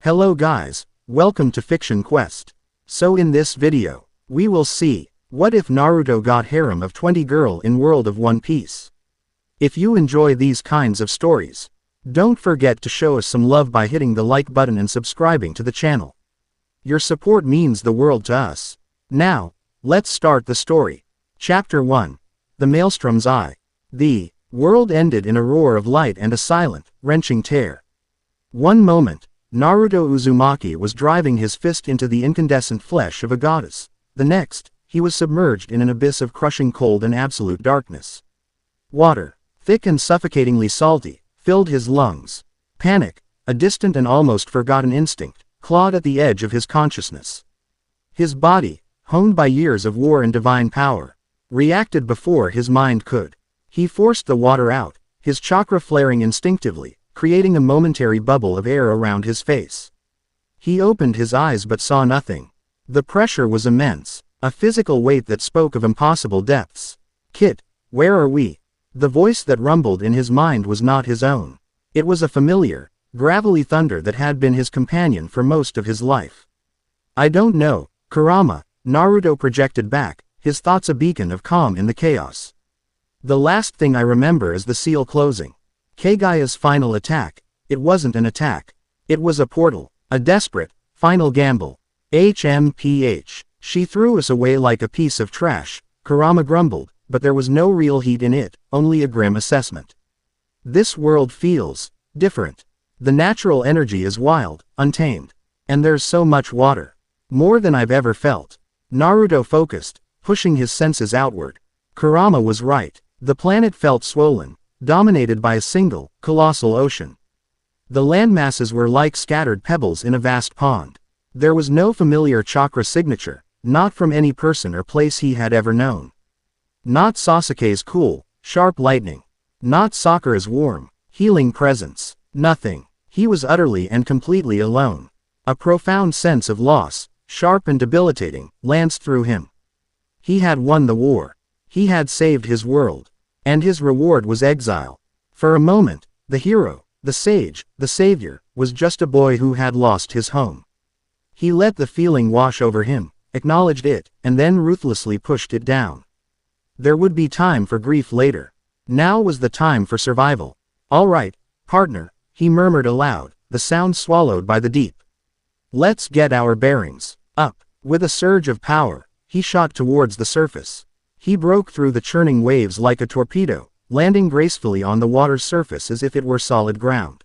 Hello guys, welcome to Fiction Quest. So in this video, we will see, what if Naruto got harem of 20 girl in world of One Piece? If you enjoy these kinds of stories, don't forget to show us some love by hitting the like button and subscribing to the channel. Your support means the world to us. Now, let's start the story. Chapter 1. The Maelstrom's Eye. The world ended in a roar of light and a silent, wrenching tear. One moment, Naruto Uzumaki was driving his fist into the incandescent flesh of a goddess. The next, he was submerged in an abyss of crushing cold and absolute darkness. Water, thick and suffocatingly salty, filled his lungs. Panic, a distant and almost forgotten instinct, clawed at the edge of his consciousness. His body, honed by years of war and divine power, reacted before his mind could. He forced the water out, his chakra flaring instinctively, creating a momentary bubble of air around his face. He opened his eyes but saw nothing. The pressure was immense, a physical weight that spoke of impossible depths. "Kit, where are we?" The voice that rumbled in his mind was not his own. It was a familiar, gravelly thunder that had been his companion for most of his life. "I don't know, Kurama," Naruto projected back, his thoughts a beacon of calm in the chaos. "The last thing I remember is the seal closing. Kagaya's final attack. It wasn't an attack. It was a portal, a desperate, final gamble. HMPH. She threw us away like a piece of trash," Kurama grumbled, but there was no real heat in it, only a grim assessment. "This world feels different. The natural energy is wild, untamed. And there's so much water. More than I've ever felt." Naruto focused, pushing his senses outward. Kurama was right. The planet felt swollen, dominated by a single, colossal ocean. The landmasses were like scattered pebbles in a vast pond. There was no familiar chakra signature, not from any person or place he had ever known. Not Sasuke's cool, sharp lightning. Not Sakura's warm, healing presence. Nothing. He was utterly and completely alone. A profound sense of loss, sharp and debilitating, lanced through him. He had won the war. He had saved his world. And his reward was exile. For a moment, the hero, the sage, the savior, was just a boy who had lost his home. He let the feeling wash over him, acknowledged it, and then ruthlessly pushed it down. There would be time for grief later. Now was the time for survival. "All right, partner," he murmured aloud, the sound swallowed by the deep. "Let's get our bearings." Up. With a surge of power, he shot towards the surface. He broke through the churning waves like a torpedo, landing gracefully on the water's surface as if it were solid ground.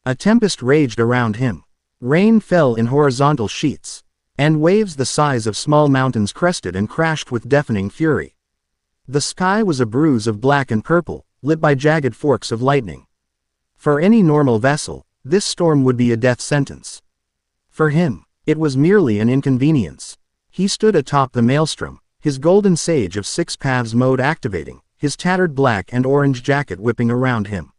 A tempest raged around him. Rain fell in horizontal sheets, and waves the size of small mountains crested and crashed with deafening fury. The sky was a bruise of black and purple, lit by jagged forks of lightning. For any normal vessel, this storm would be a death sentence. For him, it was merely an inconvenience. He stood atop the maelstrom, his golden sage of 6 paths mode activating, his tattered black and orange jacket whipping around him.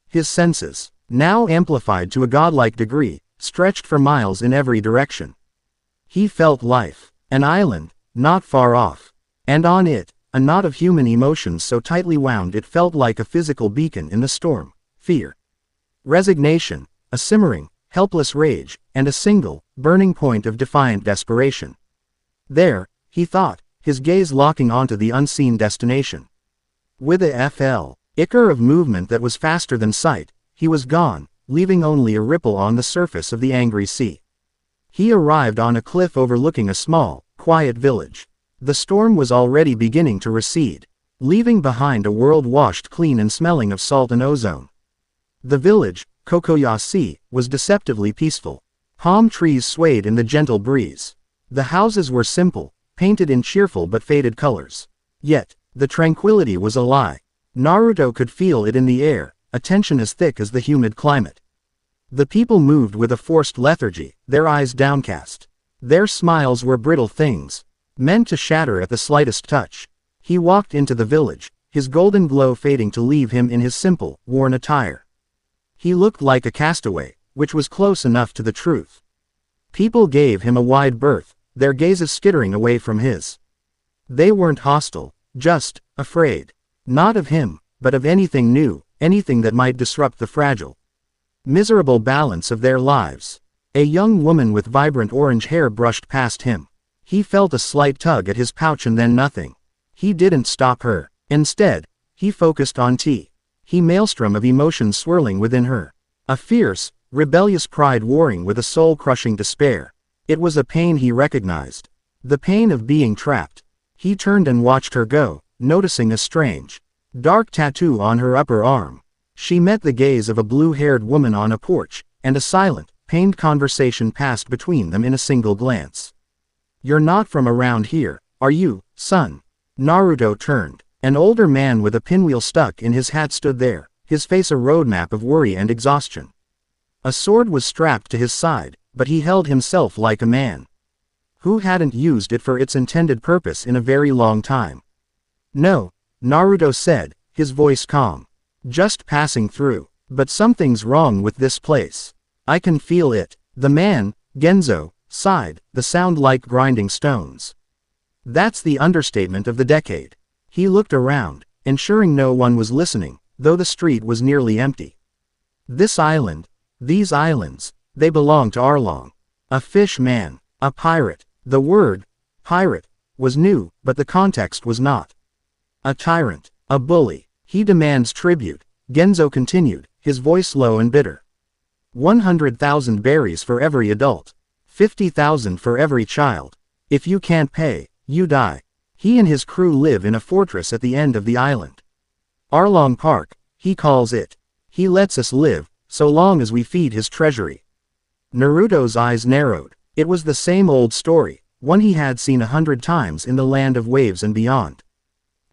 His senses, now amplified to a godlike degree, stretched for miles in every direction. He felt life, an island, not far off, and on it, a knot of human emotions so tightly wound it felt like a physical beacon in the storm: fear, resignation, a simmering, helpless rage, and a single, burning point of defiant desperation. There, he thought, his gaze locking onto the unseen destination. With a Icar of movement that was faster than sight, he was gone, leaving only a ripple on the surface of the angry sea. He arrived on a cliff overlooking a small, quiet village. The storm was already beginning to recede, leaving behind a world washed clean and smelling of salt and ozone. The village, Kokoyasi, was deceptively peaceful. Palm trees swayed in the gentle breeze. The houses were simple, painted in cheerful but faded colors. Yet, the tranquility was a lie. Naruto could feel it in the air, a tension as thick as the humid climate. The people moved with a forced lethargy, their eyes downcast. Their smiles were brittle things, meant to shatter at the slightest touch. He walked into the village, his golden glow fading to leave him in his simple, worn attire. He looked like a castaway, which was close enough to the truth. People gave him a wide berth, their gazes skittering away from his. They weren't hostile, just afraid. Not of him, but of anything new, anything that might disrupt the fragile, miserable balance of their lives. A young woman with vibrant orange hair brushed past him. He felt a slight tug at his pouch and then nothing. He didn't stop her. Instead, he focused on T. He maelstrom of emotions swirling within her. A fierce, rebellious pride warring with a soul-crushing despair. It was a pain he recognized. The pain of being trapped. He turned and watched her go, noticing a strange, dark tattoo on her upper arm. She met the gaze of a blue-haired woman on a porch, and a silent, pained conversation passed between them in a single glance. "You're not from around here, are you, son?" Naruto turned. An older man with a pinwheel stuck in his hat stood there, his face a roadmap of worry and exhaustion. A sword was strapped to his side, but he held himself like a man who hadn't used it for its intended purpose in a very long time. "No," Naruto said, his voice calm. "Just passing through. But something's wrong with this place. I can feel it." The man, Genzo, sighed, the sound like grinding stones. That's the understatement of the decade. He looked around, ensuring no one was listening, though the street was nearly empty. This island, these islands, they belong to Arlong. A fish man, a pirate. The word, pirate, was new, but the context was not. A tyrant, a bully. He demands tribute, Genzo continued, his voice low and bitter. 100,000 berries for every adult. 50,000 for every child. If you can't pay, you die. He and his crew live in a fortress at the end of the island. Arlong Park, he calls it. He lets us live, so long as we feed his treasury. Naruto's eyes narrowed. It was the same old story, one he had seen 100 times in the land of waves and beyond.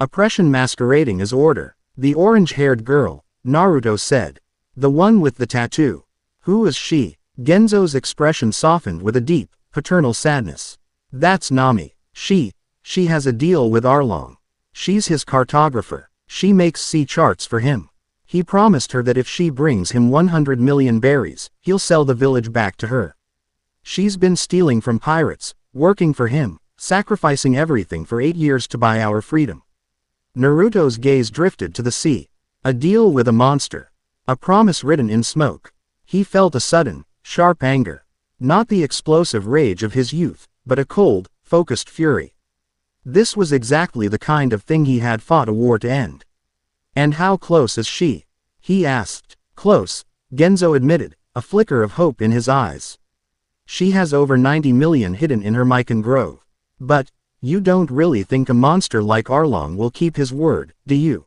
Oppression masquerading as order. The orange-haired girl, Naruto said. The one with the tattoo. Who is she? Genzo's expression softened with a deep, paternal sadness. That's Nami. She has a deal with Arlong. She's his cartographer. She makes sea charts for him. He promised her that if she brings him 100 million berries, he'll sell the village back to her. She's been stealing from pirates, working for him, sacrificing everything for 8 years to buy our freedom. Naruto's gaze drifted to the sea. A deal with a monster. A promise written in smoke. He felt a sudden, sharp anger. Not the explosive rage of his youth, but a cold, focused fury. This was exactly the kind of thing he had fought a war to end. "And how close is she?" he asked. "Close," Genzo admitted, a flicker of hope in his eyes. "She has over 90 million hidden in her Mikan Grove. But, you don't really think a monster like Arlong will keep his word, do you?"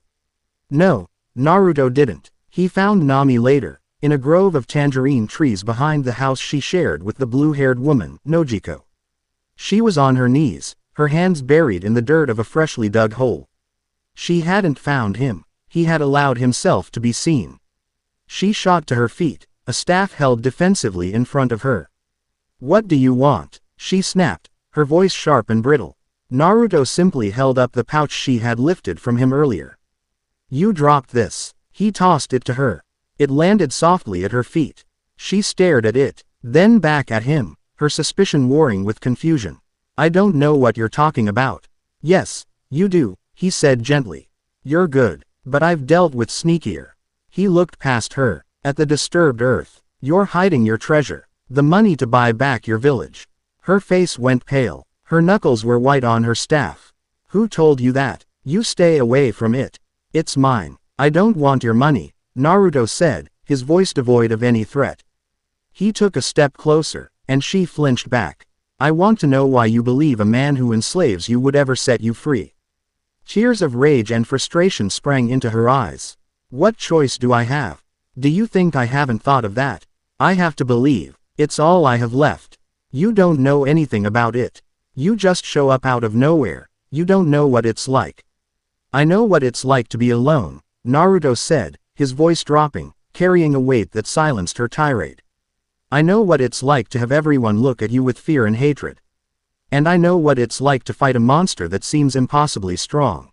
No, Naruto didn't. He found Nami later, in a grove of tangerine trees behind the house she shared with the blue-haired woman, Nojiko. She was on her knees, her hands buried in the dirt of a freshly dug hole. She hadn't found him. He had allowed himself to be seen. She shot to her feet, a staff held defensively in front of her. "What do you want?" she snapped, her voice sharp and brittle. Naruto simply held up the pouch she had lifted from him earlier. "You dropped this." He tossed it to her. It landed softly at her feet. She stared at it, then back at him, her suspicion warring with confusion. "I don't know what you're talking about." "Yes, you do," he said gently. "You're good, but I've dealt with sneakier." He looked past her, at the disturbed earth. "You're hiding your treasure, the money to buy back your village." Her face went pale. Her knuckles were white on her staff. "Who told you that? You stay away from it. It's mine." "I don't want your money," Naruto said, his voice devoid of any threat. He took a step closer, and she flinched back. "I want to know why you believe a man who enslaves you would ever set you free." Tears of rage and frustration sprang into her eyes. "What choice do I have? Do you think I haven't thought of that? I have to believe. It's all I have left. You don't know anything about it. You just show up out of nowhere. You don't know what it's like." "I know what it's like to be alone," Naruto said, his voice dropping, carrying a weight that silenced her tirade. "I know what it's like to have everyone look at you with fear and hatred. And I know what it's like to fight a monster that seems impossibly strong."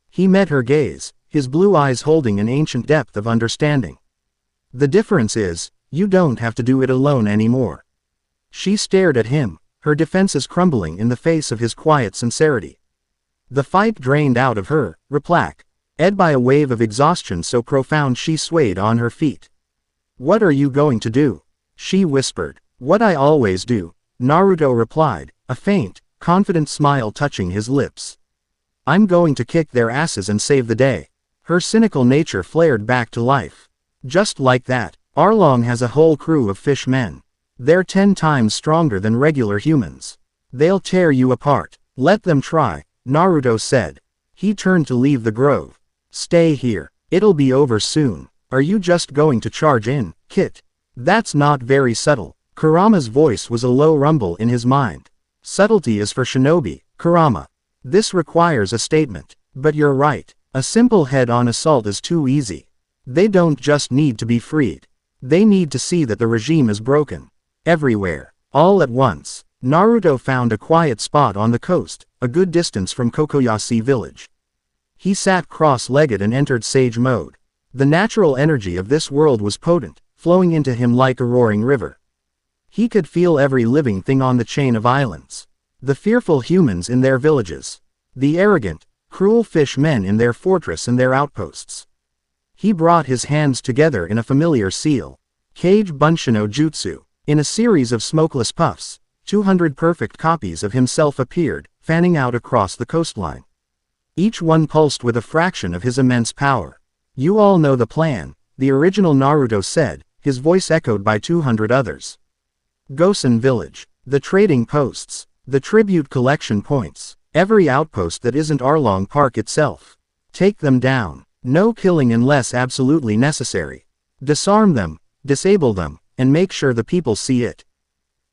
He met her gaze, his blue eyes holding an ancient depth of understanding. "The difference is, you don't have to do it alone anymore." She stared at him, her defenses crumbling in the face of his quiet sincerity. The fight drained out of her, replac, ed by a wave of exhaustion so profound she swayed on her feet. "What are you going to do?" she whispered. What I always do, Naruto replied, a faint, confident smile touching his lips. I'm going to kick their asses and save the day. Her cynical nature flared back to life. Just like that, Arlong has a whole crew of fish men. They're 10 times stronger than regular humans. They'll tear you apart. Let them try, Naruto said. He turned to leave the grove. Stay here. It'll be over soon. Are you just going to charge in, Kit? That's not very subtle. Kurama's voice was a low rumble in his mind. Subtlety is for shinobi, Kurama. This requires a statement. But you're right. A simple head-on assault is too easy. They don't just need to be freed. They need to see that the regime is broken. Everywhere. All at once. Naruto found a quiet spot on the coast, a good distance from Kokoyashi village. He sat cross-legged and entered sage mode. The natural energy of this world was potent, flowing into him like a roaring river. He could feel every living thing on the chain of islands. The fearful humans in their villages. The arrogant, cruel fish men in their fortress and their outposts. He brought his hands together in a familiar seal. Kage Bunshino Jutsu. In a series of smokeless puffs, 200 perfect copies of himself appeared, fanning out across the coastline. Each one pulsed with a fraction of his immense power. You all know the plan, the original Naruto said, his voice echoed by 200 others. Gosen Village. The trading posts. The tribute collection points. Every outpost that isn't Arlong Park itself. Take them down. No killing unless absolutely necessary. Disarm them, disable them, and make sure the people see it.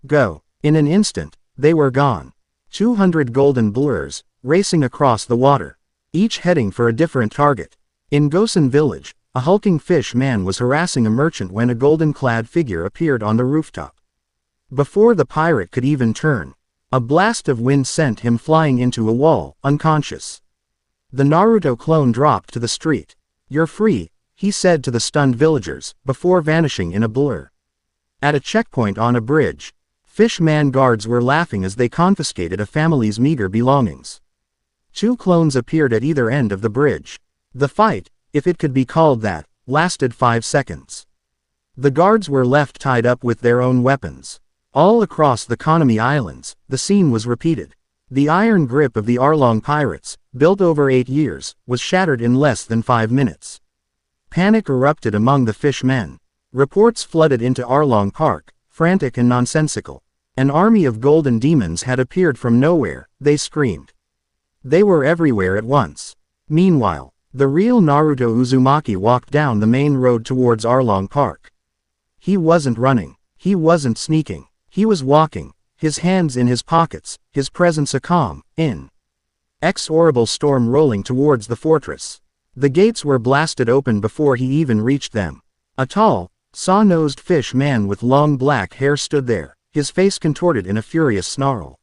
Go. In an instant, they were gone. 200 golden blurs, racing across the water. Each heading for a different target. In Gosen Village, a hulking fish man was harassing a merchant when a golden-clad figure appeared on the rooftop. Before the pirate could even turn, a blast of wind sent him flying into a wall, unconscious. The Naruto clone dropped to the street. You're free, he said to the stunned villagers, before vanishing in a blur. At a checkpoint on a bridge, Fishman guards were laughing as they confiscated a family's meager belongings. 2 clones appeared at either end of the bridge. The fight, if it could be called that, lasted 5 seconds. The guards were left tied up with their own weapons. All across the Konami Islands, the scene was repeated. The iron grip of the Arlong pirates, built over 8 years, was shattered in less than 5 minutes. Panic erupted among the fishmen. Reports flooded into Arlong Park, frantic and nonsensical. An army of golden demons had appeared from nowhere, they screamed. They were everywhere at once. Meanwhile, the real Naruto Uzumaki walked down the main road towards Arlong Park. He wasn't running. He wasn't sneaking. He was walking, his hands in his pockets, his presence a calm, inexorable storm rolling towards the fortress. The gates were blasted open before he even reached them. A tall, saw-nosed fish man with long black hair stood there, his face contorted in a furious snarl.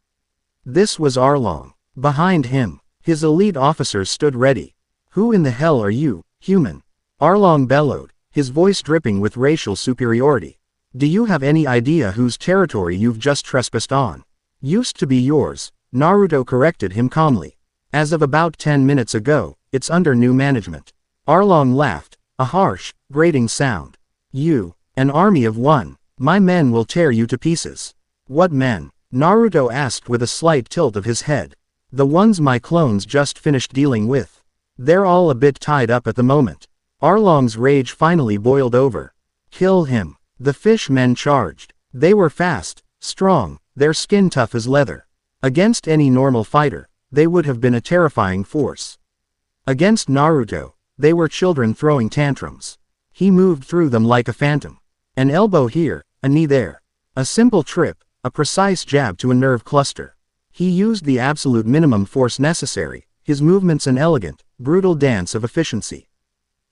This was Arlong. Behind him, his elite officers stood ready. Who in the hell are you, human? Arlong bellowed, his voice dripping with racial superiority. Do you have any idea whose territory you've just trespassed on? Used to be yours, Naruto corrected him calmly. As of about 10 minutes ago, it's under new management. Arlong laughed, a harsh, grating sound. You, an army of 1, my men will tear you to pieces. What men? Naruto asked with a slight tilt of his head. The ones my clones just finished dealing with. They're all a bit tied up at the moment. Arlong's rage finally boiled over. Kill him. The fish men charged. They were fast, strong, their skin tough as leather. Against any normal fighter, they would have been a terrifying force. Against Naruto, they were children throwing tantrums. He moved through them like a phantom. An elbow here, a knee there. A simple trip, a precise jab to a nerve cluster. He used the absolute minimum force necessary, his movements an elegant, brutal dance of efficiency.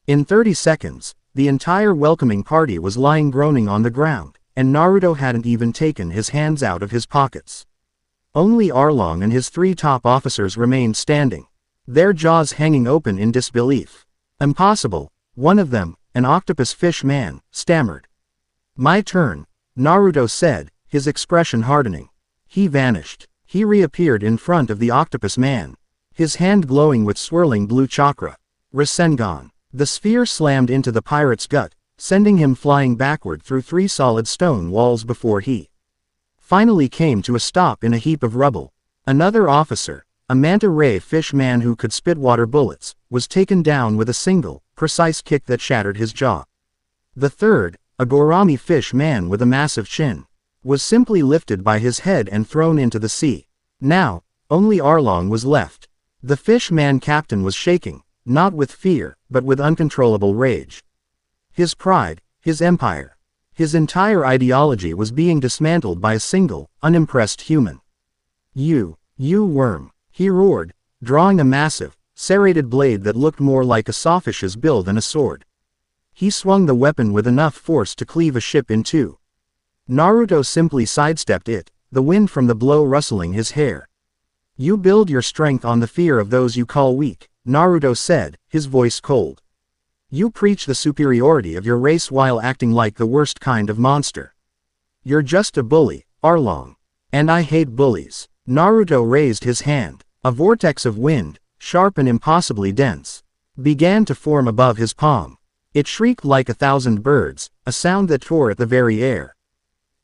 In 30 seconds, the entire welcoming party was lying groaning on the ground, and Naruto hadn't even taken his hands out of his pockets. Only Arlong and his 3 top officers remained standing, their jaws hanging open in disbelief. Impossible, one of them, an octopus fish man, stammered. My turn, Naruto said, his expression hardening. He vanished. He reappeared in front of the octopus man, his hand glowing with swirling blue chakra. Rasengan. The sphere slammed into the pirate's gut, sending him flying backward through 3 solid stone walls before he finally came to a stop in a heap of rubble. Another officer, a manta ray fish man who could spit water bullets, was taken down with a single, precise kick that shattered his jaw. The third, a gourami fish man with a massive chin, was simply lifted by his head and thrown into the sea. Now, only Arlong was left. The fish man captain was shaking, not with fear, but with uncontrollable rage. His pride, his empire, his entire ideology was being dismantled by a single, unimpressed human. You worm, he roared, drawing a massive, serrated blade that looked more like a sawfish's bill than a sword. He swung the weapon with enough force to cleave a ship in two. Naruto simply sidestepped it, the wind from the blow rustling his hair. You build your strength on the fear of those you call weak, Naruto said, his voice cold. You preach the superiority of your race while acting like the worst kind of monster. You're just a bully, Arlong. And I hate bullies. Naruto raised his hand. A vortex of wind, sharp and impossibly dense, began to form above his palm. It shrieked like 1,000 birds, a sound that tore at the very air.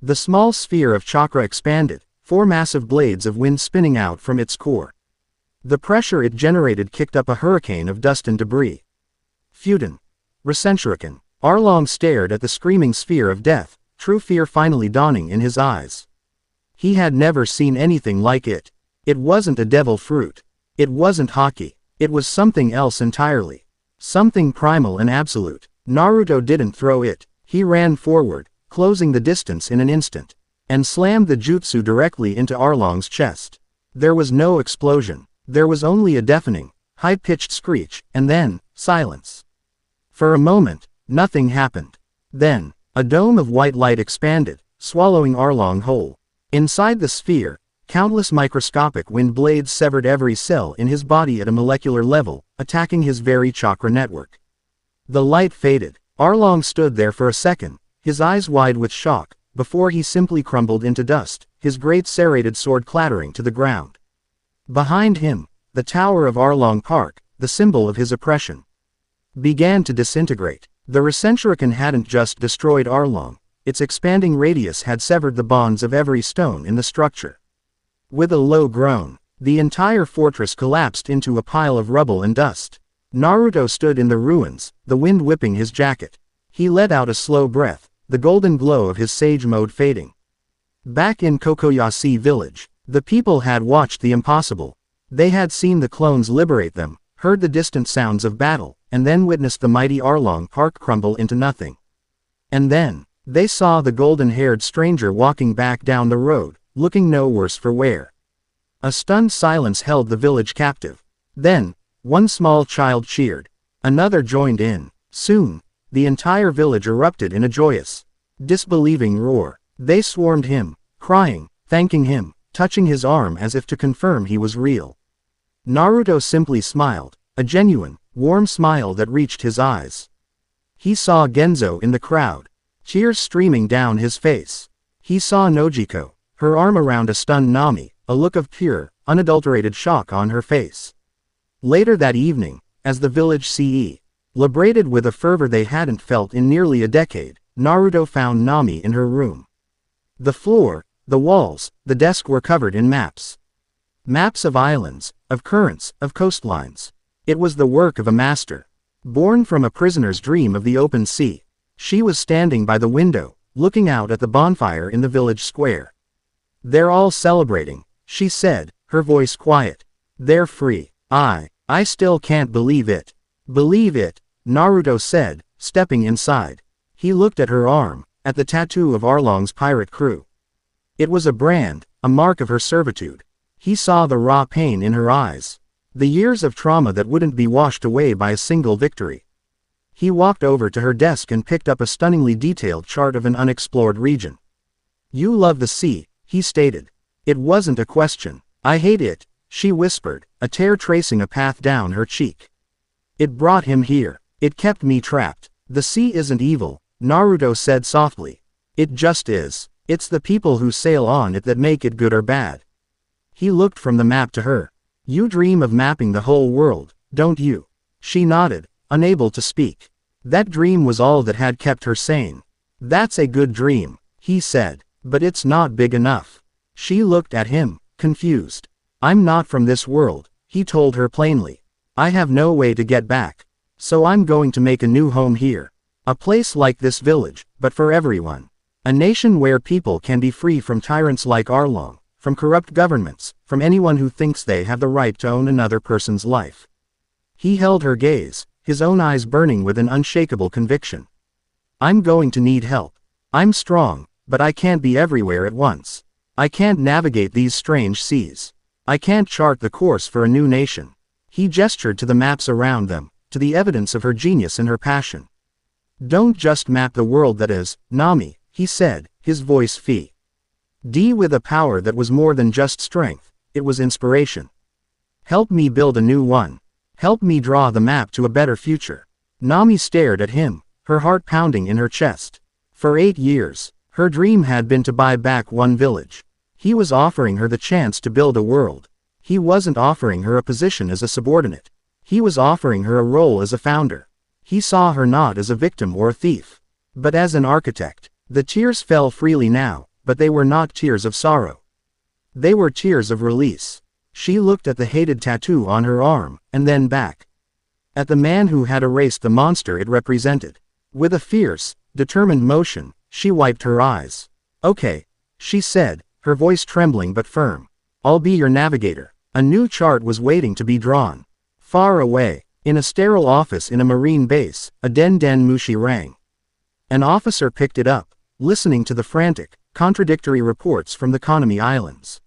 The small sphere of chakra expanded, 4 massive blades of wind spinning out from its core. The pressure it generated kicked up a hurricane of dust and debris. Fuden. Resentshuriken. Arlong stared at the screaming sphere of death, true fear finally dawning in his eyes. He had never seen anything like it. It wasn't a devil fruit. It wasn't hockey. It was something else entirely. Something primal and absolute. Naruto didn't throw it. He ran forward, closing the distance in an instant, and slammed the jutsu directly into Arlong's chest. There was no explosion. There was only a deafening, high-pitched screech, and then, silence. For a moment, nothing happened. Then, a dome of white light expanded, swallowing Arlong whole. Inside the sphere, countless microscopic wind blades severed every cell in his body at a molecular level, attacking his very chakra network. The light faded. Arlong stood there for a second, his eyes wide with shock, before he simply crumbled into dust, his great serrated sword clattering to the ground. Behind him, the tower of Arlong Park, the symbol of his oppression, began to disintegrate. The Resentshuriken hadn't just destroyed Arlong, its expanding radius had severed the bonds of every stone in the structure. With a low groan, the entire fortress collapsed into a pile of rubble and dust. Naruto stood in the ruins, the wind whipping his jacket. He let out a slow breath, the golden glow of his sage mode fading. Back in Kokoyashi village, the people had watched the impossible. They had seen the clones liberate them, heard the distant sounds of battle, and then witnessed the mighty Arlong Park crumble into nothing. And then, they saw the golden-haired stranger walking back down the road, looking no worse for wear. A stunned silence held the village captive. Then, one small child cheered. Another joined in. Soon, the entire village erupted in a joyous, disbelieving roar. They swarmed him, crying, thanking him, touching his arm as if to confirm he was real. Naruto simply smiled, a genuine, warm smile that reached his eyes. He saw Genzo in the crowd, tears streaming down his face. He saw Nojiko, her arm around a stunned Nami, a look of pure, unadulterated shock on her face. Later that evening, as the village CE liberated with a fervor they hadn't felt in nearly a decade, Naruto found Nami in her room. The floor, the walls, the desk were covered in maps. Maps of islands, of currents, of coastlines. It was the work of a master. Born from a prisoner's dream of the open sea, she was standing by the window, looking out at the bonfire in the village square. They're all celebrating, she said, her voice quiet. They're free. I still can't believe it. Believe it, Naruto said, stepping inside. He looked at her arm, at the tattoo of Arlong's pirate crew. It was a brand, a mark of her servitude. He saw the raw pain in her eyes. The years of trauma that wouldn't be washed away by a single victory. He walked over to her desk and picked up a stunningly detailed chart of an unexplored region. You love the sea, he stated. It wasn't a question. I hate it, she whispered, a tear tracing a path down her cheek. It brought him here. It kept me trapped. The sea isn't evil, Naruto said softly. It just is. It's the people who sail on it that make it good or bad. He looked from the map to her. You dream of mapping the whole world, don't you? She nodded, unable to speak. That dream was all that had kept her sane. That's a good dream, he said. But it's not big enough. She looked at him, confused. I'm not from this world, he told her plainly. I have no way to get back. So I'm going to make a new home here. A place like this village, but for everyone. A nation where people can be free from tyrants like Arlong, from corrupt governments, from anyone who thinks they have the right to own another person's life. He held her gaze, his own eyes burning with an unshakable conviction. I'm going to need help. I'm strong, but I can't be everywhere at once. I can't navigate these strange seas. I can't chart the course for a new nation. He gestured to the maps around them, to the evidence of her genius and her passion. Don't just map the world that is, Nami, he said, his voice fee-d with a power that was more than just strength, it was inspiration. Help me build a new one. Help me draw the map to a better future. Nami stared at him, her heart pounding in her chest. For 8 years, her dream had been to buy back one village. He was offering her the chance to build a world. He wasn't offering her a position as a subordinate. He was offering her a role as a founder. He saw her not as a victim or a thief, but as an architect. The tears fell freely now, but they were not tears of sorrow. They were tears of release. She looked at the hated tattoo on her arm, and then back. At the man who had erased the monster it represented. With a fierce, determined motion, she wiped her eyes. Okay, she said, her voice trembling but firm. I'll be your navigator. A new chart was waiting to be drawn. Far away, in a sterile office in a marine base, a den mushi rang. An officer picked it up, listening to the frantic, contradictory reports from the Konami Islands.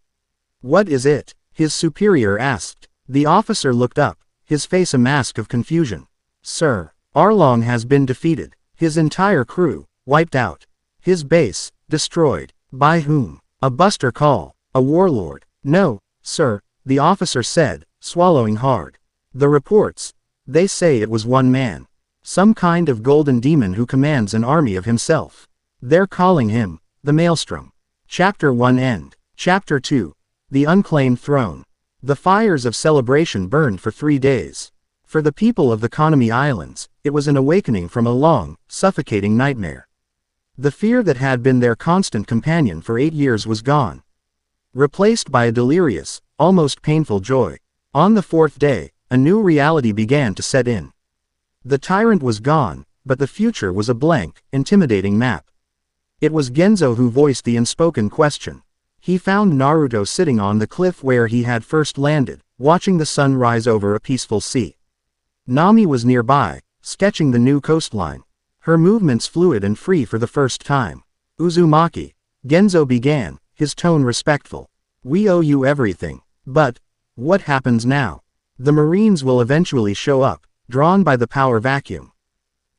What is it? His superior asked. The officer looked up, his face a mask of confusion. Sir, Arlong has been defeated. His entire crew, wiped out. His base, destroyed. By whom? A buster call. A warlord. No, sir, the officer said, swallowing hard. The reports. They say it was one man. Some kind of golden demon who commands an army of himself. They're calling him, the Maelstrom. Chapter 1 End. Chapter 2. The Unclaimed Throne. The fires of celebration burned for 3 days. For the people of the Konami Islands, it was an awakening from a long, suffocating nightmare. The fear that had been their constant companion for 8 years was gone. Replaced by a delirious, almost painful joy. On the 4th day, a new reality began to set in. The tyrant was gone, but the future was a blank, intimidating map. It was Genzo who voiced the unspoken question. He found Naruto sitting on the cliff where he had first landed, watching the sun rise over a peaceful sea. Nami was nearby, sketching the new coastline. Her movements fluid and free for the first time. Uzumaki, Genzo began, his tone respectful. We owe you everything. But, what happens now? The Marines will eventually show up, drawn by the power vacuum.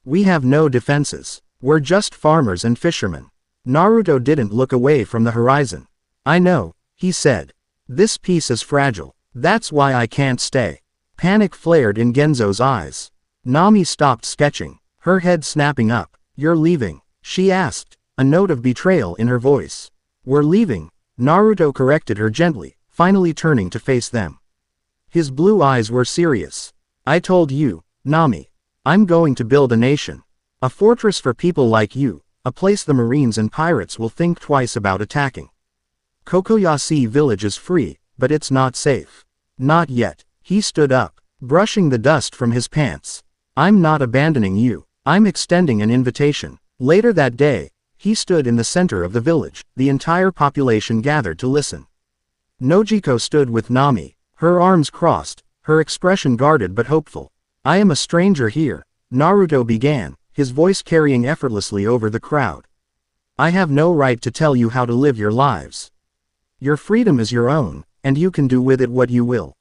We have no defenses. We're just farmers and fishermen. Naruto didn't look away from the horizon. I know, he said. This piece is fragile. That's why I can't stay. Panic flared in Genzo's eyes. Nami stopped sketching, her head snapping up. You're leaving? She asked, a note of betrayal in her voice. We're leaving, Naruto corrected her gently, finally turning to face them. His blue eyes were serious. I told you, Nami. I'm going to build a nation. A fortress for people like you, a place the Marines and pirates will think twice about attacking. Kokoyashi village is free, but it's not safe. Not yet. He stood up, brushing the dust from his pants. I'm not abandoning you. I'm extending an invitation. Later that day, he stood in the center of the village, the entire population gathered to listen. Nojiko stood with Nami, her arms crossed, her expression guarded but hopeful. I am a stranger here, Naruto began, his voice carrying effortlessly over the crowd. I have no right to tell you how to live your lives. Your freedom is your own, and you can do with it what you will.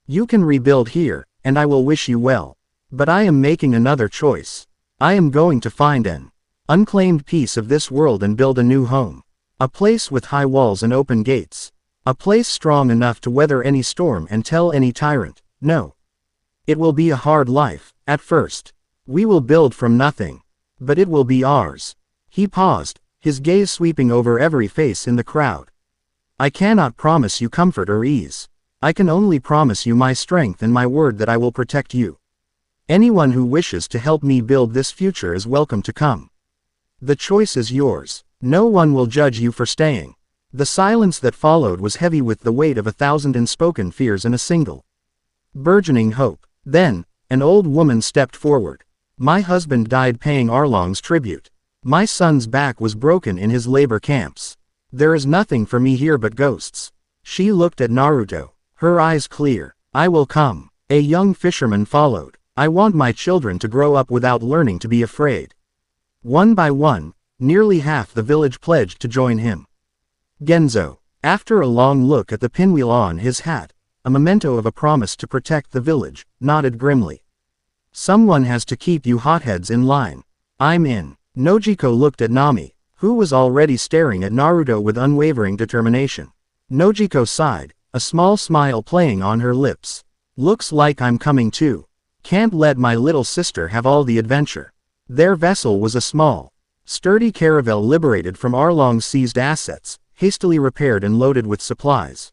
You can rebuild here, and I will wish you well. But I am making another choice. I am going to find an unclaimed piece of this world and build a new home. A place with high walls and open gates. A place strong enough to weather any storm and tell any tyrant, no. It will be a hard life, at first. We will build from nothing. But it will be ours. He paused, his gaze sweeping over every face in the crowd. I cannot promise you comfort or ease. I can only promise you my strength and my word that I will protect you. Anyone who wishes to help me build this future is welcome to come. The choice is yours. No one will judge you for staying. The silence that followed was heavy with the weight of 1,000 unspoken fears in a single burgeoning hope. Then, an old woman stepped forward. My husband died paying Arlong's tribute. My son's back was broken in his labor camps. There is nothing for me here but ghosts. She looked at Naruto, her eyes clear. I will come. A young fisherman followed. I want my children to grow up without learning to be afraid. One by one, nearly half the village pledged to join him. Genzo, after a long look at the pinwheel on his hat, a memento of a promise to protect the village, nodded grimly. Someone has to keep you hotheads in line. I'm in. Nojiko looked at Nami, who was already staring at Naruto with unwavering determination. Nojiko sighed, a small smile playing on her lips. Looks like I'm coming too. Can't let my little sister have all the adventure. Their vessel was a small, sturdy caravel liberated from Arlong's seized assets, hastily repaired and loaded with supplies.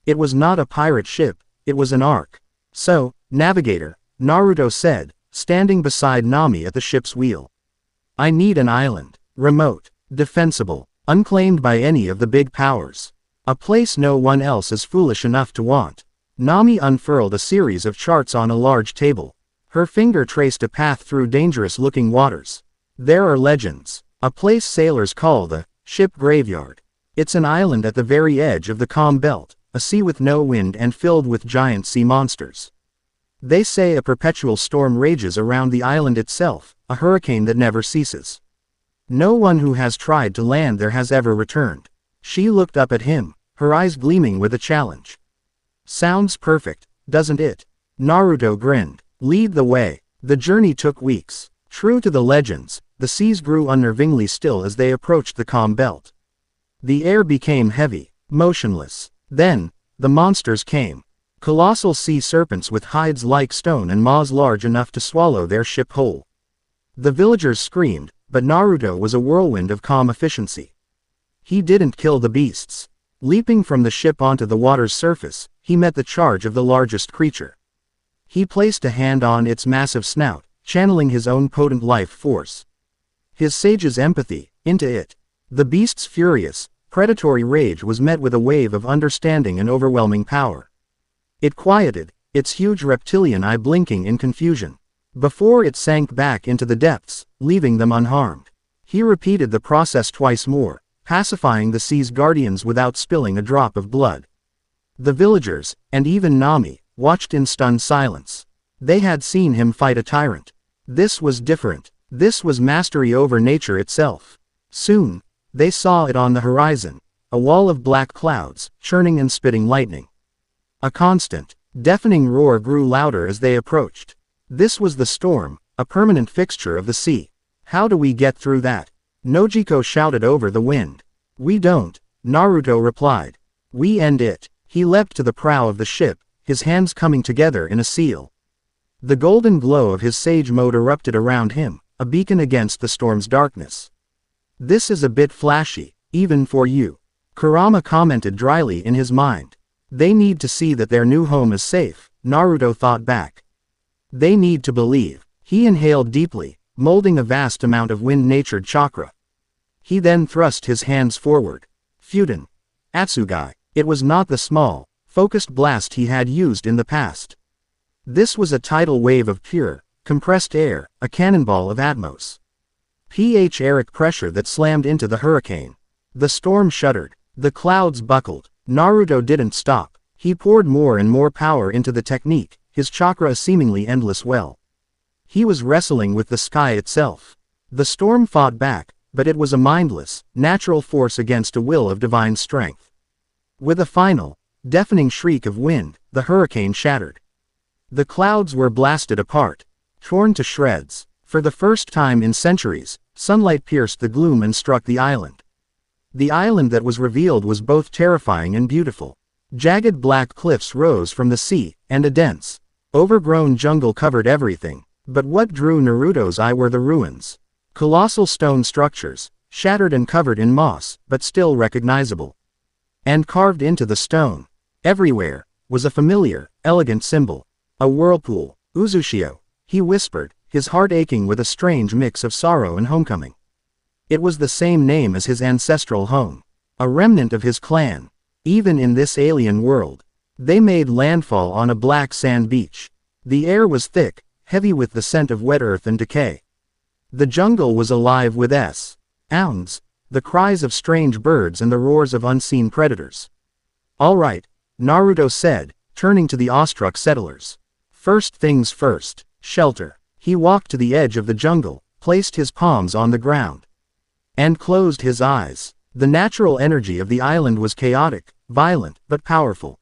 It was not a pirate ship, it was an ark. So, navigator, Naruto said, standing beside Nami at the ship's wheel. I need an island. Remote, defensible, unclaimed by any of the big powers. A place no one else is foolish enough to want. Nami unfurled a series of charts on a large table. Her finger traced a path through dangerous-looking waters. There are legends. A place sailors call the ship graveyard. It's an island at the very edge of the calm belt, a sea with no wind and filled with giant sea monsters. They say a perpetual storm rages around the island itself, a hurricane that never ceases. No one who has tried to land there has ever returned. She looked up at him, her eyes gleaming with a challenge. Sounds perfect, doesn't it? Naruto grinned. Lead the way. The journey took weeks. True to the legends, the seas grew unnervingly still as they approached the calm belt. The air became heavy, motionless. Then, the monsters came. Colossal sea serpents with hides like stone and maws large enough to swallow their ship whole. The villagers screamed, but Naruto was a whirlwind of calm efficiency. He didn't kill the beasts. Leaping from the ship onto the water's surface, he met the charge of the largest creature. He placed a hand on its massive snout, channeling his own potent life force. His sage's empathy, into it. The beast's furious, predatory rage was met with a wave of understanding and overwhelming power. It quieted, its huge reptilian eye blinking in confusion. Before it sank back into the depths, leaving them unharmed. He repeated the process twice more, pacifying the sea's guardians without spilling a drop of blood. The villagers, and even Nami, watched in stunned silence. They had seen him fight a tyrant. This was different. This was mastery over nature itself. Soon, they saw it on the horizon, a wall of black clouds, churning and spitting lightning. A constant, deafening roar grew louder as they approached. This was the storm, a permanent fixture of the sea. How do we get through that? Nojiko shouted over the wind. We don't, Naruto replied. We end it. He leapt to the prow of the ship, his hands coming together in a seal. The golden glow of his sage mode erupted around him, a beacon against the storm's darkness. This is a bit flashy, even for you. Kurama commented dryly in his mind. They need to see that their new home is safe, Naruto thought back. They need to believe. He inhaled deeply, molding a vast amount of wind-natured chakra. He then thrust his hands forward. Fuden. Atsugai. It was not the small, focused blast he had used in the past. This was a tidal wave of pure, compressed air, a cannonball of Atmos. Ph-eric pressure that slammed into the hurricane. The storm shuddered. The clouds buckled. Naruto didn't stop. He poured more and more power into the technique, his chakra a seemingly endless well. He was wrestling with the sky itself. The storm fought back, but it was a mindless, natural force against a will of divine strength. With a final, deafening shriek of wind, the hurricane shattered. The clouds were blasted apart, torn to shreds. For the first time in centuries, sunlight pierced the gloom and struck the island. The island that was revealed was both terrifying and beautiful. Jagged black cliffs rose from the sea, and a dense, overgrown jungle covered everything. But what drew Naruto's eye were the ruins. Colossal stone structures, shattered and covered in moss, but still recognizable. And carved into the stone, everywhere, was a familiar, elegant symbol. A whirlpool. Uzushio, he whispered, his heart aching with a strange mix of sorrow and homecoming. It was the same name as his ancestral home. A remnant of his clan. Even in this alien world, they made landfall on a black sand beach. The air was thick, heavy with the scent of wet earth and decay. The jungle was alive with sounds, the cries of strange birds and the roars of unseen predators. "All right," Naruto said, turning to the awestruck settlers. "First things first, shelter." He walked to the edge of the jungle, placed his palms on the ground, and closed his eyes. The natural energy of the island was chaotic, violent, but powerful.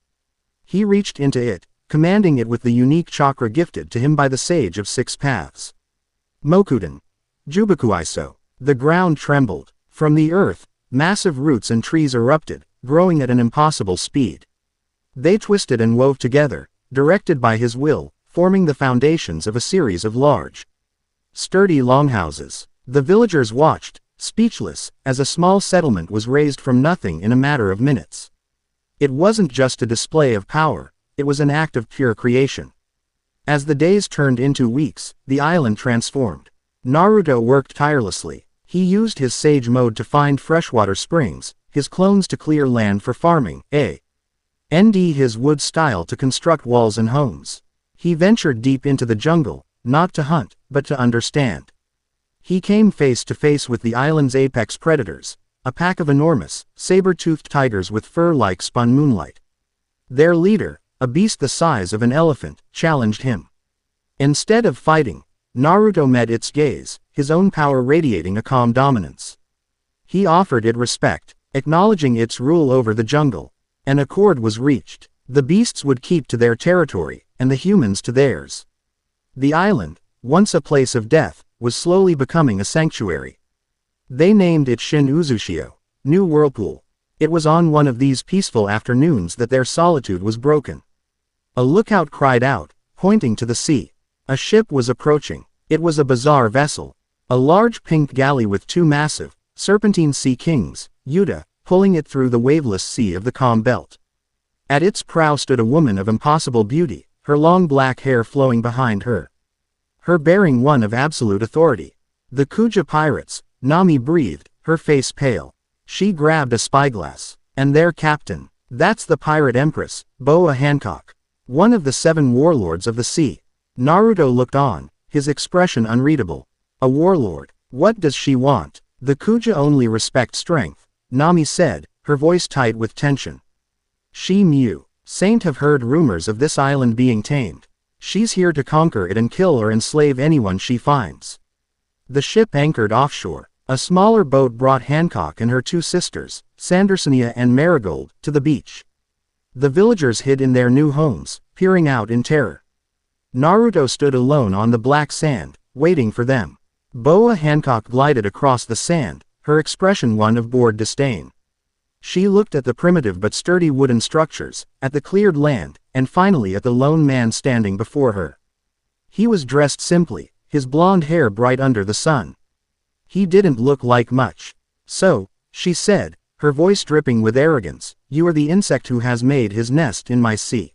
He reached into it, commanding it with the unique chakra gifted to him by the Sage of Six Paths. Mokuden. Jubakuiso. The ground trembled. From the earth, massive roots and trees erupted, growing at an impossible speed. They twisted and wove together, directed by his will, forming the foundations of a series of large, sturdy longhouses. The villagers watched, speechless, as a small settlement was raised from nothing in a matter of minutes. It wasn't just a display of power, it was an act of pure creation. As the days turned into weeks, the island transformed. Naruto worked tirelessly. He used his sage mode to find freshwater springs, his clones to clear land for farming, and his wood style to construct walls and homes. He ventured deep into the jungle, not to hunt, but to understand. He came face to face with the island's apex predators, a pack of enormous, saber-toothed tigers with fur like spun moonlight. Their leader, a beast the size of an elephant, challenged him. Instead of fighting, Naruto met its gaze, his own power radiating a calm dominance. He offered it respect, acknowledging its rule over the jungle. An accord was reached. The beasts would keep to their territory, and the humans to theirs. The island, once a place of death, was slowly becoming a sanctuary. They named it Shin Uzushio, New Whirlpool. It was on one of these peaceful afternoons that their solitude was broken. A lookout cried out, pointing to the sea. A ship was approaching. It was a bizarre vessel. A large pink galley with two massive, serpentine sea kings, Yuta, pulling it through the waveless sea of the calm belt. At its prow stood a woman of impossible beauty, her long black hair flowing behind her. Her bearing one of absolute authority. The Kuja pirates, Nami breathed, her face pale. She grabbed a spyglass. And their captain. That's the pirate empress, Boa Hancock. One of the 7 warlords of the sea. Naruto looked on, his expression unreadable. A warlord. What does she want? The Kuja only respect strength, Nami said, her voice tight with tension. She Mew. Saint have heard rumors of this island being tamed. She's here to conquer it and kill or enslave anyone she finds. The ship anchored offshore. A smaller boat brought Hancock and her 2 sisters, Sandersonia and Marigold, to the beach. The villagers hid in their new homes, peering out in terror. Naruto stood alone on the black sand, waiting for them. Boa Hancock glided across the sand, her expression one of bored disdain. She looked at the primitive but sturdy wooden structures, at the cleared land, and finally at the lone man standing before her. He was dressed simply, his blonde hair bright under the sun. He didn't look like much. "So," she said, her voice dripping with arrogance, "you are the insect who has made his nest in my sea.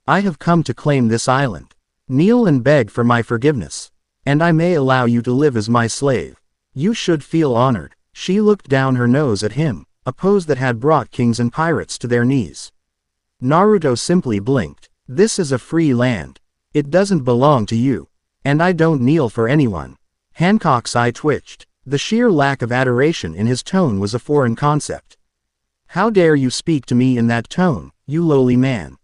I have come to claim this island. Kneel and beg for my forgiveness. And I may allow you to live as my slave. You should feel honored." She looked down her nose at him, a pose that had brought kings and pirates to their knees. Naruto simply blinked. "This is a free land. It doesn't belong to you. And I don't kneel for anyone." Hancock's eye twitched. The sheer lack of adoration in his tone was a foreign concept. "How dare you speak to me in that tone, you lowly man?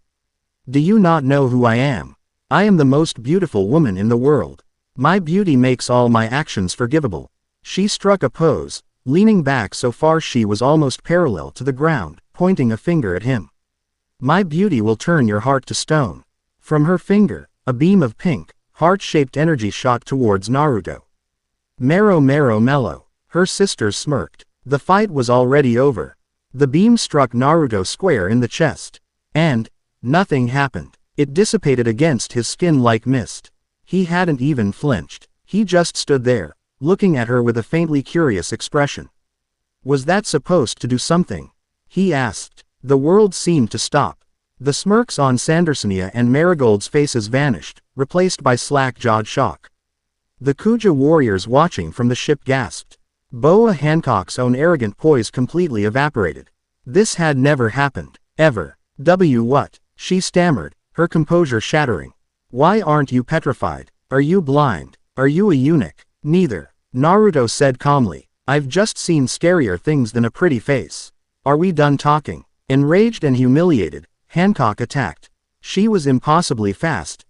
Do you not know who I am? I am the most beautiful woman in the world. My beauty makes all my actions forgivable." She struck a pose, leaning back so far she was almost parallel to the ground, pointing a finger at him. "My beauty will turn your heart to stone." From her finger, a beam of pink, heart-shaped energy shot towards Naruto. "Mero mero mellow." Her sisters smirked. The fight was already over. The beam struck Naruto square in the chest. And nothing happened. It dissipated against his skin like mist. He hadn't even flinched. He just stood there, looking at her with a faintly curious expression. Was that supposed to do something? He asked. The world seemed to stop. The smirks on Sandersonia and Marigold's faces vanished, replaced by slack-jawed shock. The Kuja warriors watching from the ship gasped. Boa Hancock's own arrogant poise completely evaporated. This had never happened. Ever. What? She stammered, her composure shattering. Why aren't you petrified? Are you blind? Are you a eunuch? Neither. Naruto said calmly. I've just seen scarier things than a pretty face. Are we done talking? Enraged and humiliated, Hancock attacked. She was impossibly fast.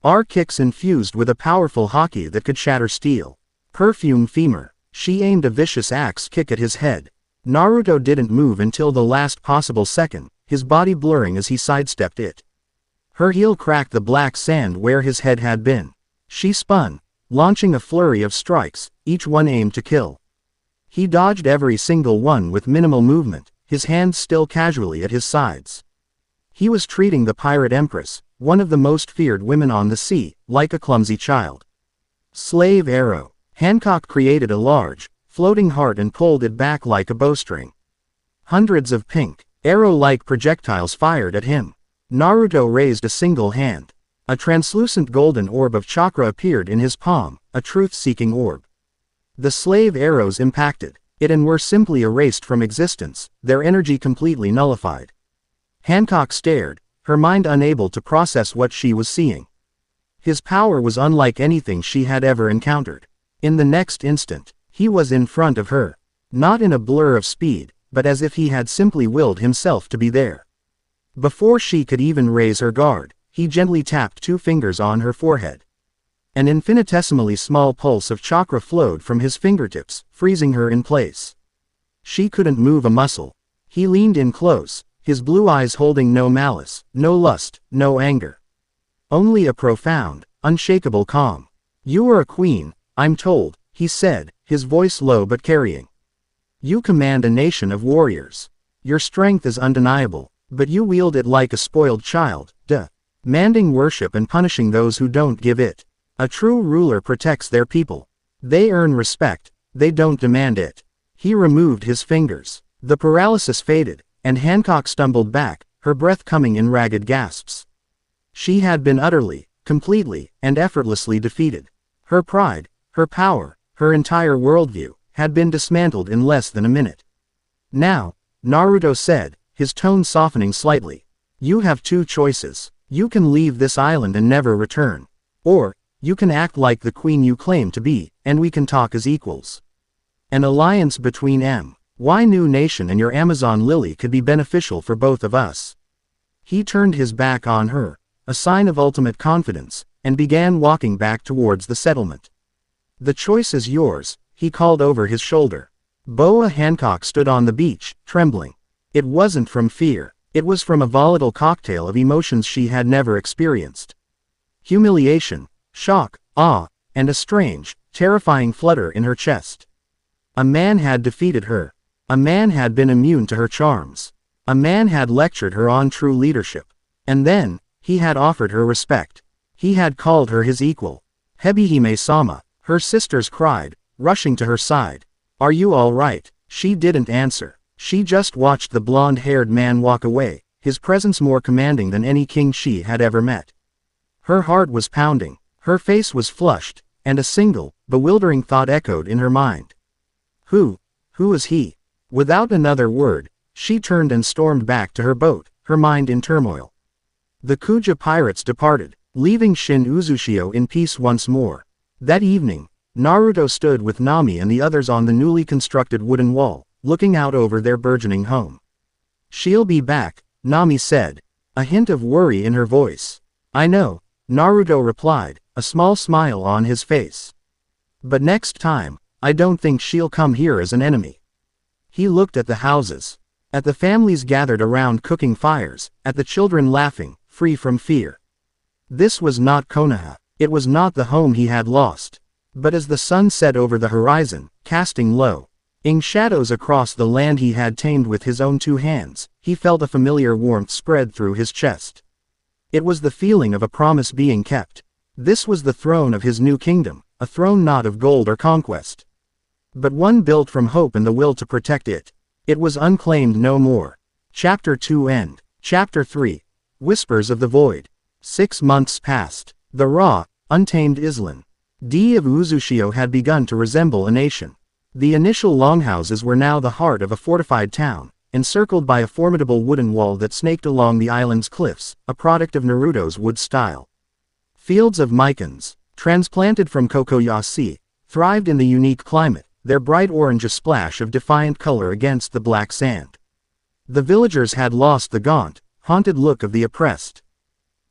R kicks infused with a powerful haki that could shatter steel. Perfume femur. She aimed a vicious axe kick at his head. Naruto didn't move until the last possible second, his body blurring as he sidestepped it. Her heel cracked the black sand where his head had been. She spun, launching a flurry of strikes, each one aimed to kill. He dodged every single one with minimal movement, his hands still casually at his sides. He was treating the pirate empress, one of the most feared women on the sea, like a clumsy child. Slave arrow. Hancock created a large, floating heart and pulled it back like a bowstring. Hundreds of pink, arrow-like projectiles fired at him. Naruto raised a single hand. A translucent golden orb of chakra appeared in his palm, a truth-seeking orb. The slave arrows impacted it and were simply erased from existence, their energy completely nullified. Hancock stared, her mind unable to process what she was seeing. His power was unlike anything she had ever encountered. In the next instant, he was in front of her. Not in a blur of speed, but as if he had simply willed himself to be there. Before she could even raise her guard, he gently tapped 2 fingers on her forehead. An infinitesimally small pulse of chakra flowed from his fingertips, freezing her in place. She couldn't move a muscle. He leaned in close, his blue eyes holding no malice, no lust, no anger. Only a profound, unshakable calm. You are a queen, I'm told, he said, his voice low but carrying. You command a nation of warriors. Your strength is undeniable, but you wield it like a spoiled child, demanding worship and punishing those who don't give it. A true ruler protects their people. They earn respect, they don't demand it. He removed his fingers. The paralysis faded, and Hancock stumbled back, her breath coming in ragged gasps. She had been utterly, completely, and effortlessly defeated. Her pride, her power, her entire worldview, had been dismantled in less than a minute. Now, Naruto said, his tone softening slightly. You have 2 choices. You can leave this island and never return. Or, you can act like the queen you claim to be, and we can talk as equals. An alliance between my new nation and your Amazon lily could be beneficial for both of us. He turned his back on her, a sign of ultimate confidence, and began walking back towards the settlement. The choice is yours, he called over his shoulder. Boa Hancock stood on the beach, trembling. It wasn't from fear, it was from a volatile cocktail of emotions she had never experienced. Humiliation, shock, awe, and a strange, terrifying flutter in her chest. A man had defeated her. A man had been immune to her charms. A man had lectured her on true leadership. And then, he had offered her respect. He had called her his equal. Hebihime-sama, her sisters cried, rushing to her side. Are you all right? She didn't answer. She just watched the blonde-haired man walk away, his presence more commanding than any king she had ever met. Her heart was pounding, her face was flushed, and a single, bewildering thought echoed in her mind. Who is he? Without another word, she turned and stormed back to her boat, her mind in turmoil. The Kuja pirates departed, leaving Shin Uzushio in peace once more. That evening, Naruto stood with Nami and the others on the newly constructed wooden wall, looking out over their burgeoning home. She'll be back, Nami said, a hint of worry in her voice. I know, Naruto replied, a small smile on his face. But next time, I don't think she'll come here as an enemy. He looked at the houses, at the families gathered around cooking fires, at the children laughing, free from fear. This was not Konoha, it was not the home he had lost. But as the sun set over the horizon, casting low-ing shadows across the land he had tamed with his own 2 hands, he felt a familiar warmth spread through his chest. It was the feeling of a promise being kept. This was the throne of his new kingdom, a throne not of gold or conquest, but one built from hope and the will to protect it. It was unclaimed no more. Chapter 2 End. Chapter 3. Whispers of the Void. 6 months passed. The raw, untamed island D of Uzushio had begun to resemble a nation. The initial longhouses were now the heart of a fortified town, encircled by a formidable wooden wall that snaked along the island's cliffs, a product of Naruto's wood style. Fields of mycons, transplanted from Kokoyasi, thrived in the unique climate, their bright orange a splash of defiant color against the black sand. The villagers had lost the gaunt, haunted look of the oppressed.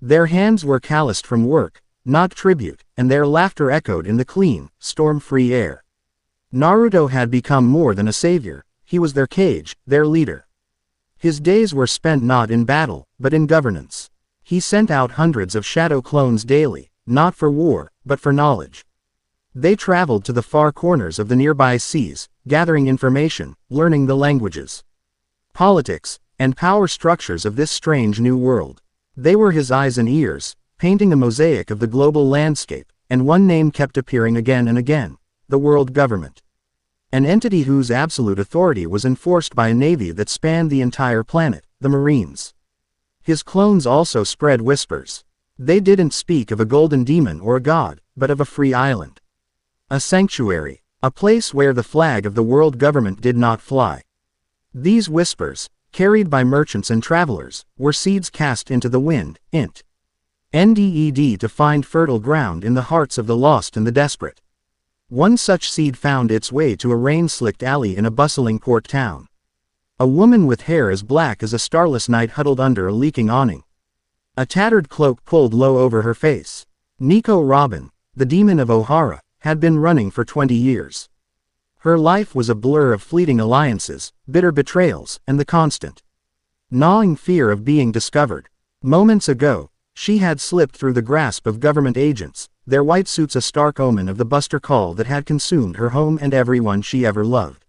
Their hands were calloused from work, not tribute, and their laughter echoed in the clean, storm-free air. Naruto had become more than a savior, he was their cage, their leader. His days were spent not in battle, but in governance. He sent out hundreds of shadow clones daily, not for war, but for knowledge. They traveled to the far corners of the nearby seas, gathering information, learning the languages, politics, and power structures of this strange new world. They were his eyes and ears, painting a mosaic of the global landscape, and one name kept appearing again and again: the world government. An entity whose absolute authority was enforced by a navy that spanned the entire planet, the Marines. His clones also spread whispers. They didn't speak of a golden demon or a god, but of a free island. A sanctuary, a place where the flag of the world government did not fly. These whispers, carried by merchants and travelers, were seeds cast into the wind, NDED to find fertile ground in the hearts of the lost and the desperate. One such seed found its way to a rain-slicked alley in a bustling port town. A woman with hair as black as a starless night huddled under a leaking awning. A tattered cloak pulled low over her face. Nico Robin, the demon of Ohara, had been running for 20 years. Her life was a blur of fleeting alliances, bitter betrayals, and the constant, gnawing fear of being discovered. Moments ago, she had slipped through the grasp of government agents, their white suits a stark omen of the Buster Call that had consumed her home and everyone she ever loved.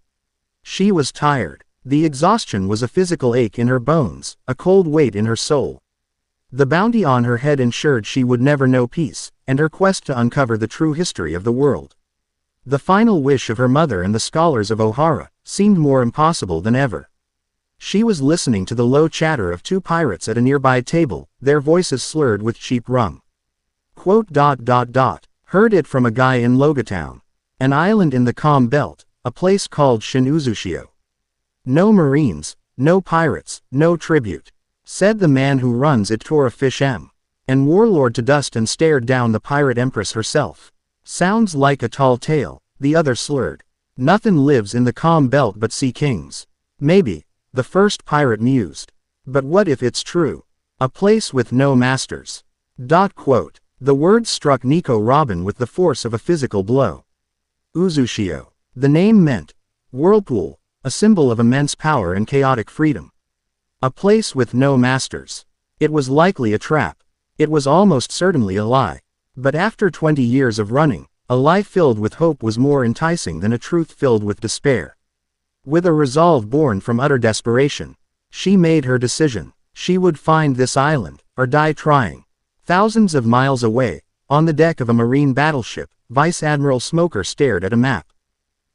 She was tired. The exhaustion was a physical ache in her bones, a cold weight in her soul. The bounty on her head ensured she would never know peace, and her quest to uncover the true history of the world, the final wish of her mother and the scholars of Ohara, seemed more impossible than ever. She was listening to the low chatter of two pirates at a nearby table, their voices slurred with cheap rum. Heard it from a guy in Logatown. An island in the calm belt, a place called Shin-Uzushio. No Marines, no pirates, no tribute. Said the man who runs it tore a fish and warlord to dust and stared down the pirate empress herself. Sounds like a tall tale, the other slurred. Nothing lives in the calm belt but sea kings. Maybe, the first pirate mused. But what if it's true? A place with no masters. The words struck Nico Robin with the force of a physical blow. Uzushio. The name meant Whirlpool, a symbol of immense power and chaotic freedom. A place with no masters. It was likely a trap. It was almost certainly a lie. But after 20 years of running, a lie filled with hope was more enticing than a truth filled with despair. With a resolve born from utter desperation, she made her decision. She would find this island, or die trying. Thousands of miles away, on the deck of a marine battleship, Vice Admiral Smoker stared at a map.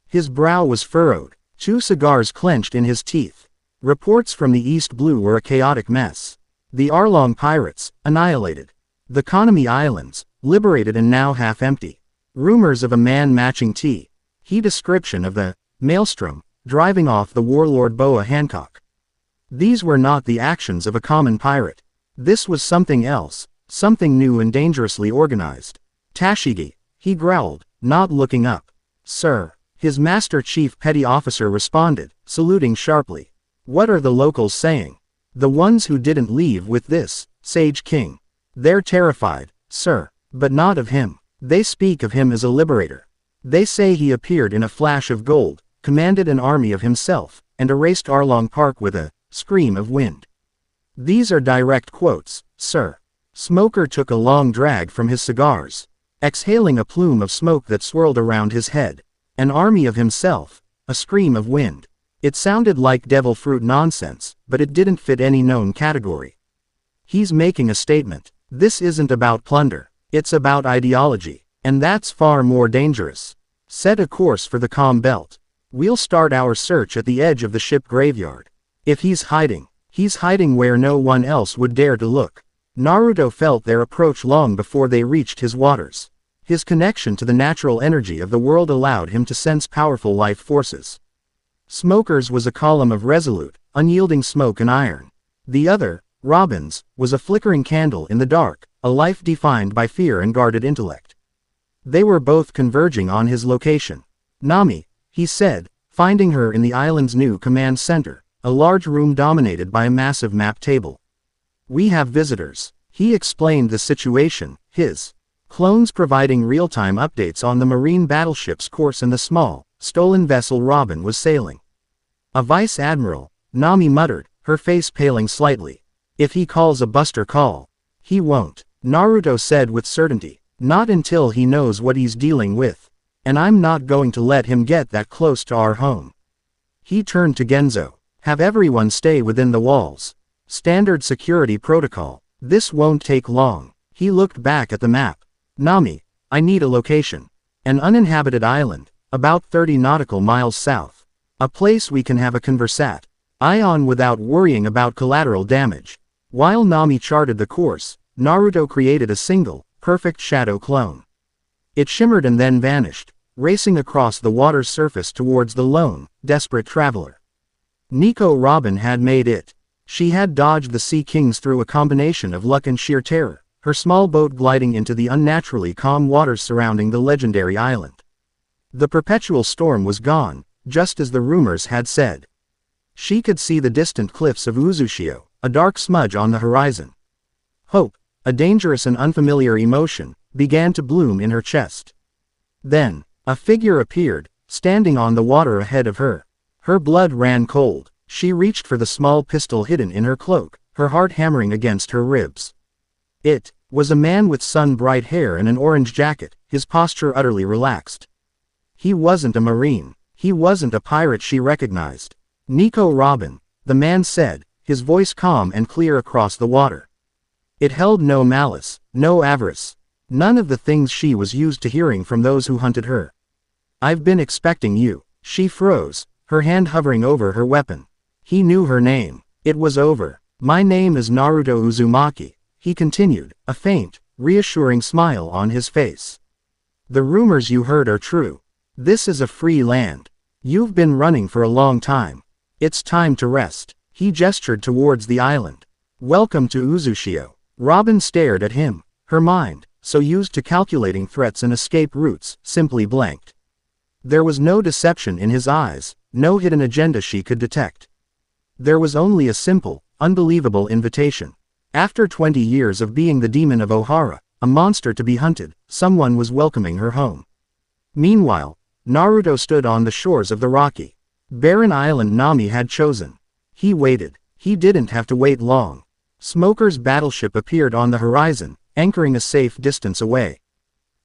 His brow was furrowed, 2 cigars clenched in his teeth. Reports from the East Blue were a chaotic mess. The Arlong pirates, annihilated. The Konami Islands, liberated and now half empty. Rumors of a man-matching He description of the Maelstrom, driving off the warlord Boa Hancock. These were not the actions of a common pirate. This was something else, something new and dangerously organized. Tashigi, he growled, not looking up. Sir, his Master Chief Petty Officer responded, saluting sharply. What are the locals saying? The ones who didn't leave with this, Sage King. They're terrified, sir, but not of him. They speak of him as a liberator. They say he appeared in a flash of gold, commanded an army of himself, and erased Arlong Park with a scream of wind. These are direct quotes, sir. Smoker took a long drag from his cigars, exhaling a plume of smoke that swirled around his head. An army of himself, a scream of wind. It sounded like devil fruit nonsense, but it didn't fit any known category. He's making a statement. This isn't about plunder. It's about ideology. And that's far more dangerous. Set a course for the calm belt. We'll start our search at the edge of the ship graveyard. If he's hiding where no one else would dare to look. Naruto felt their approach long before they reached his waters. His connection to the natural energy of the world allowed him to sense powerful life forces. Smoker's was a column of resolute, unyielding smoke and iron. The other, Robin's, was a flickering candle in the dark, a life defined by fear and guarded intellect. They were both converging on his location. Nami, he said, finding her in the island's new command center, a large room dominated by a massive map table. We have visitors. He explained the situation, his clones providing real-time updates on the marine battleship's course and the small, stolen vessel Robin was sailing. A vice admiral, Nami muttered, her face paling slightly. If he calls a buster call. He won't, Naruto said with certainty. Not until he knows what he's dealing with. And I'm not going to let him get that close to our home. He turned to Genzo. Have everyone stay within the walls. Standard security protocol. This won't take long. He looked back at the map. Nami, I need a location. An uninhabited island, about 30 nautical miles south. A place we can have a conversat. On without worrying about collateral damage. While Nami charted the course, Naruto created a single, perfect shadow clone. It shimmered and then vanished, racing across the water's surface towards the lone, desperate traveler. Nico Robin had made it. She had dodged the Sea Kings through a combination of luck and sheer terror, her small boat gliding into the unnaturally calm waters surrounding the legendary island. The perpetual storm was gone, just as the rumors had said. She could see the distant cliffs of Uzushio, a dark smudge on the horizon. Hope, a dangerous and unfamiliar emotion, began to bloom in her chest. Then, a figure appeared, standing on the water ahead of her. Her blood ran cold. She reached for the small pistol hidden in her cloak, her heart hammering against her ribs. It was a man with sun-bright hair and an orange jacket, his posture utterly relaxed. He wasn't a marine. He wasn't a pirate she recognized. Nico Robin, the man said, his voice calm and clear across the water. It held no malice, no avarice. None of the things she was used to hearing from those who hunted her. I've been expecting you. She froze, her hand hovering over her weapon. He knew her name. It was over. My name is Naruto Uzumaki, he continued, a faint, reassuring smile on his face. The rumors you heard are true. This is a free land. You've been running for a long time. It's time to rest. He gestured towards the island. Welcome to Uzushio. Robin stared at him. Her mind, so used to calculating threats and escape routes, simply blanked. There was no deception in his eyes, no hidden agenda she could detect. There was only a simple, unbelievable invitation. After 20 years of being the demon of Ohara, a monster to be hunted, someone was welcoming her home. Meanwhile, Naruto stood on the shores of the rocky, barren island Nami had chosen. He waited. He didn't have to wait long. Smoker's battleship appeared on the horizon, anchoring a safe distance away.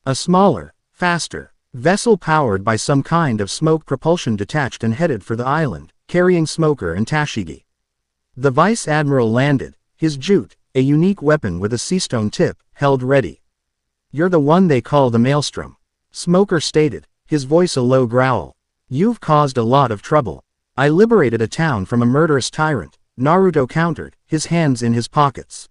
A smaller, faster vessel powered by some kind of smoke propulsion detached and headed for the island, carrying Smoker and Tashigi. The Vice Admiral landed, his jute, a unique weapon with a seastone tip, held ready. You're the one they call the Maelstrom, Smoker stated, his voice a low growl. You've caused a lot of trouble. I liberated a town from a murderous tyrant, Naruto countered, his hands in his pockets.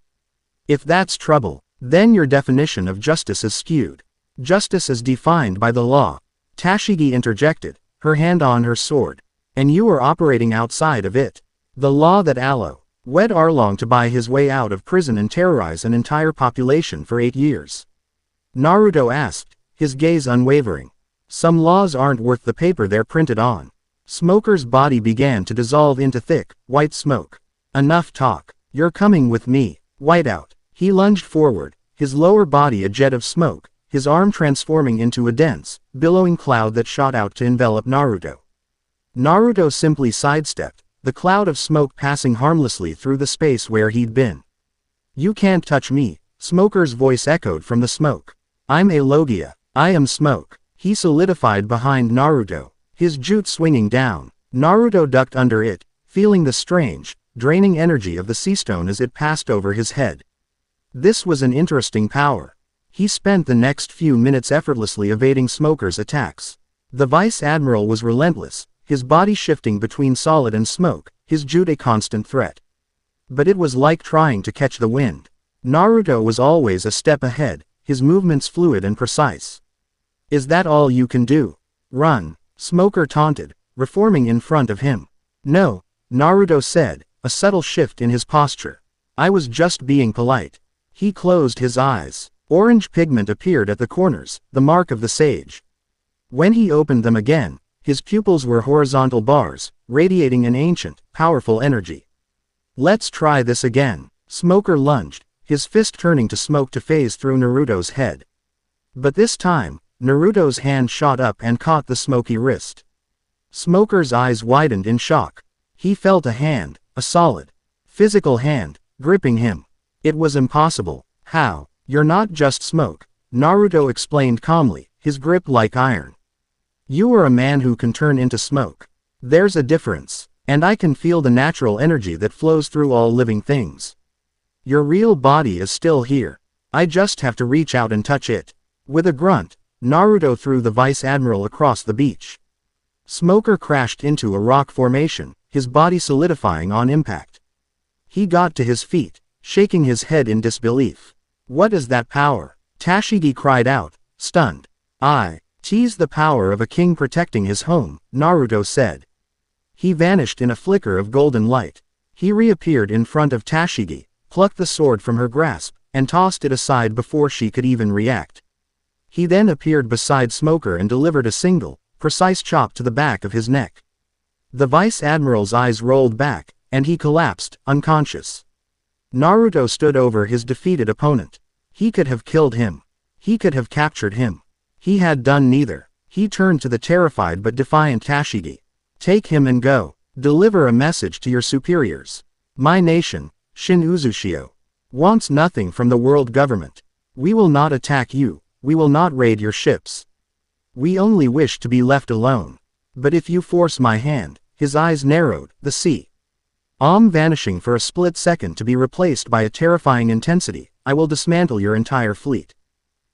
If that's trouble, then your definition of justice is skewed. Justice is defined by the law. Tashigi interjected, her hand on her sword. And you are operating outside of it. The law that allowed Arlong to buy his way out of prison and terrorize an entire population for 8 years. Naruto asked, his gaze unwavering. Some laws aren't worth the paper they're printed on. Smoker's body began to dissolve into thick, white smoke. Enough talk. You're coming with me. Whiteout. He lunged forward, his lower body a jet of smoke, his arm transforming into a dense, billowing cloud that shot out to envelop Naruto. Naruto simply sidestepped, the cloud of smoke passing harmlessly through the space where he'd been. You can't touch me, Smoker's voice echoed from the smoke. I'm a Logia. I am smoke. He solidified behind Naruto, his jute swinging down. Naruto ducked under it, feeling the strange, draining energy of the seastone as it passed over his head. This was an interesting power. He spent the next few minutes effortlessly evading Smoker's attacks. The Vice Admiral was relentless, his body shifting between solid and smoke, his jute a constant threat. But it was like trying to catch the wind. Naruto was always a step ahead, his movements fluid and precise. Is that all you can do? Run, Smoker taunted, reforming in front of him. No, Naruto said, a subtle shift in his posture. I was just being polite. He closed his eyes. Orange pigment appeared at the corners, the mark of the sage. When he opened them again, his pupils were horizontal bars, radiating an ancient, powerful energy. Let's try this again. Smoker lunged, his fist turning to smoke to phase through Naruto's head. But this time, Naruto's hand shot up and caught the smoky wrist. Smoker's eyes widened in shock. He felt a hand, a solid, physical hand, gripping him. It was impossible. How? You're not just smoke, Naruto explained calmly, his grip like iron. You are a man who can turn into smoke. There's a difference, and I can feel the natural energy that flows through all living things. Your real body is still here. I just have to reach out and touch it. With a grunt, Naruto threw the Vice Admiral across the beach. Smoker crashed into a rock formation, his body solidifying on impact. He got to his feet, shaking his head in disbelief. What is that power? Tashigi cried out, stunned. Tis the power of a king protecting his home, Naruto said. He vanished in a flicker of golden light. He reappeared in front of Tashigi, plucked the sword from her grasp, and tossed it aside before she could even react. He then appeared beside Smoker and delivered a single, precise chop to the back of his neck. The Vice Admiral's eyes rolled back, and he collapsed, unconscious. Naruto stood over his defeated opponent. He could have killed him. He could have captured him. He had done neither. He turned to the terrified but defiant Tashigi. Take him and go. Deliver a message to your superiors. My nation, Shin Uzushio, wants nothing from the world government. We will not attack you. We will not raid your ships. We only wish to be left alone. But if you force my hand, his eyes narrowed, the sea. Vanishing for a split second to be replaced by a terrifying intensity, I will dismantle your entire fleet.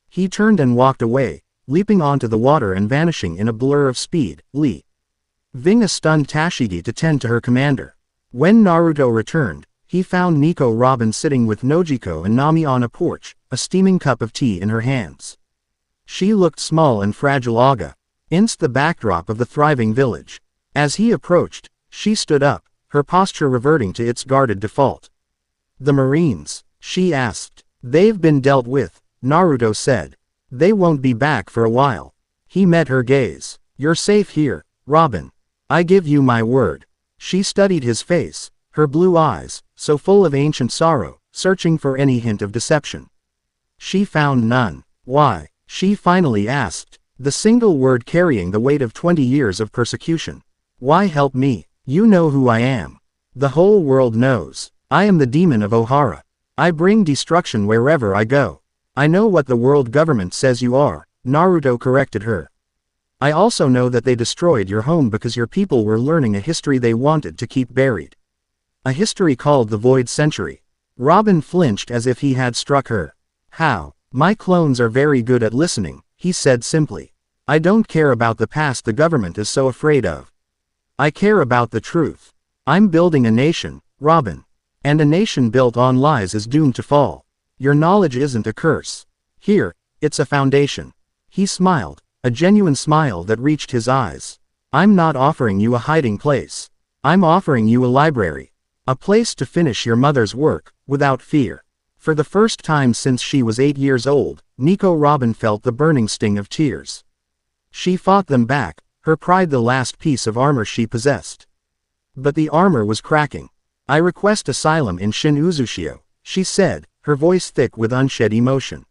He turned and walked away, leaping onto the water and vanishing in a blur of speed, leaving stunned Tashigi to tend to her commander. When Naruto returned, he found Nico Robin sitting with Nojiko and Nami on a porch, a steaming cup of tea in her hands. She looked small and fragile against the backdrop of the thriving village. As he approached, she stood up, her posture reverting to its guarded default. The Marines, she asked. They've been dealt with, Naruto said. They won't be back for a while. He met her gaze. You're safe here, Robin. I give you my word. She studied his face, her blue eyes, so full of ancient sorrow, searching for any hint of deception. She found none. Why? She finally asked, the single word carrying the weight of 20 years of persecution. Why help me? You know who I am. The whole world knows. I am the demon of Ohara. I bring destruction wherever I go. I know what the world government says you are, Naruto corrected her. I also know that they destroyed your home because your people were learning a history they wanted to keep buried. A history called the Void Century. Robin flinched as if he had struck her. How? My clones are very good at listening, he said simply. I don't care about the past the government is so afraid of. I care about the truth. I'm building a nation, Robin. And a nation built on lies is doomed to fall. Your knowledge isn't a curse. Here, it's a foundation. He smiled, a genuine smile that reached his eyes. I'm not offering you a hiding place. I'm offering you a library. A place to finish your mother's work, without fear. For the first time since she was 8 years old, Nico Robin felt the burning sting of tears. She fought them back, her pride the last piece of armor she possessed. But the armor was cracking. I request asylum in Shin Uzushio, she said, her voice thick with unshed emotion.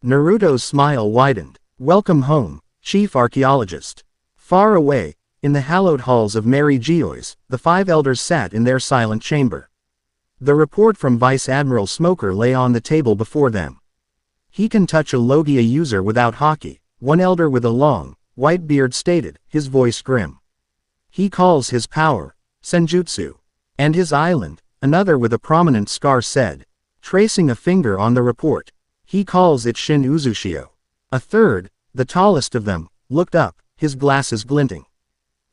Naruto's smile widened. Welcome home, Chief Archaeologist. Far away, in the hallowed halls of Mary Geoise, the 5 elders sat in their silent chamber. The report from Vice Admiral Smoker lay on the table before them. He can touch a Logia user without haki, one elder with a long, white beard stated, his voice grim. He calls his power, Senjutsu. And his island, another with a prominent scar said, tracing a finger on the report. He calls it Shin Uzushio. A third, the tallest of them, looked up, his glasses glinting.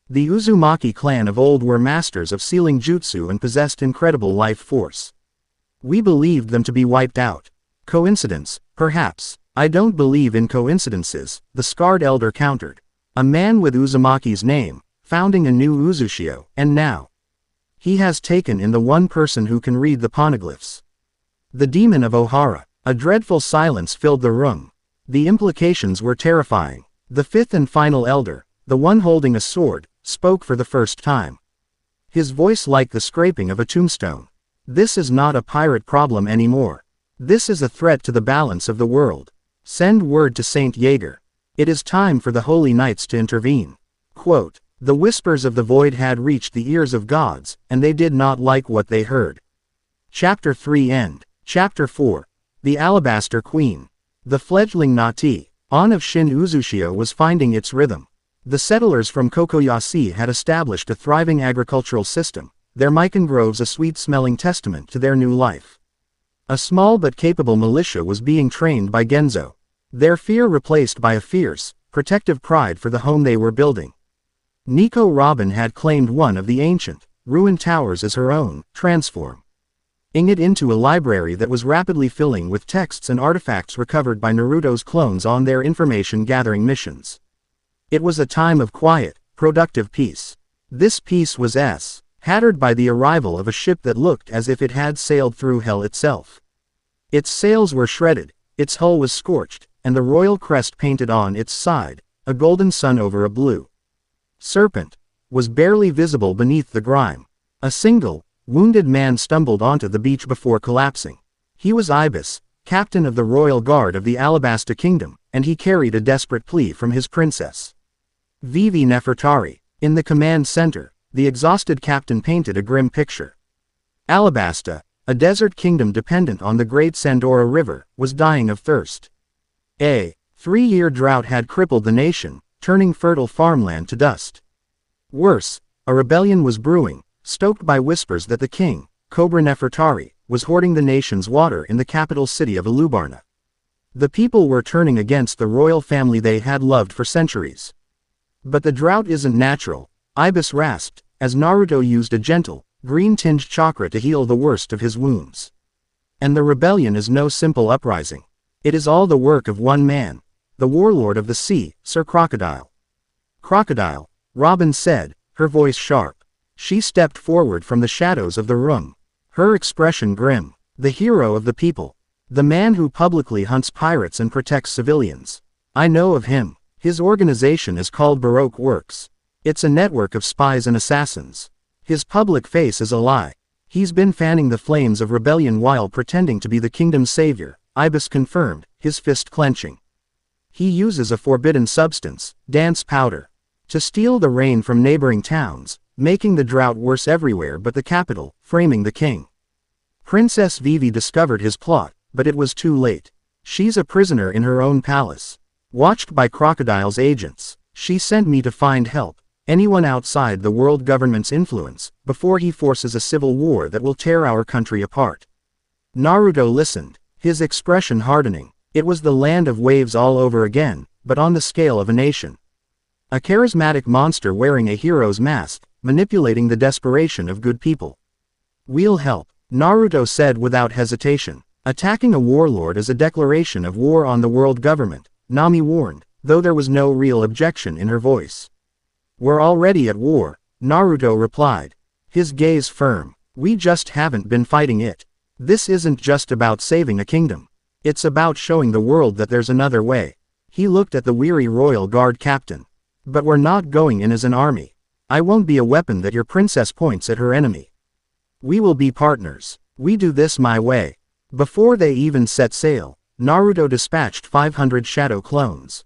The Uzumaki clan of old were masters of sealing jutsu and possessed incredible life force. We believed them to be wiped out. Coincidence, perhaps. I don't believe in coincidences, the scarred elder countered. A man with Uzumaki's name, founding a new Uzushio, and now he has taken in the one person who can read the poneglyphs. The demon of Ohara. A dreadful silence filled the room. The implications were terrifying. The fifth and final elder, the one holding a sword, spoke for the first time. His voice like the scraping of a tombstone. This is not a pirate problem anymore. This is a threat to the balance of the world. Send word to Saint Joerger. It is time for the holy knights to intervene. Quote, the whispers of the void had reached the ears of gods, and they did not like what they heard. Chapter 3 End. Chapter 4. The Alabasta Queen. The fledgling Nati, on of Shin Uzushio was finding its rhythm. The settlers from Kokoyashi had established a thriving agricultural system, their mikan groves a sweet-smelling testament to their new life. A small but capable militia was being trained by Genzo. Their fear replaced by a fierce, protective pride for the home they were building. Nico Robin had claimed one of the ancient, ruined towers as her own, transforming it into a library that was rapidly filling with texts and artifacts recovered by Naruto's clones on their information-gathering missions. It was a time of quiet, productive peace. This peace was shattered by the arrival of a ship that looked as if it had sailed through hell itself. Its sails were shredded, its hull was scorched, and the royal crest painted on its side, a golden sun over a blue serpent, was barely visible beneath the grime. A single, wounded man stumbled onto the beach before collapsing. He was Ibis, captain of the royal guard of the Alabasta kingdom, and he carried a desperate plea from his princess. Vivi Nefertari. In the command center, the exhausted captain painted a grim picture. Alabasta, a desert kingdom dependent on the great Sandora River, was dying of thirst. A 3-year drought had crippled the nation, turning fertile farmland to dust. Worse, a rebellion was brewing, stoked by whispers that the king, Cobra Nefertari, was hoarding the nation's water in the capital city of Alubarna. The people were turning against the royal family they had loved for centuries. But the drought isn't natural, Ibis rasped, as Naruto used a gentle, green-tinged chakra to heal the worst of his wounds. And the rebellion is no simple uprising. It is all the work of one man, the warlord of the sea, Sir Crocodile. Crocodile, Robin said, her voice sharp. She stepped forward from the shadows of the room. Her expression grim. The hero of the people. The man who publicly hunts pirates and protects civilians. I know of him. His organization is called Baroque Works. It's a network of spies and assassins. His public face is a lie. He's been fanning the flames of rebellion while pretending to be the kingdom's savior, Ibis confirmed, his fist clenching. He uses a forbidden substance, dance powder, to steal the rain from neighboring towns, making the drought worse everywhere but the capital, framing the king. Princess Vivi discovered his plot, but it was too late. She's a prisoner in her own palace. Watched by Crocodile's agents, she sent me to find help, anyone outside the world government's influence, before he forces a civil war that will tear our country apart. Naruto listened, his expression hardening. It was the land of waves all over again, but on the scale of a nation. A charismatic monster wearing a hero's mask, manipulating the desperation of good people. We'll help, Naruto said without hesitation. Attacking a warlord is a declaration of war on the world government, Nami warned, though there was no real objection in her voice. We're already at war, Naruto replied, his gaze firm. We just haven't been fighting it. This isn't just about saving a kingdom. It's about showing the world that there's another way. He looked at the weary royal guard captain. But we're not going in as an army. I won't be a weapon that your princess points at her enemy. We will be partners. We do this my way. Before they even set sail, Naruto dispatched 500 shadow clones.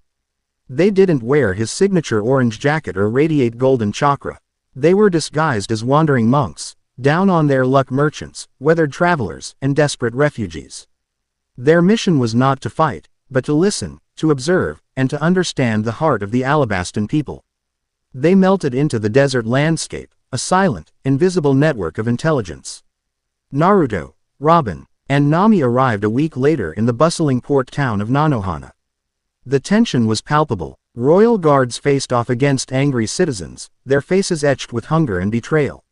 They didn't wear his signature orange jacket or radiate golden chakra. They were disguised as wandering monks, down on their luck merchants, weathered travelers, and desperate refugees. Their mission was not to fight, but to listen, to observe, and to understand the heart of the Alabastan people. They melted into the desert landscape, a silent, invisible network of intelligence. Naruto, Robin, and Nami arrived a week later in the bustling port town of Nanohana. The tension was palpable. Royal guards faced off against angry citizens, their faces etched with hunger and betrayal.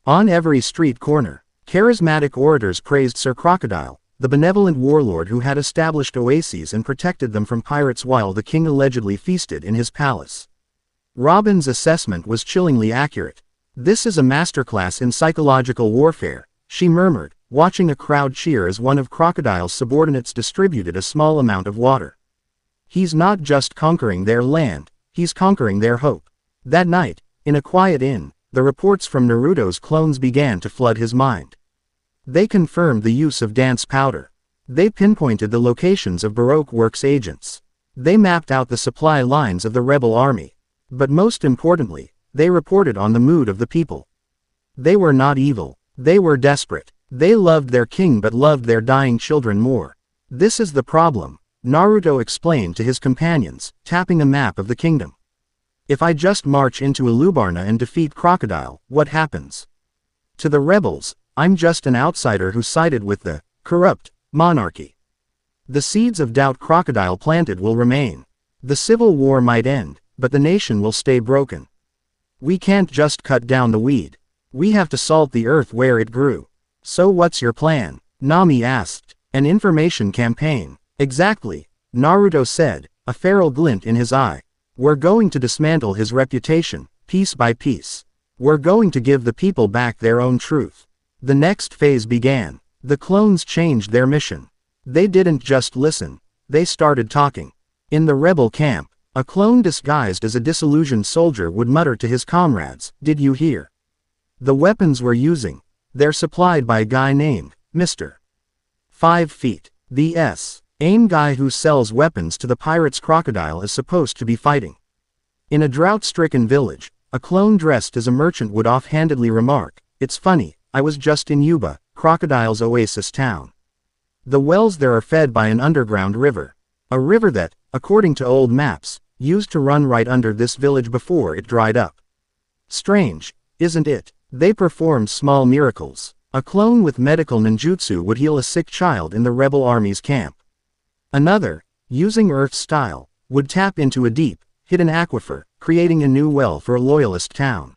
On every street corner, charismatic orators praised Sir Crocodile, the benevolent warlord who had established oases and protected them from pirates while the king allegedly feasted in his palace. Robin's assessment was chillingly accurate. "This is a masterclass in psychological warfare," she murmured, watching a crowd cheer as one of Crocodile's subordinates distributed a small amount of water. "He's not just conquering their land, he's conquering their hope." That night, in a quiet inn, the reports from Naruto's clones began to flood his mind. They confirmed the use of dance powder. They pinpointed the locations of Baroque Works agents. They mapped out the supply lines of the rebel army. But most importantly, they reported on the mood of the people. They were not evil. They were desperate. They loved their king but loved their dying children more. "This is the problem," Naruto explained to his companions, tapping a map of the kingdom. "If I just march into Alubarna and defeat Crocodile, what happens? To the rebels, I'm just an outsider who sided with the corrupt monarchy. The seeds of doubt Crocodile planted will remain. The civil war might end, but the nation will stay broken. We can't just cut down the weed. We have to salt the earth where it grew." "So what's your plan?" Nami asked. "An information campaign." "Exactly," Naruto said, a feral glint in his eye. "We're going to dismantle his reputation, piece by piece. We're going to give the people back their own truth." The next phase began. The clones changed their mission. They didn't just listen, they started talking. In the rebel camp, a clone disguised as a disillusioned soldier would mutter to his comrades, "Did you hear? The weapons we're using, they're supplied by a guy named Mr. 5 feet. The same guy who sells weapons to the pirates Crocodile is supposed to be fighting." In a drought-stricken village, a clone dressed as a merchant would offhandedly remark, "It's funny, I was just in Yuba, Crocodile's oasis town. The wells there are fed by an underground river. A river that, according to old maps, used to run right under this village before it dried up. Strange, isn't it? They performed small miracles. A clone with medical ninjutsu would heal a sick child in the rebel army's camp. Another, using Earth style, would tap into a deep, hidden aquifer, creating a new well for a loyalist town.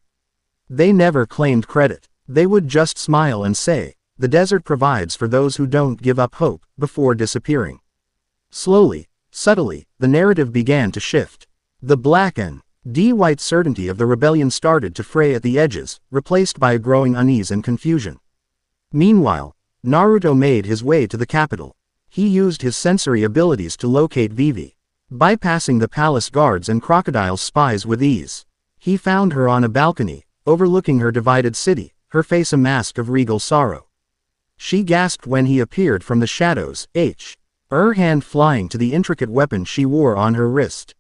They never claimed credit. They would just smile and say, 'The desert provides for those who don't give up hope,' before disappearing." Slowly, subtly, the narrative began to shift. The black and white certainty of the rebellion started to fray at the edges, replaced by a growing unease and confusion. Meanwhile, Naruto made his way to the capital. He used his sensory abilities to locate Vivi. Bypassing the palace guards and Crocodile's spies with ease, he found her on a balcony, overlooking her divided city, her face a mask of regal sorrow. She gasped when he appeared from the shadows, her hand flying to the intricate weapon she wore on her wrist.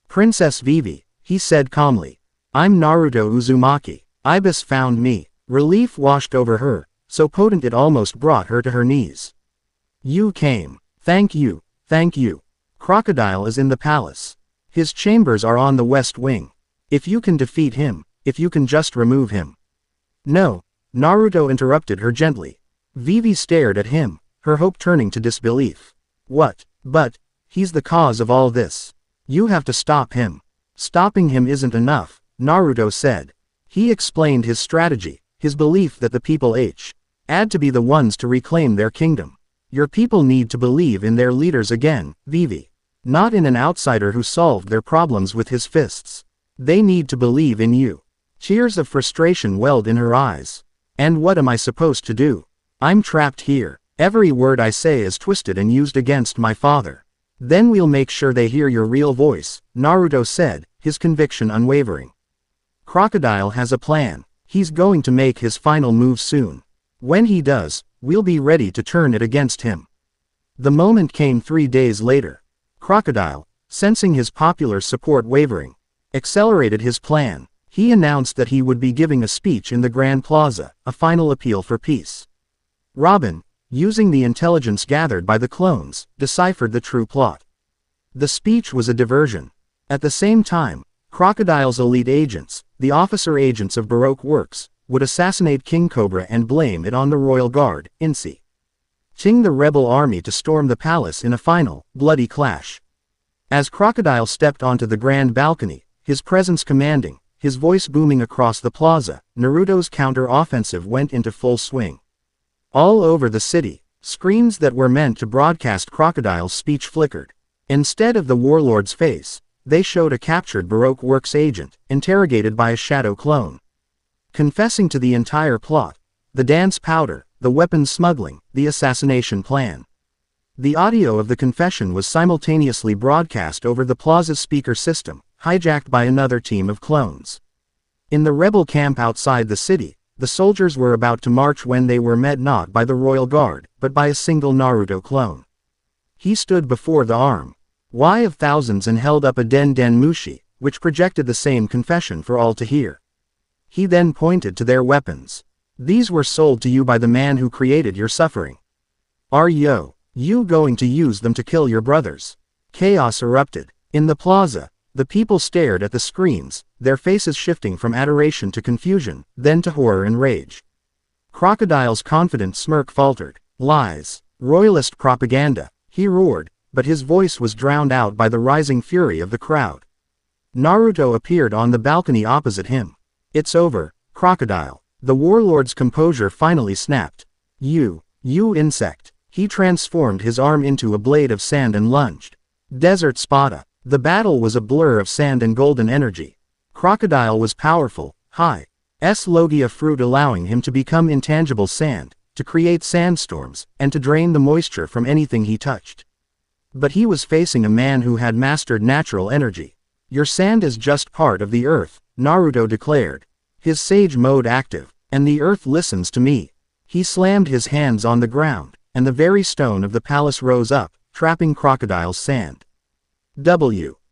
"Princess Vivi," he said calmly. "I'm Naruto Uzumaki. Ibis found me." Relief washed over her, so potent it almost brought her to her knees. "You came. Thank you, thank you. Crocodile is in the palace. His chambers are on the west wing. If you can defeat him, if you can just remove him." "No," Naruto interrupted her gently. Vivi stared at him, her hope turning to disbelief. "What? But he's the cause of all this. You have to stop him." "Stopping him isn't enough," Naruto said. He explained his strategy, his belief that the people had to be the ones to reclaim their kingdom. "Your people need to believe in their leaders again, Vivi. Not in an outsider who solved their problems with his fists. They need to believe in you." Tears of frustration welled in her eyes. "And what am I supposed to do? I'm trapped here. Every word I say is twisted and used against my father." "Then we'll make sure they hear your real voice," Naruto said, his conviction unwavering. "Crocodile has a plan. He's going to make his final move soon. When he does, we'll be ready to turn it against him." The moment came 3 days later. Crocodile, sensing his popular support wavering, accelerated his plan. He announced that he would be giving a speech in the Grand Plaza, a final appeal for peace. Robin, using the intelligence gathered by the clones, deciphered the true plot. The speech was a diversion. At the same time, Crocodile's elite agents, the officer agents of Baroque Works, would assassinate King Cobra and blame it on the royal guard, inciting the rebel army to storm the palace in a final, bloody clash. As Crocodile stepped onto the grand balcony, his presence commanding, his voice booming across the plaza, Naruto's counter-offensive went into full swing. All over the city, Screens that were meant to broadcast Crocodile's speech flickered. Instead of the warlord's face, they showed a captured Baroque Works agent, interrogated by a shadow clone. Confessing to the entire plot, the dance powder, the weapons smuggling, the assassination plan. The audio of the confession was simultaneously broadcast over the plaza's speaker system, hijacked by another team of clones. In the rebel camp outside the city, the soldiers were about to march when they were met not by the royal guard, but by a single Naruto clone. He stood before the arm Y of thousands and held up a Den Mushi, which projected the same confession for all to hear. He then pointed to their weapons. These were sold to you by the man who created your suffering. Are you going to use them to kill your brothers? Chaos erupted. In the plaza, the people stared at the screens, their faces shifting from adoration to confusion, then to horror and rage. Crocodile's confident smirk faltered. Lies. Royalist propaganda, he roared, but his voice was drowned out by the rising fury of the crowd. Naruto appeared on the balcony opposite him. It's over, Crocodile. The warlord's composure finally snapped. You insect. He transformed his arm into a blade of sand and lunged. Desert Spada. The battle was a blur of sand and golden energy. Crocodile was powerful, high-s Logia fruit, allowing him to become intangible sand, to create sandstorms, and to drain the moisture from anything he touched. But he was facing a man who had mastered natural energy. Your sand is just part of the earth, Naruto declared. His sage mode active, and the earth listens to me. He slammed his hands on the ground, and the very stone of the palace rose up, trapping Crocodile's sand.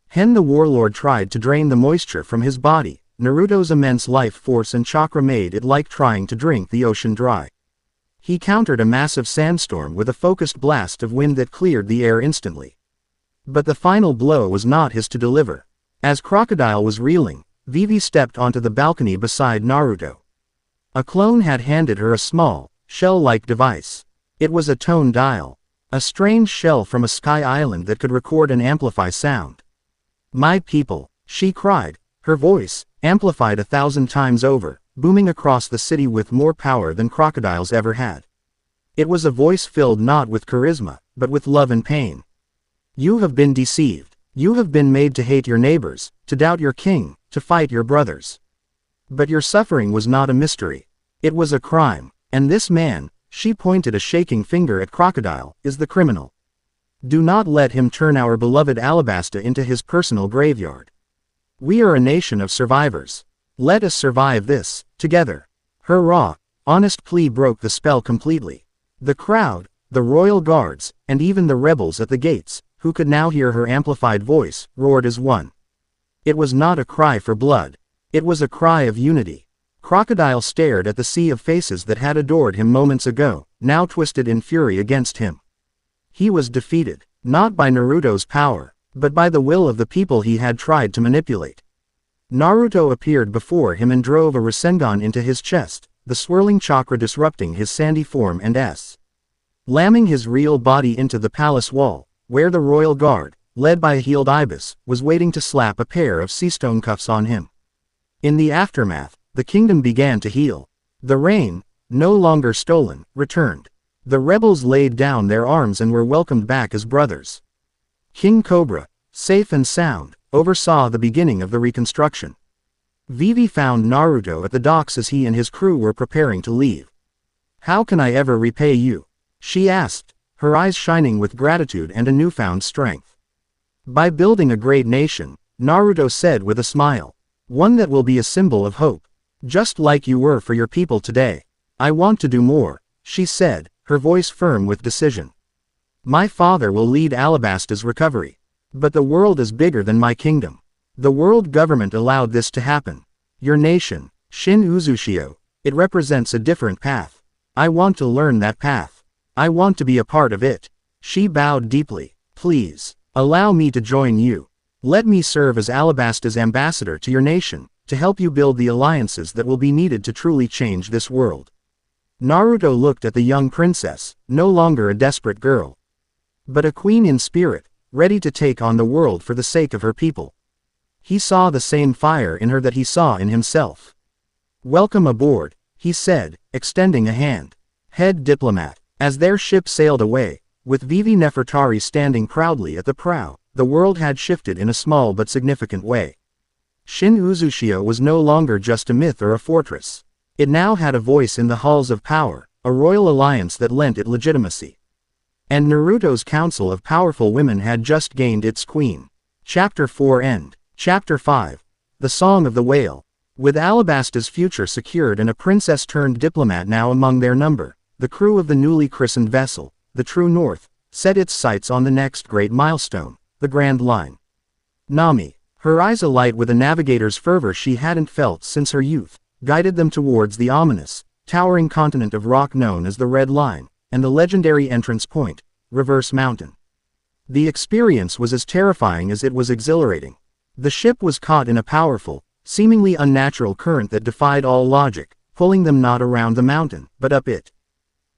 Hen the warlord tried to drain the moisture from his body. Naruto's immense life force and chakra made it like trying to drink the ocean dry. He countered a massive sandstorm with a focused blast of wind that cleared the air instantly. But the final blow was not his to deliver. As Crocodile was reeling, Vivi stepped onto the balcony beside Naruto. A clone had handed her a small, shell-like device. It was a tone dial. A strange shell from a sky island that could record and amplify sound. My people, she cried, her voice, amplified 1,000 times over, booming across the city with more power than Crocodile's ever had. It was a voice filled not with charisma, but with love and pain. You have been deceived. You have been made to hate your neighbors, to doubt your king, to fight your brothers. But your suffering was not a mystery. It was a crime, and this man, she pointed a shaking finger at Crocodile, is the criminal. Do not let him turn our beloved Alabasta into his personal graveyard. We are a nation of survivors. Let us survive this, together. Her raw, honest plea broke the spell completely. The crowd, the royal guards, and even the rebels at the gates, who could now hear her amplified voice, roared as one. It was not a cry for blood. It was a cry of unity. Crocodile stared at the sea of faces that had adored him moments ago, now twisted in fury against him. He was defeated, not by Naruto's power, but by the will of the people he had tried to manipulate. Naruto appeared before him and drove a Rasengan into his chest, the swirling chakra disrupting his sandy form and lamming his real body into the palace wall, where the royal guard, led by a healed ibis, was waiting to slap a pair of seastone cuffs on him. In the aftermath, the kingdom began to heal. The rain, no longer stolen, returned. The rebels laid down their arms and were welcomed back as brothers. King Cobra, safe and sound, oversaw the beginning of the reconstruction. Vivi found Naruto at the docks as he and his crew were preparing to leave. How can I ever repay you? She asked, her eyes shining with gratitude and a newfound strength. By building a great nation, Naruto said with a smile. One that will be a symbol of hope. Just like you were for your people today. I want to do more, she said, her voice firm with decision. My father will lead Alabasta's recovery. But the world is bigger than my kingdom. The world government allowed this to happen. Your nation, Shin Uzushio, it represents a different path. I want to learn that path. I want to be a part of it. She bowed deeply. Please, allow me to join you. Let me serve as Alabasta's ambassador to your nation, to help you build the alliances that will be needed to truly change this world. Naruto looked at the young princess, no longer a desperate girl, but a queen in spirit, ready to take on the world for the sake of her people. He saw the same fire in her that he saw in himself. Welcome aboard, he said, extending a hand. Head diplomat, As their ship sailed away, with Vivi Nefertari standing proudly at the prow, the world had shifted in a small but significant way. Shin Uzushio was no longer just a myth or a fortress. It now had a voice in the halls of power, a royal alliance that lent it legitimacy. And Naruto's council of powerful women had just gained its queen. Chapter 4 End. Chapter 5. The Song of the Whale. With Alabasta's future secured and a princess-turned-diplomat now among their number, the crew of the newly christened vessel, the True North, set its sights on the next great milestone, the Grand Line. Nami, her eyes alight with a navigator's fervor she hadn't felt since her youth, guided them towards the ominous, towering continent of rock known as the Red Line, and the legendary entrance point, Reverse Mountain. The experience was as terrifying as it was exhilarating. The ship was caught in a powerful, seemingly unnatural current that defied all logic, pulling them not around the mountain, but up it.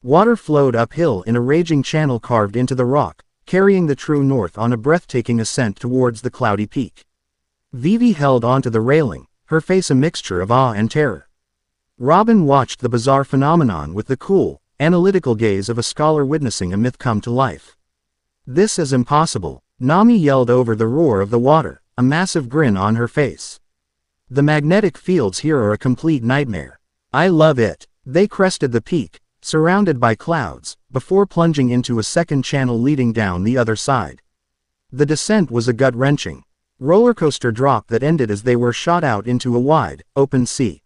Water flowed uphill in a raging channel carved into the rock, carrying the True North on a breathtaking ascent towards the cloudy peak. Vivi held onto the railing, her face a mixture of awe and terror. Robin watched the bizarre phenomenon with the cool, analytical gaze of a scholar witnessing a myth come to life. "This is impossible," Nami yelled over the roar of the water, a massive grin on her face. "The magnetic fields here are a complete nightmare. I love it." They crested the peak, surrounded by clouds, before plunging into a second channel leading down the other side. The descent was a gut-wrenching rollercoaster drop that ended as they were shot out into a wide, open sea.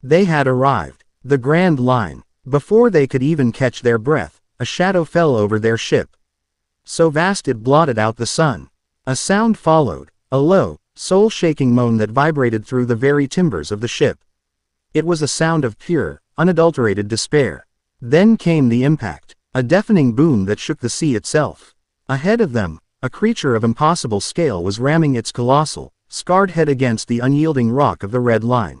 They had arrived. The Grand Line. Before they could even catch their breath, a shadow fell over their ship. So vast it blotted out the sun. A sound followed, a low, soul-shaking moan that vibrated through the very timbers of the ship. It was a sound of pure, unadulterated despair. Then came the impact, a deafening boom that shook the sea itself. Ahead of them, a creature of impossible scale was ramming its colossal, scarred head against the unyielding rock of the Red Line.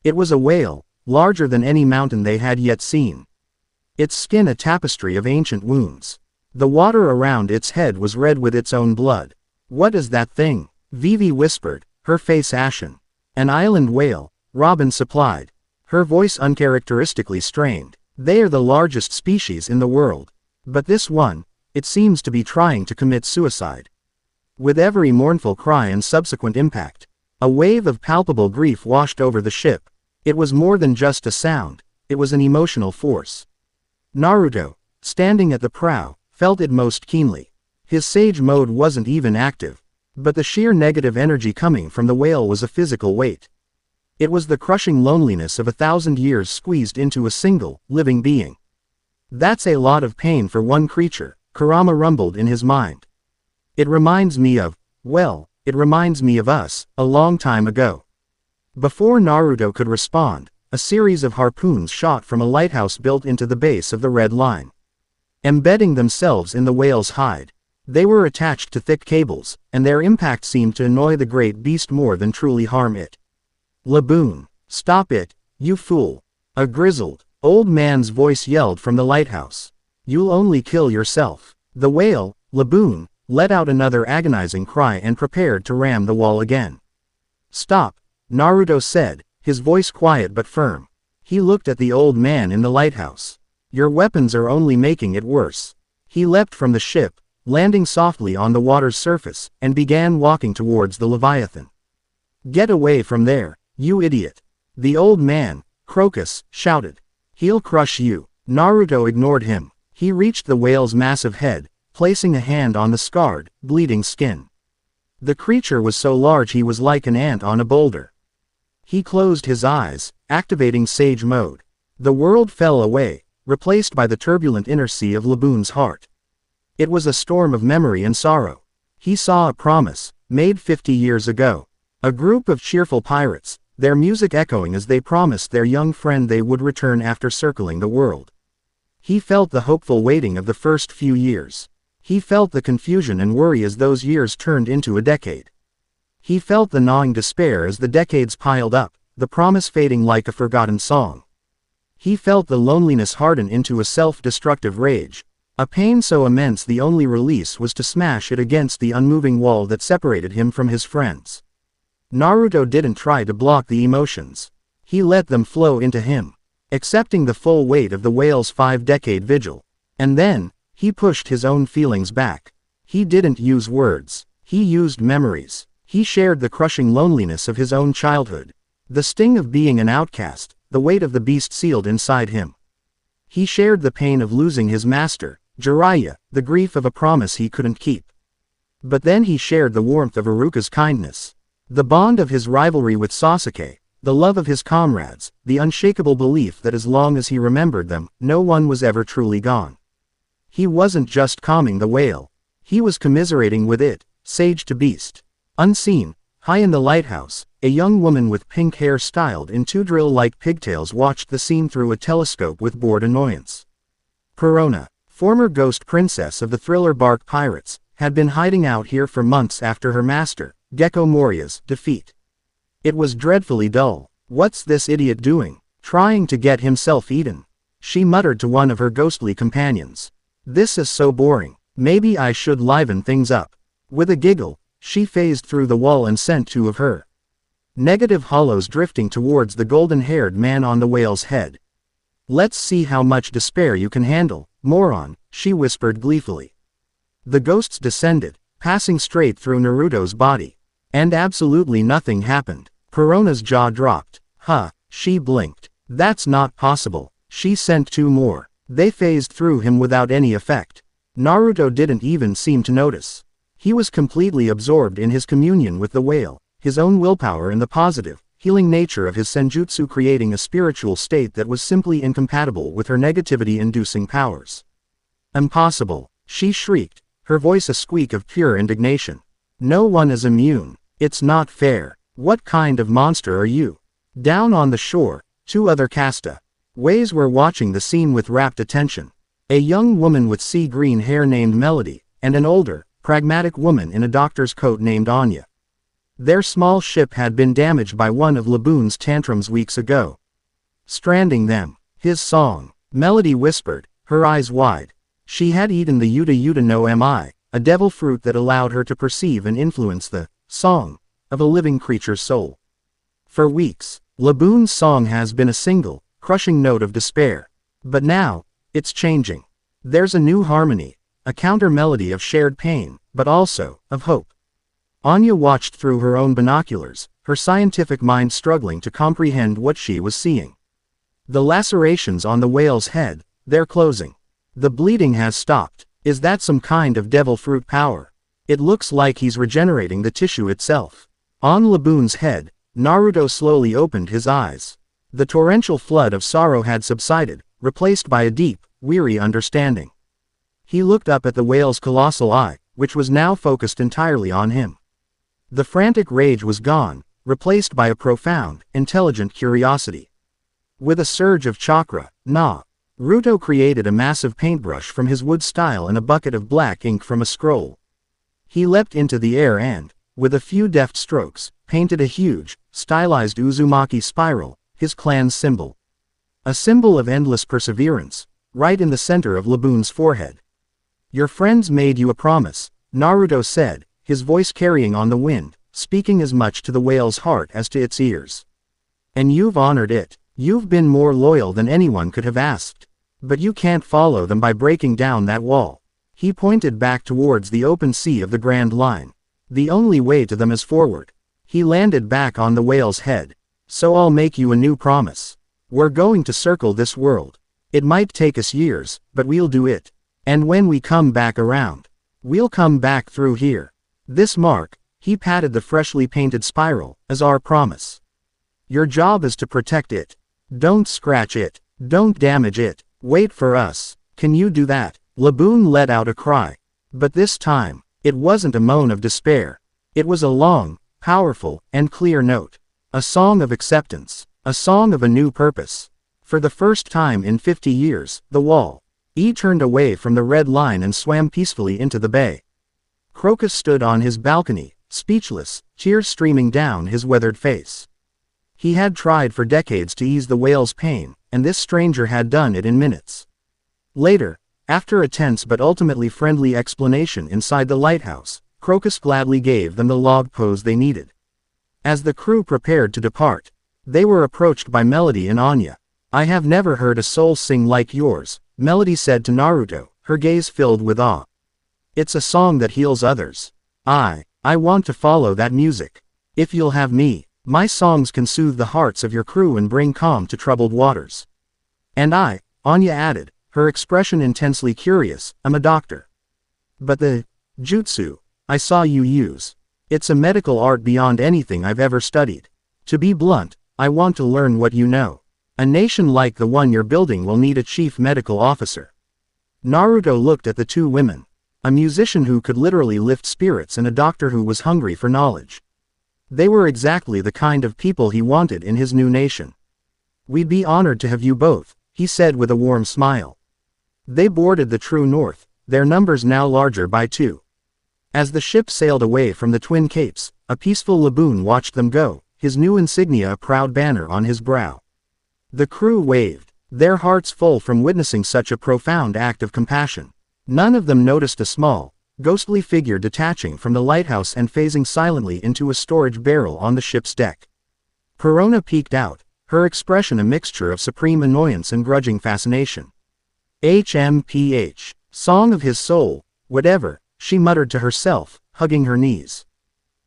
It was a whale, larger than any mountain they had yet seen. Its skin a tapestry of ancient wounds. The water around its head was red with its own blood. "What is that thing?" Vivi whispered, her face ashen. "An island whale," Robin supplied, her voice uncharacteristically strained. "They are the largest species in the world. But this one, it seems to be trying to commit suicide." With every mournful cry and subsequent impact, a wave of palpable grief washed over the ship. It was more than just a sound, it was an emotional force. Naruto, standing at the prow, felt it most keenly. His sage mode wasn't even active, but the sheer negative energy coming from the whale was a physical weight. It was the crushing loneliness of 1,000 years squeezed into a single, living being. "That's a lot of pain for one creature," Kurama rumbled in his mind. "It reminds me of, well, it reminds me of us, a long time ago." Before Naruto could respond, a series of harpoons shot from a lighthouse built into the base of the Red Line. Embedding themselves in the whale's hide, they were attached to thick cables, and their impact seemed to annoy the great beast more than truly harm it. "Laboon, stop it, you fool!" A grizzled, old man's voice yelled from the lighthouse. "You'll only kill yourself." The whale, Laboon, let out another agonizing cry and prepared to ram the wall again. "Stop," Naruto said, his voice quiet but firm. He looked at the old man in the lighthouse. "Your weapons are only making it worse." He leapt from the ship, landing softly on the water's surface, and began walking towards the Leviathan. "Get away from there, you idiot!" The old man, Crocus, shouted. "He'll crush you." Naruto ignored him. He reached the whale's massive head, placing a hand on the scarred, bleeding skin. The creature was so large he was like an ant on a boulder. He closed his eyes, activating Sage Mode. The world fell away, replaced by the turbulent inner sea of Laboon's heart. It was a storm of memory and sorrow. He saw a promise, made 50 years ago. A group of cheerful pirates, their music echoing as they promised their young friend they would return after circling the world. He felt the hopeful waiting of the first few years. He felt the confusion and worry as those years turned into a decade. He felt the gnawing despair as the decades piled up, the promise fading like a forgotten song. He felt the loneliness harden into a self-destructive rage, a pain so immense the only release was to smash it against the unmoving wall that separated him from his friends. Naruto didn't try to block the emotions. He let them flow into him. Accepting the full weight of the whale's 5-decade vigil, And then, he pushed his own feelings back. He didn't use words. He used memories. He shared the crushing loneliness of his own childhood. The sting of being an outcast, the weight of the beast sealed inside him. He shared the pain of losing his master, Jiraiya, the grief of a promise he couldn't keep. But then he shared the warmth of Iruka's kindness. The bond of his rivalry with Sasuke, the love of his comrades, the unshakable belief that as long as he remembered them, no one was ever truly gone. He wasn't just calming the whale. He was commiserating with it, sage to beast. Unseen, high in the lighthouse, a young woman with pink hair styled in two drill-like pigtails watched the scene through a telescope with bored annoyance. Perona, former ghost princess of the Thriller Bark Pirates, had been hiding out here for months after her master, Gecko Moria's, defeat. It was dreadfully dull. What's this idiot doing? Trying to get himself eaten? She muttered to one of her ghostly companions. This is so boring. Maybe I should liven things up. With a giggle, she phased through the wall and sent two of her negative hollows drifting towards the golden-haired man on the whale's head. Let's see how much despair you can handle, moron, she whispered gleefully. The ghosts descended, passing straight through Naruto's body. And absolutely nothing happened. Perona's jaw dropped. Huh, she blinked. That's not possible. She sent two more. They phased through him without any effect. Naruto didn't even seem to notice. He was completely absorbed in his communion with the whale, his own willpower and the positive, healing nature of his senjutsu creating a spiritual state that was simply incompatible with her negativity-inducing powers. Impossible, she shrieked, her voice a squeak of pure indignation. No one is immune. It's not fair. What kind of monster are you? Down on the shore, two other castaways were watching the scene with rapt attention. A young woman with sea green hair named Melody, and an older, pragmatic woman in a doctor's coat named Anya. Their small ship had been damaged by one of Laboon's tantrums weeks ago, stranding them. His song, Melody whispered, her eyes wide. She had eaten the Yuta Yuta no Mi, a devil fruit that allowed her to perceive and influence the song of a living creature's soul. For weeks, Laboon's song has been a single, crushing note of despair. But now, it's changing. There's a new harmony, a counter-melody of shared pain, but also, of hope. Anya watched through her own binoculars, her scientific mind struggling to comprehend what she was seeing. The lacerations on the whale's head, they're closing. The bleeding has stopped. Is that some kind of devil fruit power? It looks like he's regenerating the tissue itself. On Laboon's head, Naruto slowly opened his eyes. The torrential flood of sorrow had subsided, replaced by a deep, weary understanding. He looked up at the whale's colossal eye, which was now focused entirely on him. The frantic rage was gone, replaced by a profound, intelligent curiosity. With a surge of chakra, Naruto created a massive paintbrush from his wood style and a bucket of black ink from a scroll. He leapt into the air and, with a few deft strokes, painted a huge, stylized Uzumaki spiral, his clan's symbol. A symbol of endless perseverance, right in the center of Laboon's forehead. Your friends made you a promise, Naruto said, his voice carrying on the wind, speaking as much to the whale's heart as to its ears. And you've honored it. You've been more loyal than anyone could have asked. But you can't follow them by breaking down that wall. He pointed back towards the open sea of the Grand Line. The only way to them is forward. He landed back on the whale's head. So I'll make you a new promise. We're going to circle this world. It might take us years, but we'll do it. And when we come back around, we'll come back through here. This mark, he patted the freshly painted spiral, is our promise. Your job is to protect it. Don't scratch it. Don't damage it. Wait for us. Can you do that? Laboon let out a cry. But this time, it wasn't a moan of despair. It was a long, powerful, and clear note. A song of acceptance. A song of a new purpose. For the first time in 50 years, the wall-e turned away from the red line and swam peacefully into the bay. Crocus stood on his balcony, speechless, tears streaming down his weathered face. He had tried for decades to ease the whale's pain, and this stranger had done it in minutes. Later, after a tense but ultimately friendly explanation inside the lighthouse, Crocus gladly gave them the log pose they needed. As the crew prepared to depart, they were approached by Melody and Anya. I have never heard a soul sing like yours, Melody said to Naruto, her gaze filled with awe. It's a song that heals others. I want to follow that music. If you'll have me, my songs can soothe the hearts of your crew and bring calm to troubled waters. And I, Anya added, her expression intensely curious, I'm a doctor. But the jutsu I saw you use. It's a medical art beyond anything I've ever studied. To be blunt, I want to learn what you know. A nation like the one you're building will need a chief medical officer. Naruto looked at the two women. A musician who could literally lift spirits and a doctor who was hungry for knowledge. They were exactly the kind of people he wanted in his new nation. We'd be honored to have you both, he said with a warm smile. They boarded the True North, their numbers now larger by 2. As the ship sailed away from the Twin Capes, a peaceful Laboon watched them go, his new insignia a proud banner on his brow. The crew waved, their hearts full from witnessing such a profound act of compassion. None of them noticed a small, ghostly figure detaching from the lighthouse and phasing silently into a storage barrel on the ship's deck. Perona peeked out, her expression a mixture of supreme annoyance and grudging fascination. HMPH, song of his soul, whatever, she muttered to herself, hugging her knees.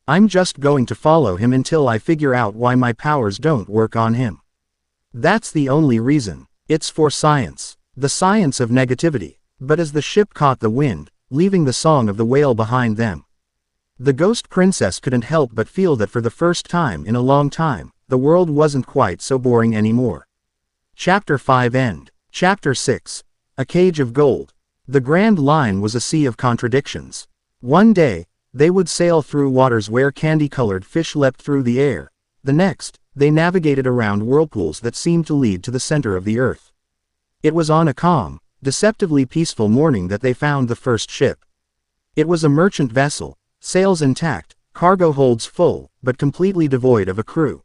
I'm just going to follow him until I figure out why my powers don't work on him. That's the only reason. It's for science. The science of negativity. But as the ship caught the wind, leaving the song of the whale behind them, the ghost princess couldn't help but feel that for the first time in a long time, the world wasn't quite so boring anymore. Chapter 5 End. Chapter 6. A Cage of Gold. The Grand Line was a sea of contradictions. One day, they would sail through waters where candy-colored fish leapt through the air. The next, they navigated around whirlpools that seemed to lead to the center of the earth. It was on a calm, deceptively peaceful morning that they found the first ship. It was a merchant vessel, sails intact, cargo holds full, but completely devoid of a crew.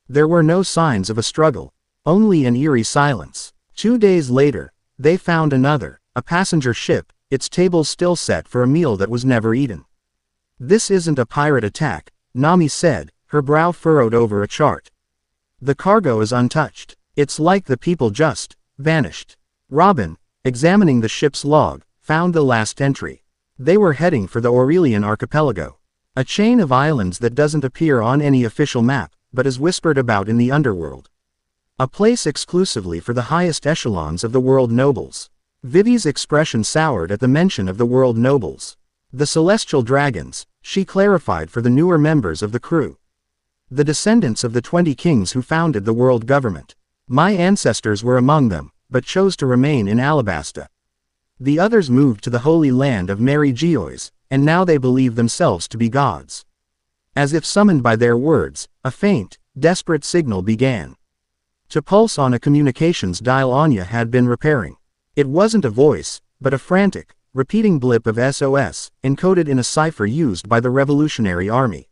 There were no signs of a struggle, only an eerie silence. 2 days later, they found another, a passenger ship, its tables still set for a meal that was never eaten. This isn't a pirate attack, Nami said, her brow furrowed over a chart. The cargo is untouched. It's like the people just vanished. Robin, examining the ship's log, found the last entry. They were heading for the Aurelian Archipelago, a chain of islands that doesn't appear on any official map, but is whispered about in the underworld. A place exclusively for the highest echelons of the world nobles. Vivi's expression soured at the mention of the world nobles. The celestial dragons, she clarified for the newer members of the crew. The descendants of the 20 kings who founded the world government. My ancestors were among them, but chose to remain in Alabasta. The others moved to the holy land of Mary Geois, and now they believe themselves to be gods. As if summoned by their words, a faint, desperate signal began to pulse on a communications dial Anya had been repairing. It wasn't a voice, but a frantic, repeating blip of SOS, encoded in a cipher used by the Revolutionary Army.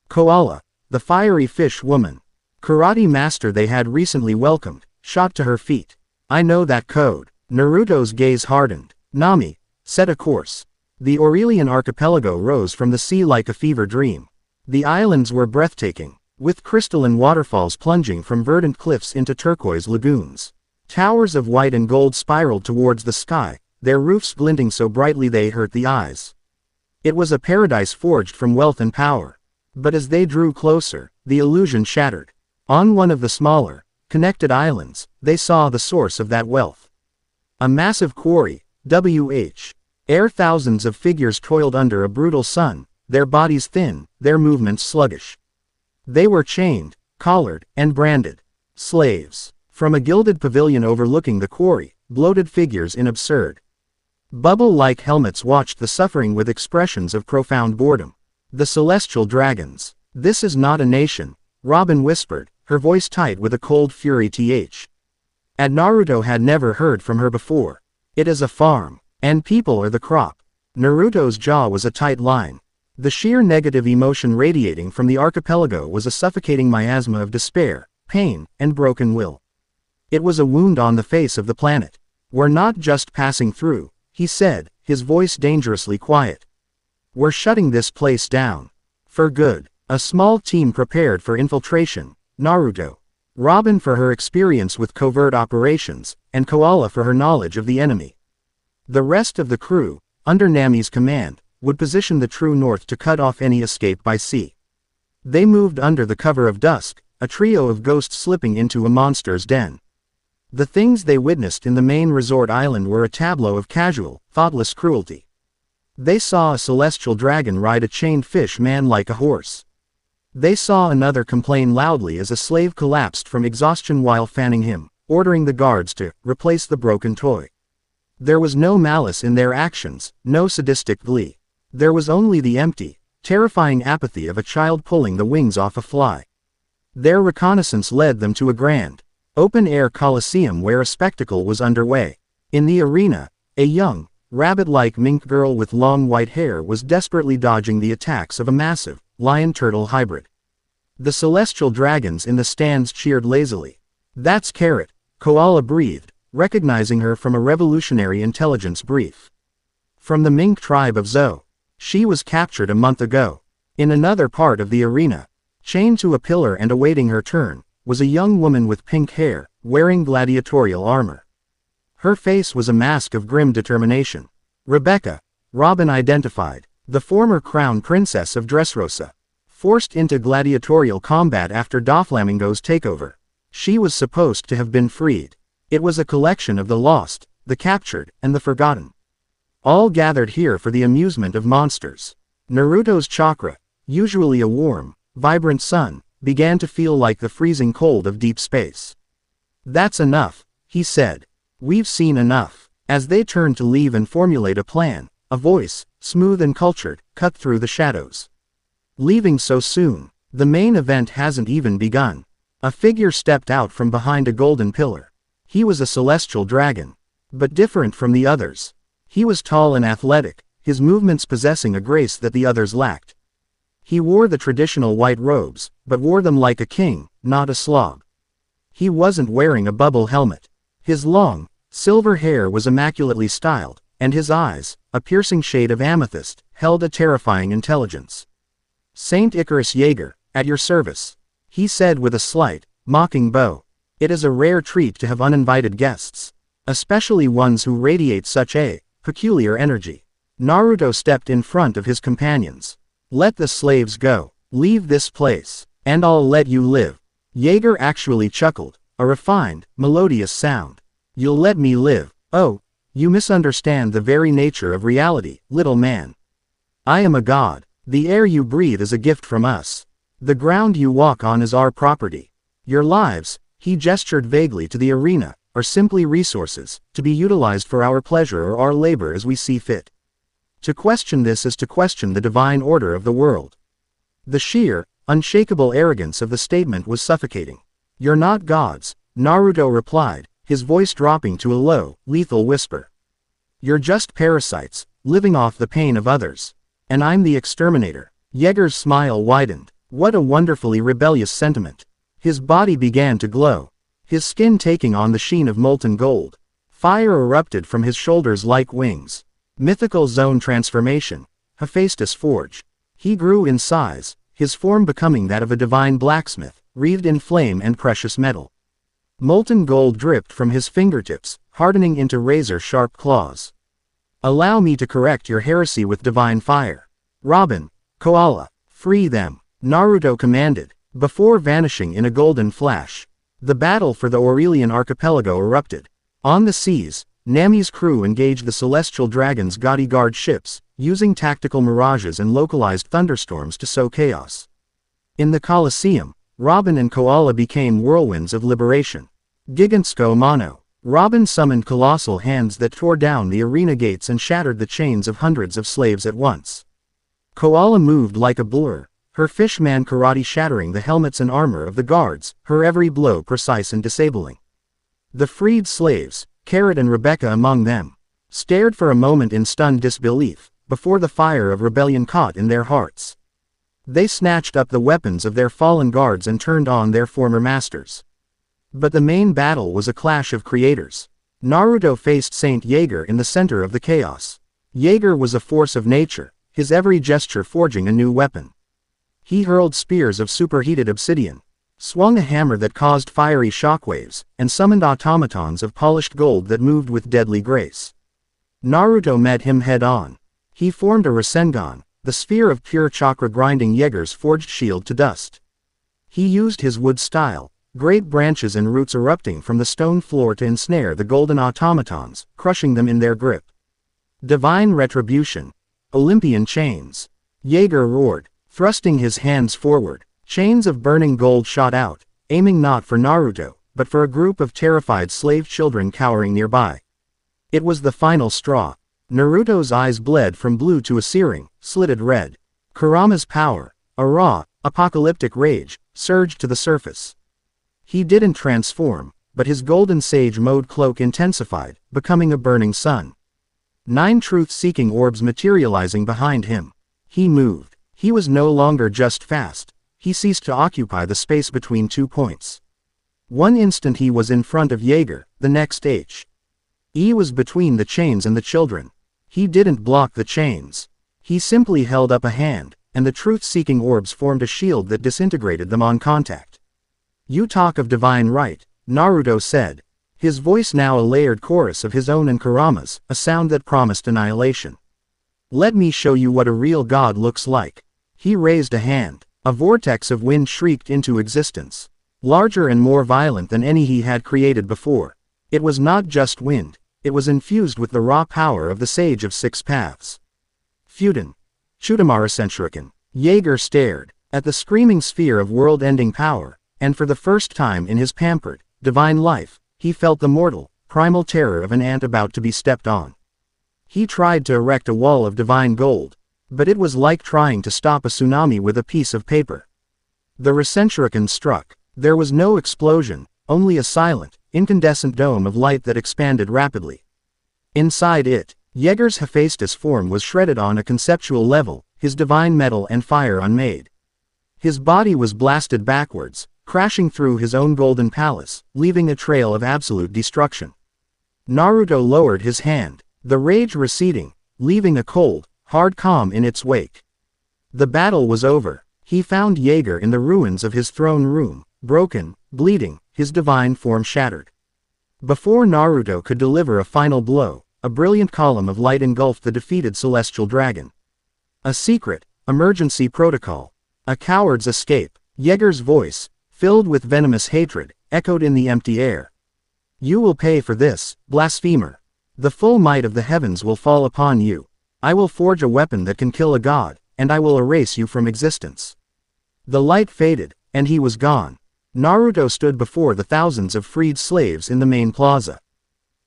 Koala, the fiery fish woman, karate master they had recently welcomed, shot to her feet. I know that code. Naruto's gaze hardened. Nami, set a course. The Aurelian Archipelago rose from the sea like a fever dream. The islands were breathtaking, with crystalline waterfalls plunging from verdant cliffs into turquoise lagoons. Towers of white and gold spiraled towards the sky, their roofs glinting so brightly they hurt the eyes. It was a paradise forged from wealth and power. But as they drew closer, the illusion shattered. On one of the smaller, connected islands, they saw the source of that wealth. A massive quarry, Ere thousands of figures toiled under a brutal sun, their bodies thin, their movements sluggish. They were chained, collared, and branded. Slaves. From a gilded pavilion overlooking the quarry, bloated figures in absurd, bubble-like helmets watched the suffering with expressions of profound boredom. The celestial dragons. This is not a nation, Robin whispered, her voice tight with a cold fury. Naruto had never heard from her before. It is a farm, and people are the crop. Naruto's jaw was a tight line. The sheer negative emotion radiating from the archipelago was a suffocating miasma of despair, pain, and broken will. It was a wound on the face of the planet. We're not just passing through, he said, his voice dangerously quiet. We're shutting this place down. For good. A small team prepared for infiltration. Naruto. Robin for her experience with covert operations, and Koala for her knowledge of the enemy. The rest of the crew, under Nami's command, would position the true north to cut off any escape by sea. They moved under the cover of dusk, a trio of ghosts slipping into a monster's den. The things they witnessed in the main resort island were a tableau of casual, thoughtless cruelty. They saw a celestial dragon ride a chained fish man like a horse. They saw another complain loudly as a slave collapsed from exhaustion while fanning him, ordering the guards to replace the broken toy. There was no malice in their actions, no sadistic glee. There was only the empty, terrifying apathy of a child pulling the wings off a fly. Their reconnaissance led them to a grand, open-air coliseum where a spectacle was underway. In the arena, a young, rabbit-like mink girl with long white hair was desperately dodging the attacks of a massive, lion-turtle hybrid. The celestial dragons in the stands cheered lazily. "That's Carrot," Koala breathed, recognizing her from a revolutionary intelligence brief. From the mink tribe of Zo. She was captured a month ago. In another part of the arena, chained to a pillar and awaiting her turn, was a young woman with pink hair, wearing gladiatorial armor. Her face was a mask of grim determination. Rebecca, Robin identified, the former crown princess of Dressrosa. Forced into gladiatorial combat after Doflamingo's takeover. She was supposed to have been freed. It was a collection of the lost, the captured, and the forgotten. All gathered here for the amusement of monsters. Naruto's chakra, usually a warm, vibrant sun, began to feel like the freezing cold of deep space. "That's enough," he said. "We've seen enough." As they turned to leave and formulate a plan, a voice, smooth and cultured, cut through the shadows. "Leaving so soon? The main event hasn't even begun." A figure stepped out from behind a golden pillar. He was a celestial dragon. But different from the others. He was tall and athletic, his movements possessing a grace that the others lacked. He wore the traditional white robes, but wore them like a king, not a slob. He wasn't wearing a bubble helmet. His long, silver hair was immaculately styled, and his eyes, a piercing shade of amethyst, held a terrifying intelligence. "Saint Icarus Joerger, at your service," he said with a slight, mocking bow. "It is a rare treat to have uninvited guests, especially ones who radiate such a peculiar energy." Naruto stepped in front of his companions. "Let the slaves go. Leave this place, and I'll let you live." Joerger actually chuckled, a refined, melodious sound. "You'll let me live? Oh, you misunderstand the very nature of reality, little man. I am a god. The air you breathe is a gift from us. The ground you walk on is our property. Your lives," he gestured vaguely to the arena, "are simply resources, to be utilized for our pleasure or our labor as we see fit. To question this is to question the divine order of the world." The sheer, unshakable arrogance of the statement was suffocating. "You're not gods," Naruto replied, his voice dropping to a low, lethal whisper. "You're just parasites, living off the pain of others. And I'm the exterminator." Joerger's smile widened. What a wonderfully rebellious sentiment. His body began to glow, his skin taking on the sheen of molten gold. Fire erupted from his shoulders like wings. Mythical zone transformation. Hephaestus Forge. He grew in size, his form becoming that of a divine blacksmith, wreathed in flame and precious metal. Molten gold dripped from his fingertips, hardening into razor-sharp claws. "Allow me to correct your heresy with divine fire. Robin, Koala, free them," Naruto commanded, before vanishing in a golden flash. The battle for the Aurelian Archipelago erupted. On the seas, Nami's crew engaged the celestial dragon's gaudy guard ships, using tactical mirages and localized thunderstorms to sow chaos. In the Colosseum, Robin and Koala became whirlwinds of liberation. Gigantsko Mono. Robin summoned colossal hands that tore down the arena gates and shattered the chains of hundreds of slaves at once. Koala moved like a blur, her fishman karate shattering the helmets and armor of the guards, her every blow precise and disabling. The freed slaves, Carrot and Rebecca among them, stared for a moment in stunned disbelief, before the fire of rebellion caught in their hearts. They snatched up the weapons of their fallen guards and turned on their former masters. But the main battle was a clash of creators. Naruto faced Saint Joerger in the center of the chaos. Joerger was a force of nature, his every gesture forging a new weapon. He hurled spears of superheated obsidian, swung a hammer that caused fiery shockwaves, and summoned automatons of polished gold that moved with deadly grace. Naruto met him head-on. He formed a Rasengan, the sphere of pure chakra grinding Joerger's forged shield to dust. He used his wood style, great branches and roots erupting from the stone floor to ensnare the golden automatons, crushing them in their grip. Divine retribution. Olympian chains. Joerger roared, thrusting his hands forward. Chains of burning gold shot out, aiming not for Naruto, but for a group of terrified slave children cowering nearby. It was the final straw. Naruto's eyes bled from blue to a searing, slitted red. Kurama's power, a raw, apocalyptic rage, surged to the surface. He didn't transform, but his golden sage mode cloak intensified, becoming a burning sun. 9 truth-seeking orbs materializing behind him. He moved. He was no longer just fast. He ceased to occupy the space between 2 points. One instant he was in front of Joerger, the next he was between the chains and the children. He didn't block the chains. He simply held up a hand, and the truth-seeking orbs formed a shield that disintegrated them on contact. "You talk of divine right," Naruto said. His voice now a layered chorus of his own and Kurama's, a sound that promised annihilation. "Let me show you what a real god looks like." He raised a hand. A vortex of wind shrieked into existence. Larger and more violent than any he had created before. It was not just wind. It was infused with the raw power of the Sage of Six Paths. Fuden. Chudamara-Senshuriken. Joerger stared at the screaming sphere of world-ending power, and for the first time in his pampered, divine life, he felt the mortal, primal terror of an ant about to be stepped on. He tried to erect a wall of divine gold, but it was like trying to stop a tsunami with a piece of paper. The Rasenshuriken struck. There was no explosion, only a silent, incandescent dome of light that expanded rapidly. Inside it, Joerger's Hephaestus form was shredded on a conceptual level, his divine metal and fire unmade. His body was blasted backwards, crashing through his own golden palace, leaving a trail of absolute destruction. Naruto lowered his hand, the rage receding, leaving a cold, hard calm in its wake. The battle was over. He found Joerger in the ruins of his throne room, broken, bleeding, his divine form shattered. Before Naruto could deliver a final blow, a brilliant column of light engulfed the defeated celestial dragon. A secret, emergency protocol. A coward's escape. Joerger's voice, filled with venomous hatred, echoed in the empty air. "You will pay for this, blasphemer. The full might of the heavens will fall upon you. I will forge a weapon that can kill a god, and I will erase you from existence." The light faded, and he was gone. Naruto stood before the thousands of freed slaves in the main plaza.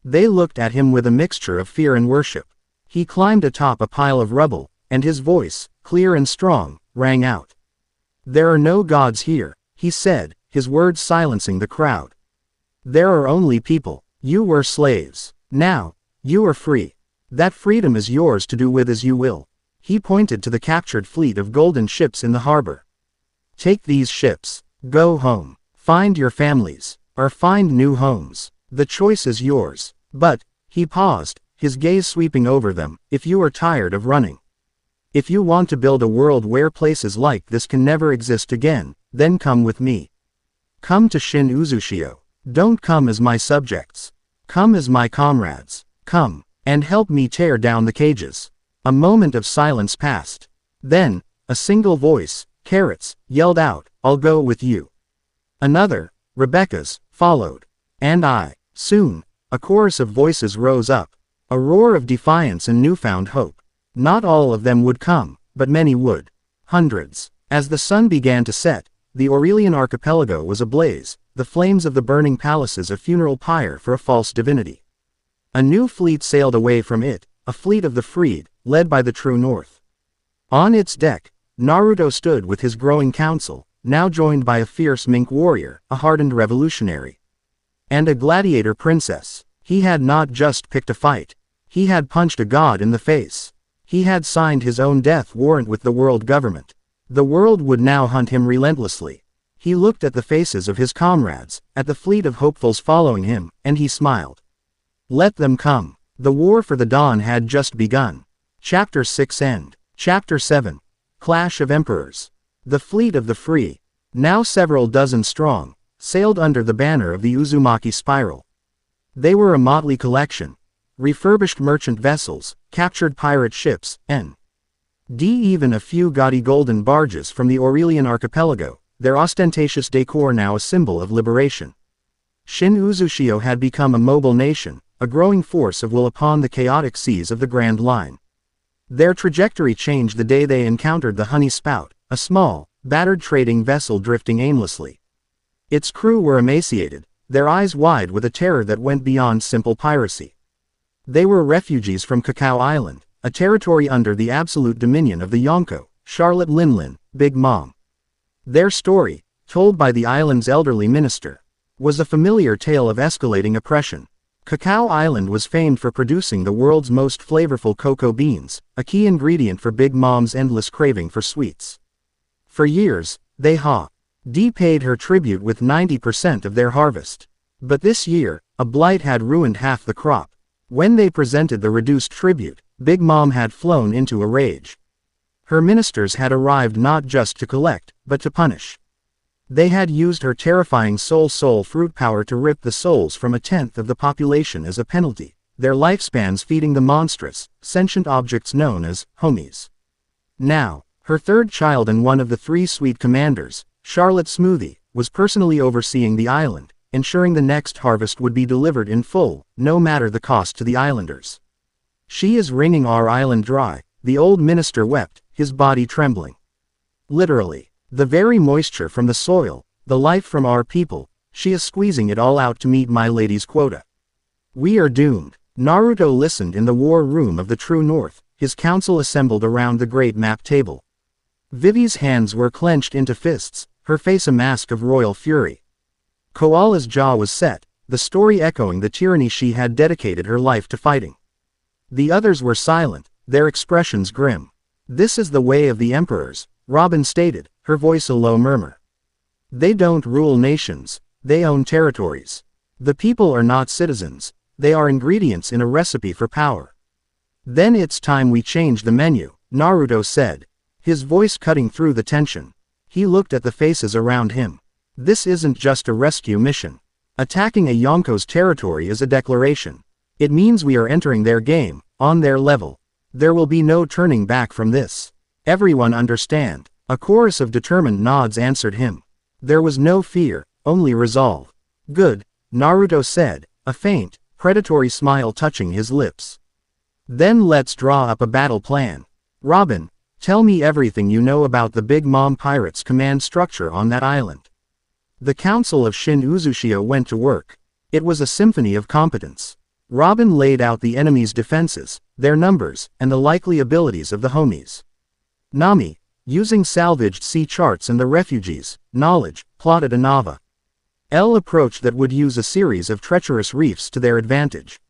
They looked at him with a mixture of fear and worship. He climbed atop a pile of rubble, and his voice, clear and strong, rang out. "There are no gods here," he said, his words silencing the crowd. "There are only people. You were slaves. Now, you are free. That freedom is yours to do with as you will." He pointed to the captured fleet of golden ships in the harbor. "Take these ships. Go home. Find your families, or find new homes. The choice is yours. But," he paused, his gaze sweeping over them, "if you are tired of running, if you want to build a world where places like this can never exist again, then come with me. Come to Shin Uzushio. Don't come as my subjects. Come as my comrades. Come, and help me tear down the cages." A moment of silence passed. Then, a single voice, Carrots, yelled out, "I'll go with you." Another, Rebecca's, followed. "And I." Soon, a chorus of voices rose up. A roar of defiance and newfound hope. Not all of them would come, but many would. Hundreds. As the sun began to set, the Aurelian Archipelago was ablaze, the flames of the burning palaces a funeral pyre for a false divinity. A new fleet sailed away from it, a fleet of the freed, led by the true North. On its deck, Naruto stood with his growing council, now joined by a fierce mink warrior, a hardened revolutionary, and a gladiator princess. He had not just picked a fight. He had punched a god in the face. He had signed his own death warrant with the world government. The world would now hunt him relentlessly. He looked at the faces of his comrades, at the fleet of hopefuls following him, and he smiled. Let them come. The war for the dawn had just begun. Chapter 6 End. Chapter 7. Clash of Emperors. The fleet of the free. now several dozen strong, sailed under the banner of the Uzumaki Spiral. They were a motley collection: refurbished merchant vessels, captured pirate ships, and even a few gaudy golden barges from the Aurelian Archipelago, their ostentatious decor now a symbol of liberation. Shin Uzushio had become a mobile nation, a growing force of will upon the chaotic seas of the Grand Line. Their trajectory changed the day they encountered the Honey Spout, a small, battered trading vessel drifting aimlessly. Its crew were emaciated, their eyes wide with a terror that went beyond simple piracy. They were refugees from Cacao Island, a territory under the absolute dominion of the Yonko, Charlotte Linlin, Big Mom. Their story, told by the island's elderly minister, was a familiar tale of escalating oppression. Cacao Island was famed for producing the world's most flavorful cocoa beans, a key ingredient for Big Mom's endless craving for sweets. For years, they paid her tribute with 90% of their harvest. But this year, a blight had ruined half the crop. When they presented the reduced tribute, Big Mom had flown into a rage. Her ministers had arrived not just to collect, but to punish. They had used her terrifying soul fruit power to rip the souls from a tenth of the population as a penalty, their lifespans feeding the monstrous, sentient objects known as homies. Now, her third child and one of the three sweet commanders, Charlotte Smoothie, was personally overseeing the island, ensuring the next harvest would be delivered in full, no matter the cost to the islanders. "She is wringing our island dry," the old minister wept, his body trembling. Literally. The very moisture from the soil, the life from our people, she is squeezing it all out to meet my lady's quota. We are doomed. Naruto listened in the war room of the True North, his council assembled around the great map table. Vivi's hands were clenched into fists, her face a mask of royal fury. Koala's jaw was set, the story echoing the tyranny she had dedicated her life to fighting. The others were silent, their expressions grim. "This is the way of the emperors," Robin stated, her voice a low murmur. "They don't rule nations, they own territories. The people are not citizens, they are ingredients in a recipe for power." "Then it's time we change the menu," Naruto said, his voice cutting through the tension. He looked at the faces around him. "This isn't just a rescue mission. Attacking a Yonko's territory is a declaration. It means we are entering their game, on their level. There will be no turning back from this. Everyone understand?" A chorus of determined nods answered him. There was no fear, only resolve. "Good," Naruto said, a faint, predatory smile touching his lips. "Then let's draw up a battle plan. Robin, tell me everything you know about the Big Mom Pirates' command structure on that island." The council of Shin Uzushio went to work. It was a symphony of competence. Robin laid out the enemy's defenses, their numbers, and the likely abilities of the homies. Nami, using salvaged sea charts and the refugees' knowledge, plotted a Nava L approach that would use a series of treacherous reefs to their advantage.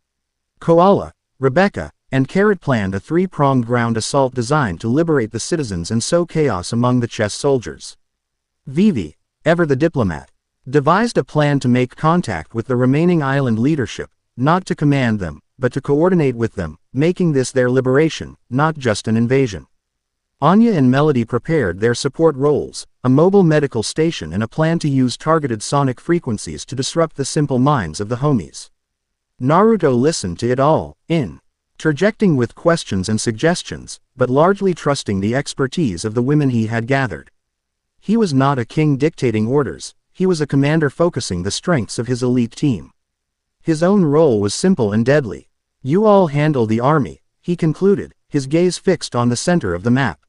Koala, Rebecca, and Carrot planned a three-pronged ground assault designed to liberate the citizens and sow chaos among the chess soldiers. Vivi, ever the diplomat, devised a plan to make contact with the remaining island leadership, not to command them, but to coordinate with them, making this their liberation, not just an invasion. Anya and Melody prepared their support roles, a mobile medical station and a plan to use targeted sonic frequencies to disrupt the simple minds of the homies. Naruto listened to it all, interjecting with questions and suggestions, but largely trusting the expertise of the women he had gathered. He was not a king dictating orders, he was a commander focusing the strengths of his elite team. His own role was simple and deadly. "You all handle the army," he concluded, his gaze fixed on the center of the map.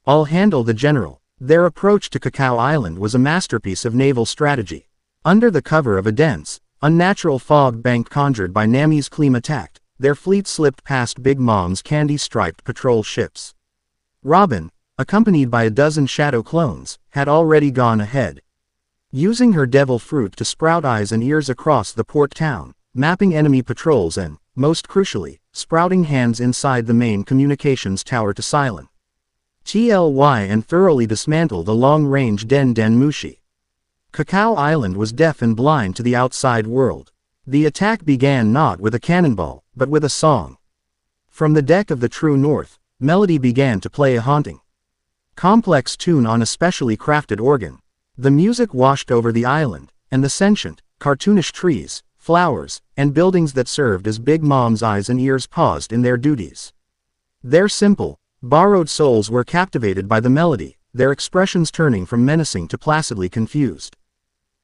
"I'll handle the general." Their approach to Cacao Island was a masterpiece of naval strategy. Under the cover of a dense, unnatural fog bank conjured by Nami's Cleam attack, their fleet slipped past Big Mom's candy-striped patrol ships. Robin, accompanied by a dozen shadow clones, had already gone ahead. Using her devil fruit to sprout eyes and ears across the port town, mapping enemy patrols and, most crucially, sprouting hands inside the main communications tower to silence and thoroughly dismantle the long-range Den Mushi. Cacao Island was deaf and blind to the outside world. The attack began not with a cannonball, but with a song. From the deck of the True North, Melody began to play a haunting, complex tune on a specially crafted organ. The music washed over the island, and the sentient, cartoonish trees, flowers, and buildings that served as Big Mom's eyes and ears paused in their duties. Their simple, borrowed souls were captivated by the melody, their expressions turning from menacing to placidly confused.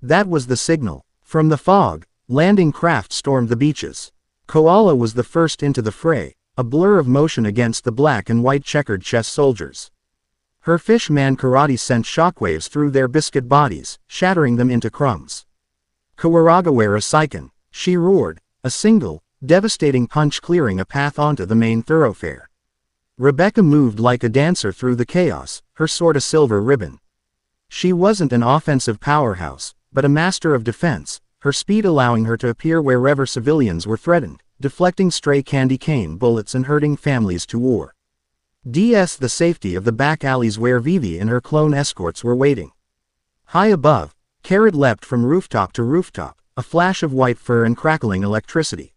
That was the signal. From the fog, landing craft stormed the beaches. Koala was the first into the fray, a blur of motion against the black and white checkered chess soldiers. Her fish-man karate sent shockwaves through their biscuit bodies, shattering them into crumbs. Kawaragawara Saiken, she roared, a single, devastating punch clearing a path onto the main thoroughfare. Rebecca moved like a dancer through the chaos, her sword a silver ribbon. She wasn't an offensive powerhouse, but a master of defense, her speed allowing her to appear wherever civilians were threatened, deflecting stray candy cane bullets and herding families to war. DS the safety of the back alleys where Vivi and her clone escorts were waiting. High above, Carrot leapt from rooftop to rooftop, a flash of white fur and crackling electricity.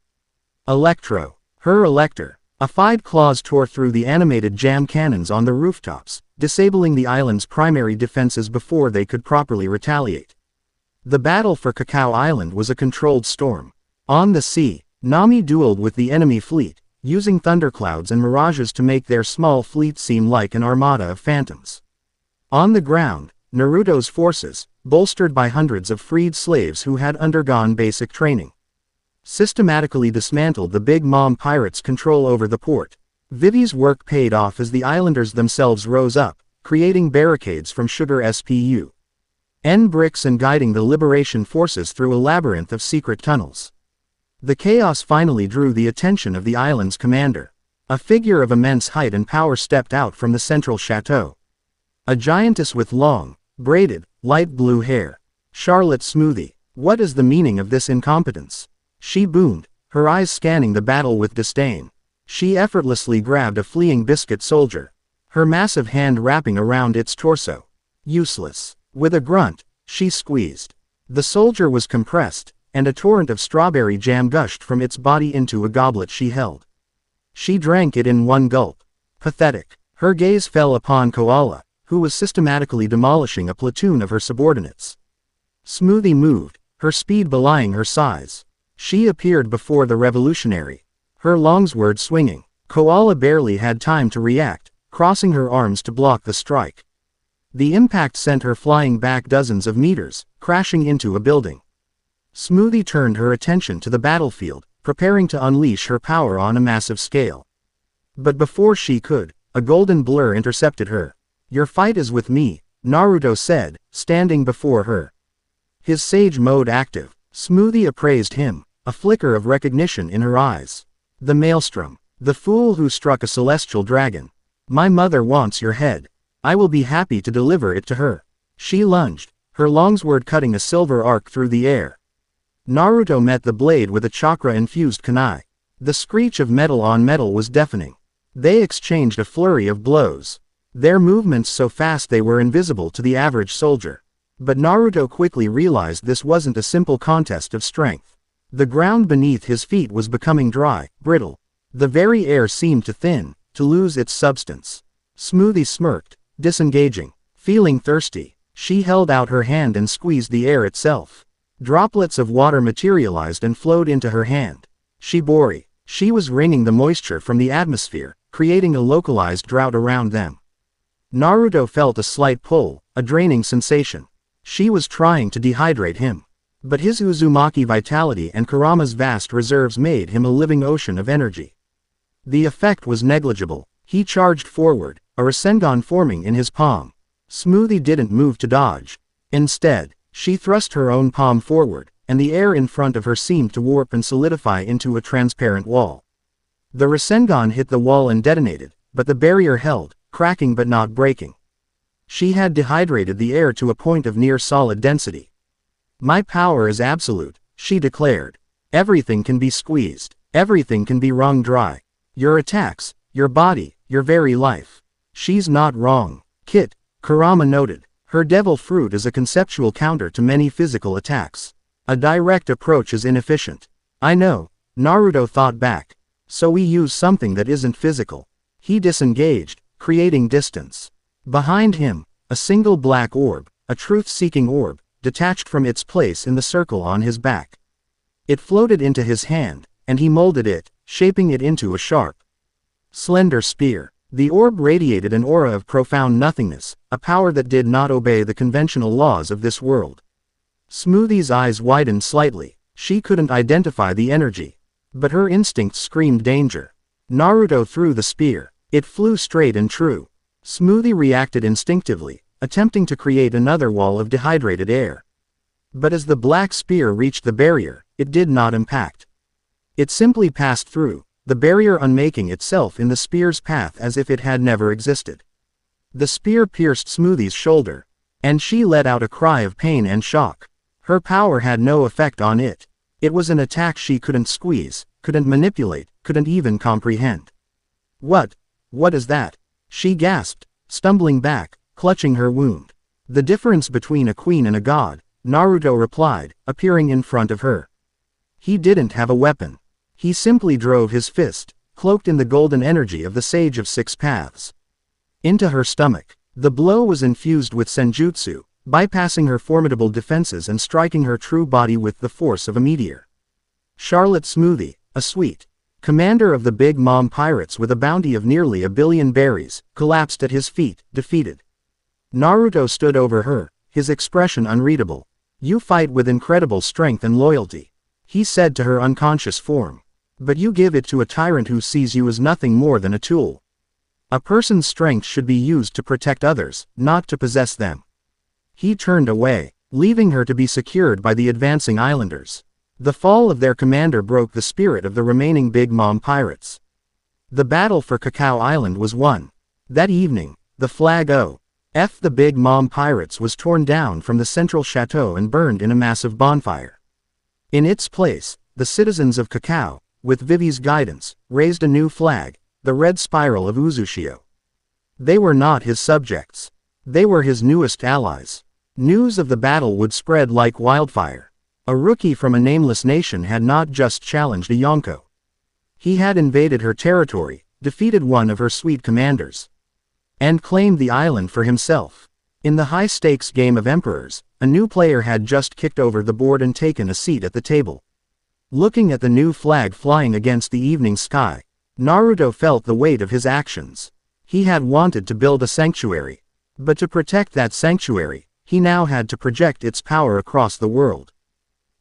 Electro, her elector. Affied claws tore through the animated jam cannons on the rooftops, disabling the island's primary defenses before they could properly retaliate. The battle for Cacao Island was a controlled storm. On the sea, Nami dueled with the enemy fleet, using thunderclouds and mirages to make their small fleet seem like an armada of phantoms. On the ground, Naruto's forces, bolstered by hundreds of freed slaves who had undergone basic training, systematically dismantled the Big Mom pirates' control over the port. Vivi's work paid off as the islanders themselves rose up, creating barricades from sugar SPU N bricks and guiding the liberation forces through a labyrinth of secret tunnels. The chaos finally drew the attention of the island's commander. A figure of immense height and power stepped out from the central chateau. A giantess with long, braided, light blue hair. Charlotte Smoothie. What is the meaning of this incompetence? She boomed, her eyes scanning the battle with disdain. She effortlessly grabbed a fleeing biscuit soldier, her massive hand wrapping around its torso. Useless. With a grunt, she squeezed. The soldier was compressed, and a torrent of strawberry jam gushed from its body into a goblet she held. She drank it in one gulp. Pathetic. Her gaze fell upon Koala, who was systematically demolishing a platoon of her subordinates. Smoothie moved, her speed belying her size. She appeared before the revolutionary, her longsword swinging. Koala barely had time to react, crossing her arms to block the strike. The impact sent her flying back dozens of meters, crashing into a building. Smoothie turned her attention to the battlefield, preparing to unleash her power on a massive scale. But before she could, a golden blur intercepted her. "Your fight is with me," Naruto said, standing before her. His sage mode active. Smoothie appraised him, a flicker of recognition in her eyes. The maelstrom. The fool who struck a celestial dragon. My mother wants your head. I will be happy to deliver it to her. She lunged, her longsword cutting a silver arc through the air. Naruto met the blade with a chakra-infused kunai. The screech of metal on metal was deafening. They exchanged a flurry of blows, their movements so fast they were invisible to the average soldier. But Naruto quickly realized this wasn't a simple contest of strength. The ground beneath his feet was becoming dry, brittle. The very air seemed to thin, to lose its substance. Smoothie smirked, disengaging. Feeling thirsty, she held out her hand and squeezed the air itself. Droplets of water materialized and flowed into her hand. Shibori. She was wringing the moisture from the atmosphere, creating a localized drought around them. Naruto felt a slight pull, a draining sensation. She was trying to dehydrate him. But his Uzumaki vitality and Kurama's vast reserves made him a living ocean of energy. The effect was negligible. He charged forward, a Rasengan forming in his palm. Smoothie didn't move to dodge. Instead, she thrust her own palm forward, and the air in front of her seemed to warp and solidify into a transparent wall. The Rasengan hit the wall and detonated, but the barrier held, cracking but not breaking. She had dehydrated the air to a point of near solid density. My power is absolute, she declared. Everything can be squeezed. Everything can be wrung dry. Your attacks, your body, your very life. She's not wrong, Kit, Kurama noted. Her devil fruit is a conceptual counter to many physical attacks. A direct approach is inefficient. I know, Naruto thought back. So we use something that isn't physical. He disengaged, creating distance. Behind him, a single black orb, a truth-seeking orb, detached from its place in the circle on his back. It floated into his hand, and he molded it, shaping it into a sharp, slender spear. The orb radiated an aura of profound nothingness, a power that did not obey the conventional laws of this world. Smoothie's eyes widened slightly. She couldn't identify the energy, but her instincts screamed danger. Naruto threw the spear. It flew straight and true. Smoothie reacted instinctively, attempting to create another wall of dehydrated air. But as the black spear reached the barrier, it did not impact. It simply passed through, the barrier unmaking itself in the spear's path as if it had never existed. The spear pierced Smoothie's shoulder, and she let out a cry of pain and shock. Her power had no effect on it. It was an attack she couldn't squeeze, couldn't manipulate, couldn't even comprehend. What is that? She gasped, stumbling back, clutching her wound. The difference between a queen and a god, Naruto replied, appearing in front of her. He didn't have a weapon. He simply drove his fist, cloaked in the golden energy of the Sage of Six Paths, into her stomach. The blow was infused with senjutsu, bypassing her formidable defenses and striking her true body with the force of a meteor. Charlotte Smoothie, a sweet commander of the Big Mom pirates with a bounty of nearly 1 billion berries, collapsed at his feet, defeated. Naruto stood over her, his expression unreadable. "You fight with incredible strength and loyalty," he said to her unconscious form. "But you give it to a tyrant who sees you as nothing more than a tool. A person's strength should be used to protect others, not to possess them." He turned away, leaving her to be secured by the advancing islanders. The fall of their commander broke the spirit of the remaining Big Mom pirates. The battle for Cacao Island was won. That evening, the flag of the Big Mom pirates was torn down from the central chateau and burned in a massive bonfire. In its place, the citizens of Cacao, with Vivi's guidance, raised a new flag, the red spiral of Uzushio. They were not his subjects. They were his newest allies. News of the battle would spread like wildfire. A rookie from a nameless nation had not just challenged a Yonko. He had invaded her territory, defeated one of her sweet commanders, and claimed the island for himself. In the high-stakes game of emperors, a new player had just kicked over the board and taken a seat at the table. Looking at the new flag flying against the evening sky, Naruto felt the weight of his actions. He had wanted to build a sanctuary, but to protect that sanctuary, he now had to project its power across the world.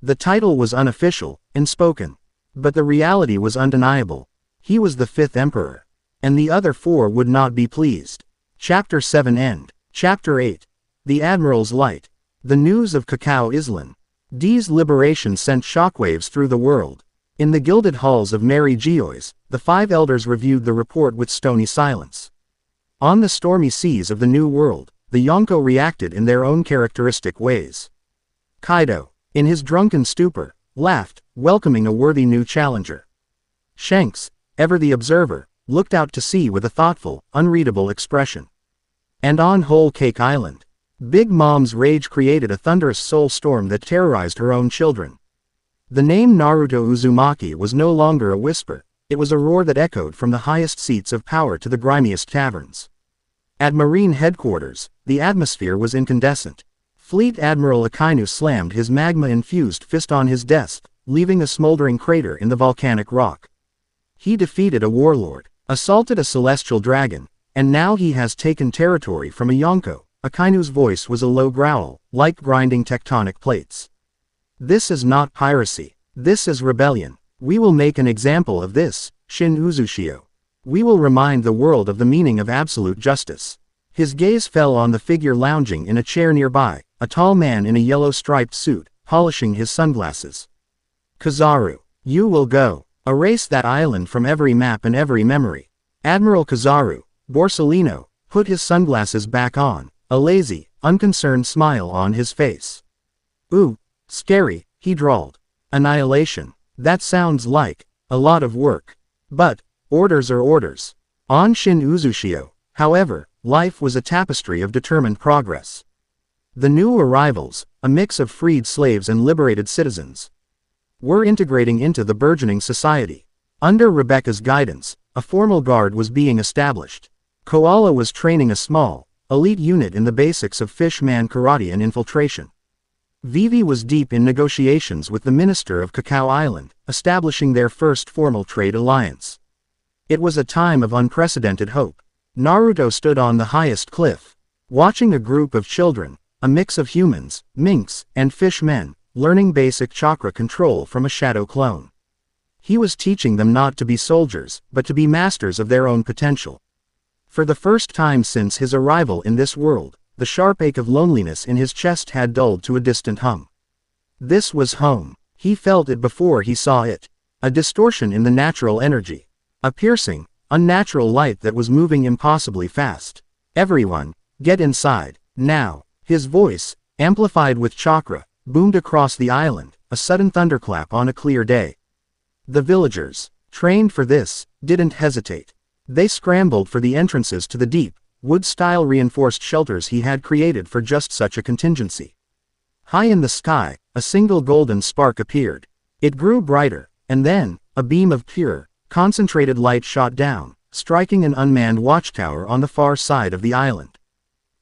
The title was unofficial, unspoken, but the reality was undeniable. He was the 5th emperor, and the other 4 would not be pleased. Chapter 7 End. Chapter 8. The Admiral's Light. The news of Cacao Island's liberation sent shockwaves through the world. In the gilded halls of Mary Geoise, the 5 elders reviewed the report with stony silence. On the stormy seas of the New World, the Yonko reacted in their own characteristic ways. Kaido, in his drunken stupor, laughed, welcoming a worthy new challenger. Shanks, ever the observer, looked out to sea with a thoughtful, unreadable expression. And on Whole Cake Island, Big Mom's rage created a thunderous soul storm that terrorized her own children. The name Naruto Uzumaki was no longer a whisper, it was a roar that echoed from the highest seats of power to the grimiest taverns. At Marine headquarters, the atmosphere was incandescent. Fleet Admiral Akainu slammed his magma-infused fist on his desk, leaving a smoldering crater in the volcanic rock. He defeated a warlord, assaulted a celestial dragon, and now he has taken territory from a Yonko. Akainu's voice was a low growl, like grinding tectonic plates. This is not piracy. This is rebellion. We will make an example of this, Shin Uzushio. We will remind the world of the meaning of absolute justice. His gaze fell on the figure lounging in a chair nearby, a tall man in a yellow striped suit, polishing his sunglasses. Kazaru, you will go. Erase that island from every map and every memory. Admiral Kazaru, Borsellino, put his sunglasses back on, a lazy, unconcerned smile on his face. Ooh, scary, he drawled. Annihilation. That sounds like a lot of work. But orders are orders. On Shin Uzushio, however, life was a tapestry of determined progress. The new arrivals, a mix of freed slaves and liberated citizens, were integrating into the burgeoning society. Under Rebecca's guidance, a formal guard was being established. Koala was training a small, elite unit in the basics of fishman karate and infiltration. Vivi was deep in negotiations with the minister of Cacao Island, establishing their first formal trade alliance. It was a time of unprecedented hope. Naruto stood on the highest cliff, watching a group of children, a mix of humans, minks, and fishmen, learning basic chakra control from a shadow clone. He was teaching them not to be soldiers, but to be masters of their own potential. For the first time since his arrival in this world, the sharp ache of loneliness in his chest had dulled to a distant hum. This was home. He felt it before he saw it. A distortion in the natural energy. A piercing, unnatural light that was moving impossibly fast. Everyone, get inside, now. His voice, amplified with chakra, boomed across the island, a sudden thunderclap on a clear day. The villagers, trained for this, didn't hesitate. They scrambled for the entrances to the deep, wood-style reinforced shelters he had created for just such a contingency. High in the sky, a single golden spark appeared. It grew brighter, and then, a beam of pure, concentrated light shot down, striking an unmanned watchtower on the far side of the island.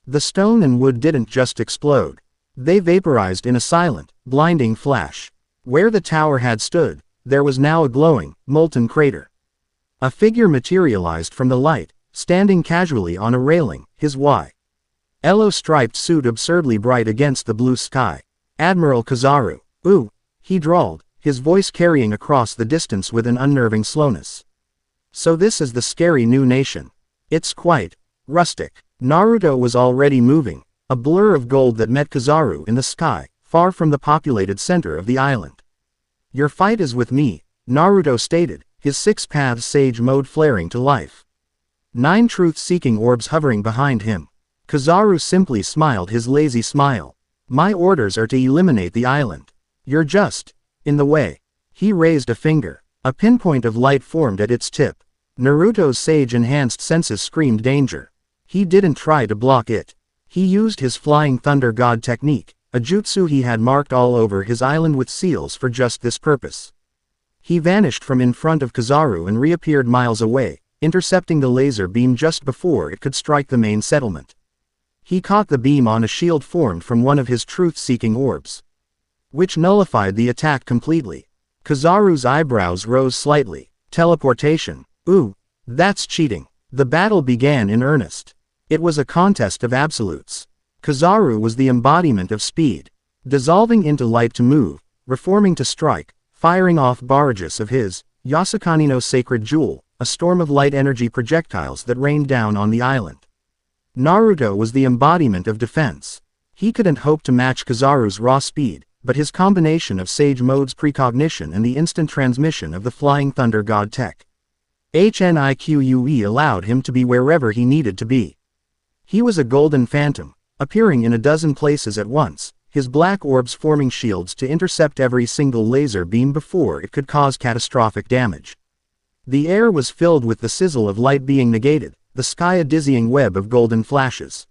The stone and wood didn't just explode. They vaporized in a silent, blinding flash. Where the tower had stood, there was now a glowing, molten crater. A figure materialized from the light, standing casually on a railing, his yellow-striped suit absurdly bright against the blue sky. Admiral Kazaru. Ooh, he drawled, his voice carrying across the distance with an unnerving slowness. So this is the scary new nation. It's quite rustic. Naruto was already moving, a blur of gold that met Kazaru in the sky, far from the populated center of the island. Your fight is with me, Naruto stated, his six-path sage mode flaring to life. 9 truth-seeking orbs hovering behind him. Kazaru simply smiled his lazy smile. My orders are to eliminate the island. You're just in the way. He raised a finger. A pinpoint of light formed at its tip. Naruto's sage-enhanced senses screamed danger. He didn't try to block it. He used his Flying Thunder God technique, a jutsu he had marked all over his island with seals for just this purpose. He vanished from in front of Kazaru and reappeared miles away, intercepting the laser beam just before it could strike the main settlement. He caught the beam on a shield formed from one of his truth-seeking orbs, which nullified the attack completely. Kazaru's eyebrows rose slightly. Teleportation. Ooh, that's cheating. The battle began in earnest. It was a contest of absolutes. Kazaru was the embodiment of speed, dissolving into light to move, reforming to strike, firing off barrages of his Yasukani no sacred jewel, a storm of light energy projectiles that rained down on the island. Naruto was the embodiment of defense. He couldn't hope to match Kazaru's raw speed, but his combination of Sage Mode's precognition and the instant transmission of the Flying Thunder God tech, HNIQUE, allowed him to be wherever he needed to be. He was a golden phantom, appearing in a dozen places at once, his black orbs forming shields to intercept every single laser beam before it could cause catastrophic damage. The air was filled with the sizzle of light being negated, the sky a dizzying web of golden flashes.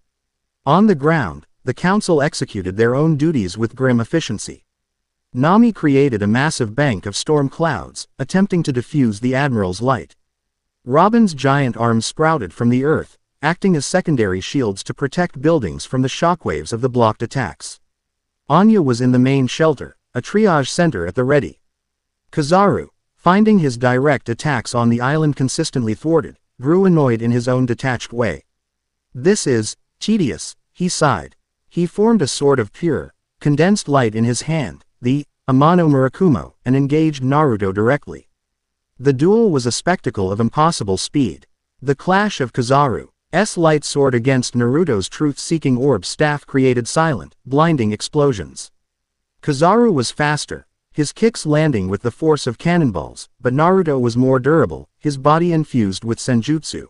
On the ground, the council executed their own duties with grim efficiency. Nami created a massive bank of storm clouds, attempting to diffuse the Admiral's light. Robin's giant arms sprouted from the earth, acting as secondary shields to protect buildings from the shockwaves of the blocked attacks. Anya was in the main shelter, a triage center at the ready. Kazaru, finding his direct attacks on the island consistently thwarted, grew annoyed in his own detached way. This is tedious, he sighed. He formed a sword of pure, condensed light in his hand, the Amano Murakumo, and engaged Naruto directly. The duel was a spectacle of impossible speed. The clash of Kazaru's light sword against Naruto's truth-seeking orb staff created silent, blinding explosions. Kazaru was faster, his kicks landing with the force of cannonballs, but Naruto was more durable, his body infused with senjutsu.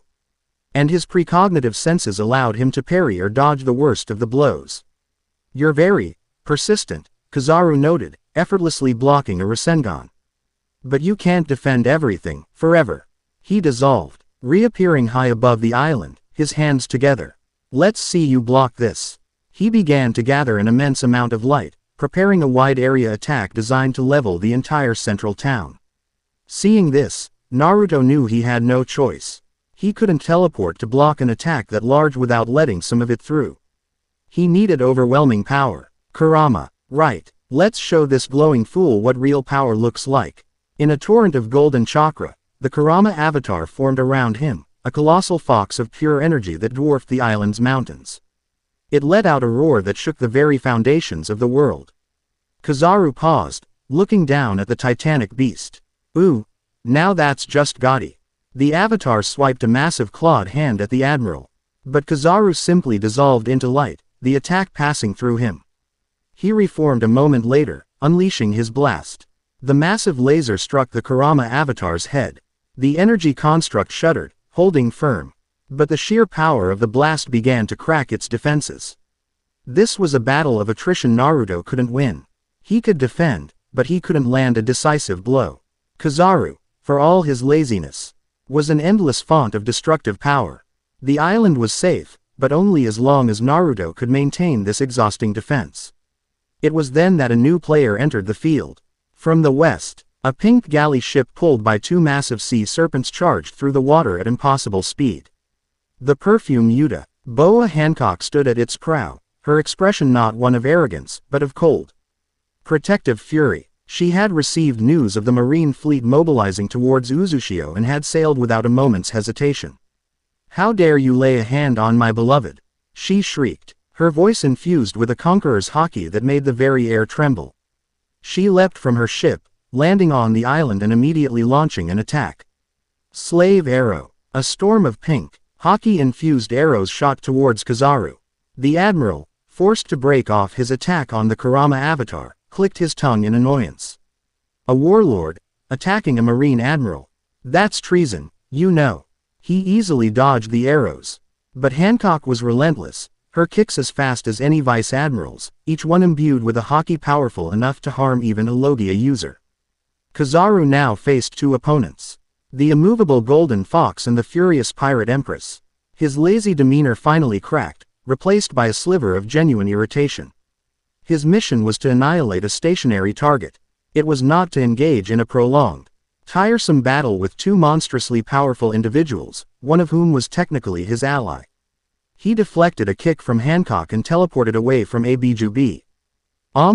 And his precognitive senses allowed him to parry or dodge the worst of the blows. You're very persistent, Kazaru noted, effortlessly blocking a Rasengan. But you can't defend everything, forever. He dissolved, reappearing high above the island, his hands together. Let's see you block this. He began to gather an immense amount of light, preparing a wide-area attack designed to level the entire central town. Seeing this, Naruto knew he had no choice. He couldn't teleport to block an attack that large without letting some of it through. He needed overwhelming power. Kurama, right, let's show this glowing fool what real power looks like. In a torrent of golden chakra, the Kurama avatar formed around him, a colossal fox of pure energy that dwarfed the island's mountains. It let out a roar that shook the very foundations of the world. Kazaru paused, looking down at the titanic beast. Ooh, now that's just gaudy. The avatar swiped a massive clawed hand at the Admiral. But Kazaru simply dissolved into light, the attack passing through him. He reformed a moment later, unleashing his blast. The massive laser struck the Kurama avatar's head. The energy construct shuddered, holding firm. But the sheer power of the blast began to crack its defenses. This was a battle of attrition Naruto couldn't win. He could defend, but he couldn't land a decisive blow. Kazaru, for all his laziness, was an endless font of destructive power. The island was safe, but only as long as Naruto could maintain this exhausting defense. It was then that a new player entered the field. From the west, a pink galley ship pulled by two massive sea serpents charged through the water at impossible speed. The perfume Yuta, Boa Hancock stood at its prow, her expression not one of arrogance, but of cold, protective fury. She had received news of the marine fleet mobilizing towards Uzushio and had sailed without a moment's hesitation. "How dare you lay a hand on my beloved?" she shrieked, her voice infused with a conqueror's haki that made the very air tremble. She leapt from her ship, landing on the island and immediately launching an attack. Slave arrow. A storm of pink, haki-infused arrows shot towards Kazaru. The Admiral, forced to break off his attack on the Kurama avatar, clicked his tongue in annoyance. A warlord, attacking a marine admiral. That's treason, you know. He easily dodged the arrows. But Hancock was relentless, her kicks as fast as any vice admirals, each one imbued with a haki powerful enough to harm even a Logia user. Kazaru now faced two opponents. The immovable Golden Fox and the furious Pirate Empress. His lazy demeanor finally cracked, replaced by a sliver of genuine irritation. His mission was to annihilate a stationary target. It was not to engage in a prolonged, tiresome battle with two monstrously powerful individuals, one of whom was technically his ally. He deflected a kick from Hancock and teleported away from Abujubi.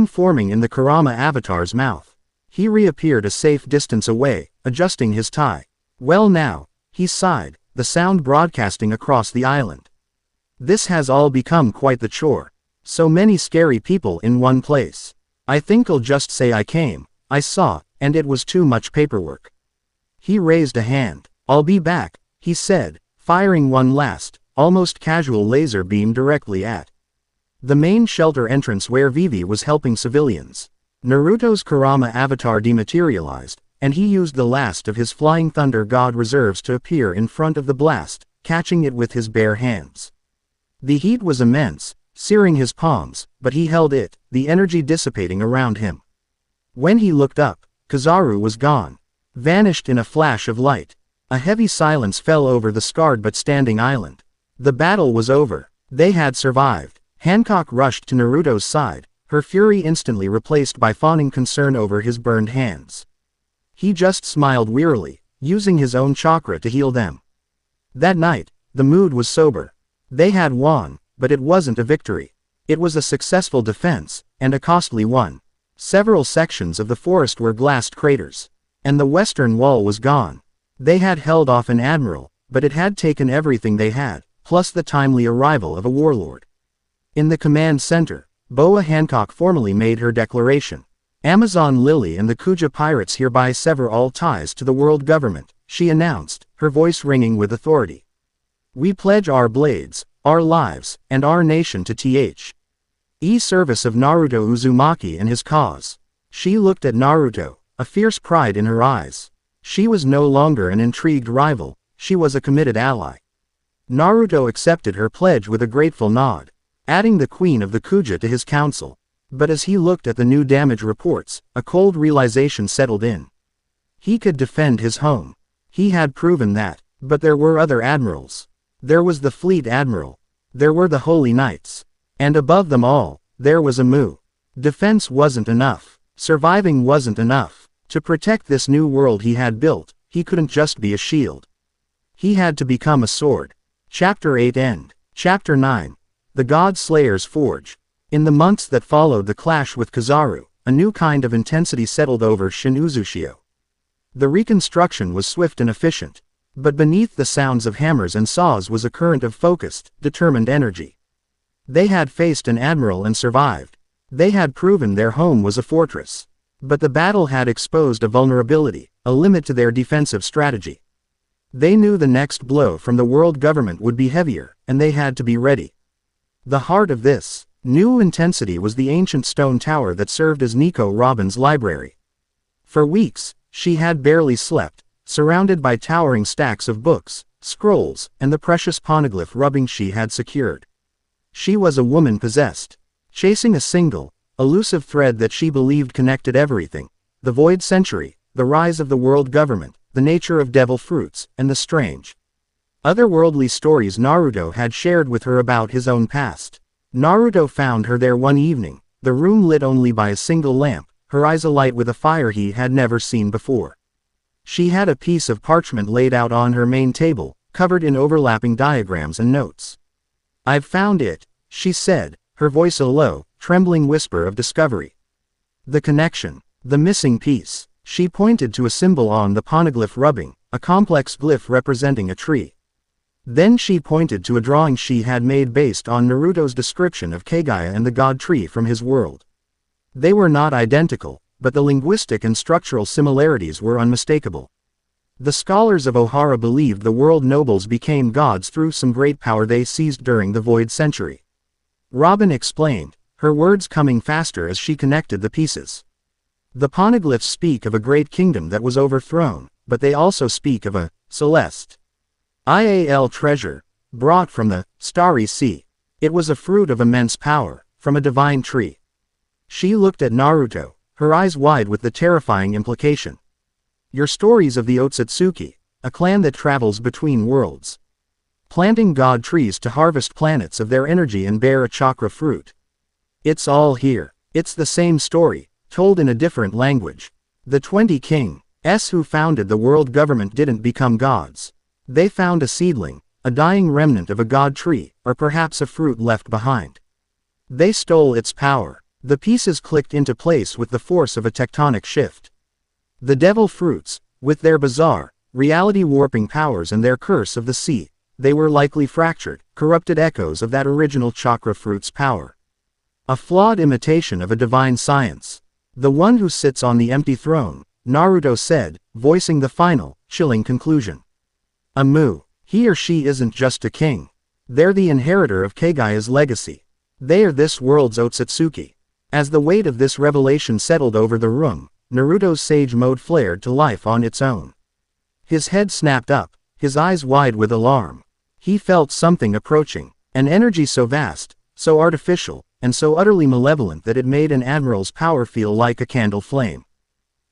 Forming in the Kurama avatar's mouth. He reappeared a safe distance away, adjusting his tie. Well now, he sighed, the sound broadcasting across the island. This has all become quite the chore. So many scary people in one place. I think I'll just say I came, I saw, and it was too much paperwork. He raised a hand. I'll be back, he said, firing one last, almost casual laser beam directly at the main shelter entrance where Vivi was helping civilians. Naruto's Kurama avatar dematerialized, and he used the last of his Flying Thunder God reserves to appear in front of the blast, catching it with his bare hands. The heat was immense, searing his palms, but he held it, the energy dissipating around him. When he looked up, Kazaru was gone. Vanished in a flash of light. A heavy silence fell over the scarred but standing island. The battle was over. They had survived. Hancock rushed to Naruto's side, her fury instantly replaced by fawning concern over his burned hands. He just smiled wearily, using his own chakra to heal them. That night, the mood was sober. They had won, but it wasn't a victory. It was a successful defense, and a costly one. Several sections of the forest were glassed craters. And the western wall was gone. They had held off an admiral, but it had taken everything they had, plus the timely arrival of a warlord. In the command center, Boa Hancock formally made her declaration. Amazon Lily and the Kuja pirates hereby sever all ties to the world government, she announced, her voice ringing with authority. We pledge our blades, our lives, and our nation to service of Naruto Uzumaki and his cause. She looked at Naruto, a fierce pride in her eyes. She was no longer an intrigued rival, she was a committed ally. Naruto accepted her pledge with a grateful nod, adding the queen of the Kuja to his council. But as he looked at the new damage reports, a cold realization settled in. He could defend his home. He had proven that, but there were other admirals. There was the fleet admiral. There were the holy knights. And above them all, there was Amu. Defense wasn't enough. Surviving wasn't enough. To protect this new world he had built, he couldn't just be a shield. He had to become a sword. Chapter 8 End. Chapter 9. The God Slayer's Forge. In the months that followed the clash with Kazaru, a new kind of intensity settled over Shin Uzushio. The reconstruction was swift and efficient. But beneath the sounds of hammers and saws was a current of focused, determined energy. They had faced an admiral and survived. They had proven their home was a fortress. But the battle had exposed a vulnerability, a limit to their defensive strategy. They knew the next blow from the world government would be heavier, and they had to be ready. The heart of this new intensity was the ancient stone tower that served as Nico Robin's library. For weeks, she had barely slept, surrounded by towering stacks of books, scrolls, and the precious poneglyph rubbing she had secured. She was a woman possessed, chasing a single, elusive thread that she believed connected everything: the void century, the rise of the world government, the nature of devil fruits, and the strange, otherworldly stories Naruto had shared with her about his own past. Naruto found her there one evening, the room lit only by a single lamp, her eyes alight with a fire he had never seen before. She had a piece of parchment laid out on her main table, covered in overlapping diagrams and notes. "I've found it," she said, her voice a low, trembling whisper of discovery. "The connection. The missing piece." She pointed to a symbol on the poneglyph rubbing, a complex glyph representing a tree. Then she pointed to a drawing she had made based on Naruto's description of Kagaya and the god tree from his world. They were not identical, but the linguistic and structural similarities were unmistakable. The scholars of Ohara believed the world nobles became gods through some great power they seized during the Void Century. Robin explained, her words coming faster as she connected the pieces. The poneglyphs speak of a great kingdom that was overthrown, but they also speak of a Celeste IAL treasure, brought from the Starry Sea. It was a fruit of immense power, from a divine tree. She looked at Naruto, her eyes wide with the terrifying implication. "Your stories of the Otsutsuki, a clan that travels between worlds, planting god trees to harvest planets of their energy and bear a chakra fruit. It's all here. It's the same story, told in a different language. The 20 kings who founded the world government didn't become gods. They found a seedling, a dying remnant of a god tree, or perhaps a fruit left behind. They stole its power." The pieces clicked into place with the force of a tectonic shift. The devil fruits, with their bizarre, reality-warping powers and their curse of the sea, they were likely fractured, corrupted echoes of that original chakra fruit's power. A flawed imitation of a divine science. "The one who sits on the empty throne," Naruto said, voicing the final, chilling conclusion. He or she isn't just a king. They're the inheritor of Kagaya's legacy. They are this world's Otsutsuki. As the weight of this revelation settled over the room, Naruto's sage mode flared to life on its own. His head snapped up, his eyes wide with alarm. He felt something approaching, an energy so vast, so artificial, and so utterly malevolent that it made an admiral's power feel like a candle flame.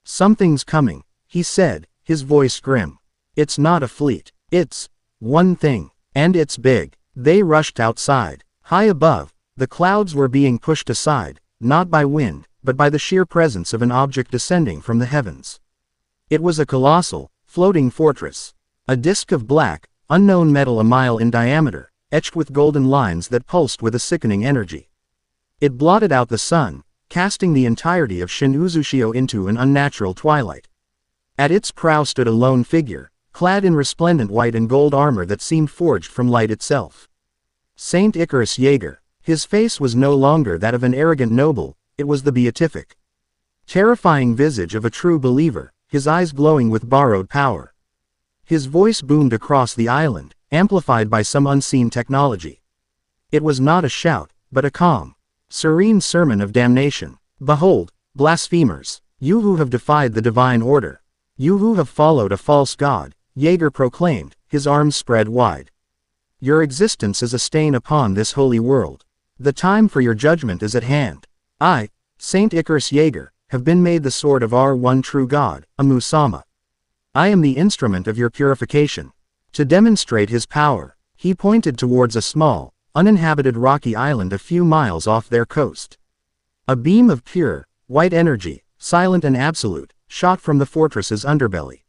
"Something's coming," he said, his voice grim. "It's not a fleet. It's one thing, and it's big." They rushed outside. High above, the clouds were being pushed aside, not by wind, but by the sheer presence of an object descending from the heavens. It was a colossal, floating fortress. A disk of black, unknown metal a mile in diameter, etched with golden lines that pulsed with a sickening energy. It blotted out the sun, casting the entirety of Shin Uzushio into an unnatural twilight. At its prow stood a lone figure, clad in resplendent white and gold armor that seemed forged from light itself. Saint Icarus Joerger. His face was no longer that of an arrogant noble, it was the beatific, terrifying visage of a true believer, his eyes glowing with borrowed power. His voice boomed across the island, amplified by some unseen technology. It was not a shout, but a calm, serene sermon of damnation. "Behold, blasphemers, you who have defied the divine order, you who have followed a false god," Joerger proclaimed, his arms spread wide. "Your existence is a stain upon this holy world. The time for your judgment is at hand. I, Saint Icarus Joerger, have been made the sword of our one true God, Amu-sama. I am the instrument of your purification." To demonstrate his power, he pointed towards a small, uninhabited rocky island a few miles off their coast. A beam of pure, white energy, silent and absolute, shot from the fortress's underbelly.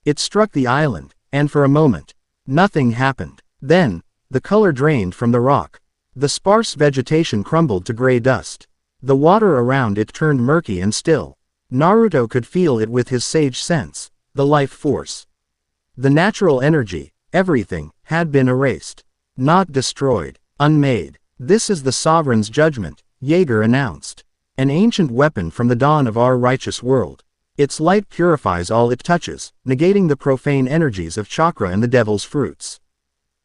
It struck the island, and for a moment, Nothing happened. Then, the color drained from the rock. The sparse vegetation crumbled to gray dust. The water around it turned murky and still. Naruto could feel it with his sage sense, the life force. The natural energy, everything, had been erased. Not destroyed, unmade. This is the sovereign's judgment, Joerger announced. An ancient weapon from the dawn of our righteous world. Its light purifies all it touches, negating the profane energies of chakra and the devil's fruits.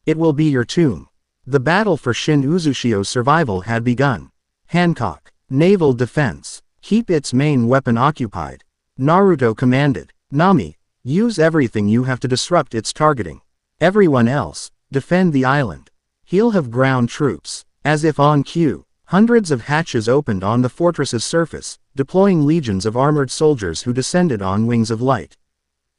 It will be your tomb. The battle for Shin Uzushio's survival had begun. Hancock, naval defense. Keep its main weapon occupied. Naruto commanded. Nami, use everything you have to disrupt its targeting. Everyone else, defend the island. He'll have ground troops. As if on cue, hundreds of hatches opened on the fortress's surface, deploying legions of armored soldiers who descended on wings of light.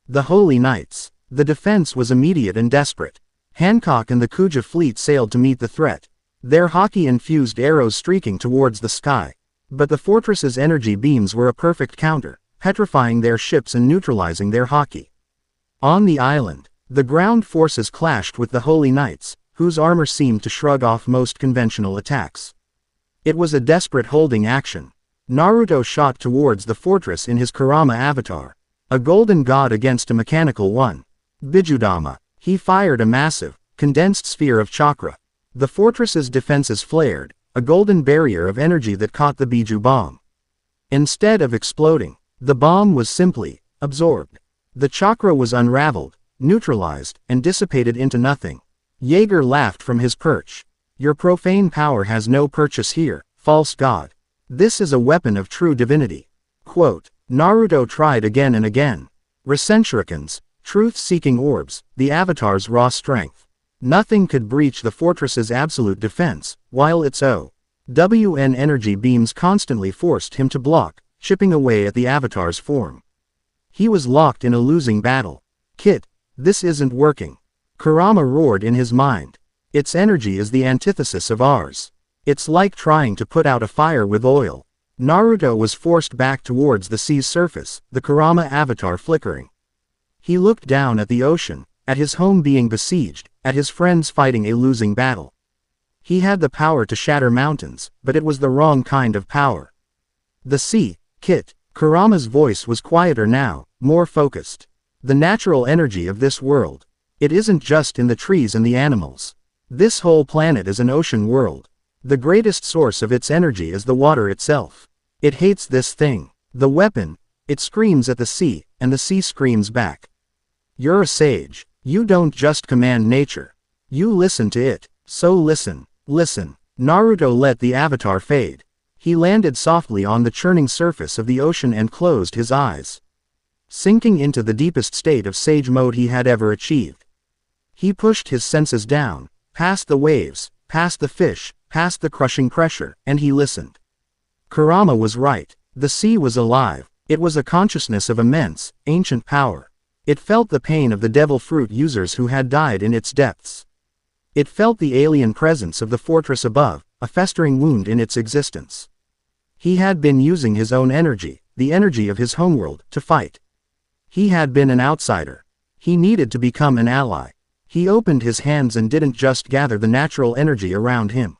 The Holy Knights. The defense was immediate and desperate. Hancock and the Kuja fleet sailed to meet the threat, their hockey-infused arrows streaking towards the sky. But the fortress's energy beams were a perfect counter, petrifying their ships and neutralizing their hockey. On the island, the ground forces clashed with the Holy Knights, whose armor seemed to shrug off most conventional attacks. It was a desperate holding action. Naruto shot towards the fortress in his Kurama avatar, a golden god against a mechanical one. Bijudama. He fired a massive, condensed sphere of chakra. The fortress's defenses flared, a golden barrier of energy that caught the Biju bomb. Instead of exploding, the bomb was simply absorbed. The chakra was unraveled, neutralized, and dissipated into nothing. Joerger laughed from his perch. Your profane power has no purchase here, false god. This is a weapon of true divinity. Quote, Naruto tried again and again. Recentricans, truth-seeking orbs, the avatar's raw strength. Nothing could breach the fortress's absolute defense, while its OWN energy beams constantly forced him to block, chipping away at the avatar's form. He was locked in a losing battle. Kit, this isn't working. Kurama roared in his mind. Its energy is the antithesis of ours. It's like trying to put out a fire with oil. Naruto was forced back towards the sea's surface, the Kurama avatar flickering. He looked down at the ocean, at his home being besieged, at his friends fighting a losing battle. He had the power to shatter mountains, but it was the wrong kind of power. The sea, Kit. Kurama's voice was quieter now, more focused. The natural energy of this world. It isn't just in the trees and the animals. This whole planet is an ocean world. The greatest source of its energy is the water itself. It hates this thing. The weapon. It screams at the sea, and the sea screams back. You're a sage. You don't just command nature. You listen to it. So listen. Listen. Naruto let the avatar fade. He landed softly on the churning surface of the ocean and closed his eyes. Sinking into the deepest state of sage mode he had ever achieved. He pushed his senses down, past the waves, past the fish, past the crushing pressure, and he listened. Kurama was right. The sea was alive. It was a consciousness of immense, ancient power. It felt the pain of the devil fruit users who had died in its depths. It felt the alien presence of the fortress above, a festering wound in its existence. He had been using his own energy, the energy of his homeworld, to fight. He had been an outsider. He needed to become an ally. He opened his hands and didn't just gather the natural energy around him.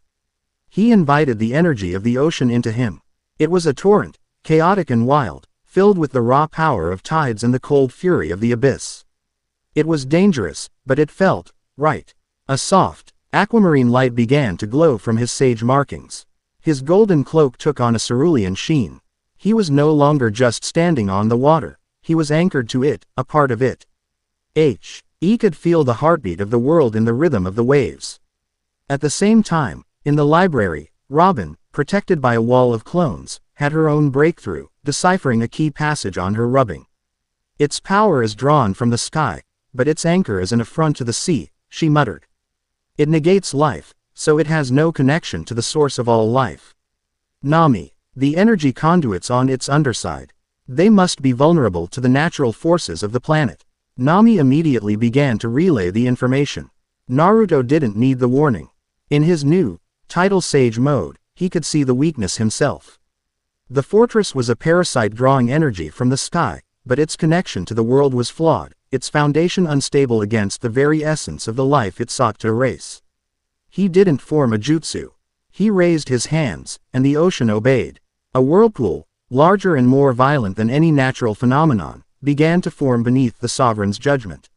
He invited the energy of the ocean into him. It was a torrent, chaotic and wild, filled with the raw power of tides and the cold fury of the abyss. It was dangerous, but it felt right. A soft, aquamarine light began to glow from his sage markings. His golden cloak took on a cerulean sheen. He was no longer just standing on the water. He was anchored to it, a part of it. He could feel the heartbeat of the world in the rhythm of the waves. At the same time, in the library, Robin, protected by a wall of clones, had her own breakthrough, deciphering a key passage on her rubbing. Its power is drawn from the sky, but its anchor is an affront to the sea, she muttered. It negates life, so it has no connection to the source of all life. Nami, the energy conduits on its underside. They must be vulnerable to the natural forces of the planet. Nami immediately began to relay the information. Naruto didn't need the warning. In his new, Tidal Sage mode, he could see the weakness himself. The fortress was a parasite drawing energy from the sky, but its connection to the world was flawed, its foundation unstable against the very essence of the life it sought to erase. He didn't form a jutsu. He raised his hands, and the ocean obeyed. A whirlpool, larger and more violent than any natural phenomenon, began to form beneath the sovereign's judgment.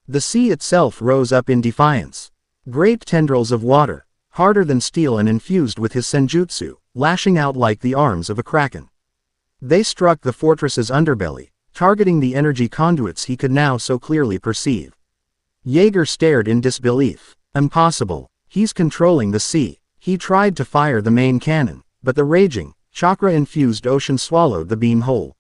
The sea itself rose up in defiance. Great tendrils of water, harder than steel and infused with his senjutsu, lashing out like the arms of a kraken. They struck the fortress's underbelly, targeting the energy conduits he could now so clearly perceive. Joerger stared in disbelief. Impossible. He's controlling the sea. He tried to fire the main cannon, but the raging, chakra-infused ocean swallowed the beam whole.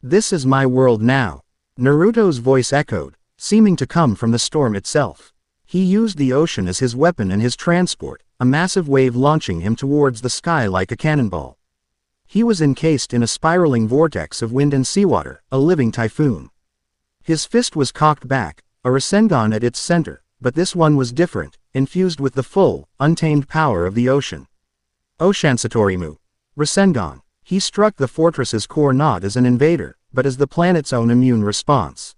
This is my world now. Naruto's voice echoed, seeming to come from the storm itself. He used the ocean as his weapon and his transport, a massive wave launching him towards the sky like a cannonball. He was encased in a spiraling vortex of wind and seawater, a living typhoon. His fist was cocked back, a Rasengan at its center, but this one was different, infused with the full, untamed power of the ocean. Oshansatorimu. Rasengan. He struck the fortress's core not as an invader, but as the planet's own immune response.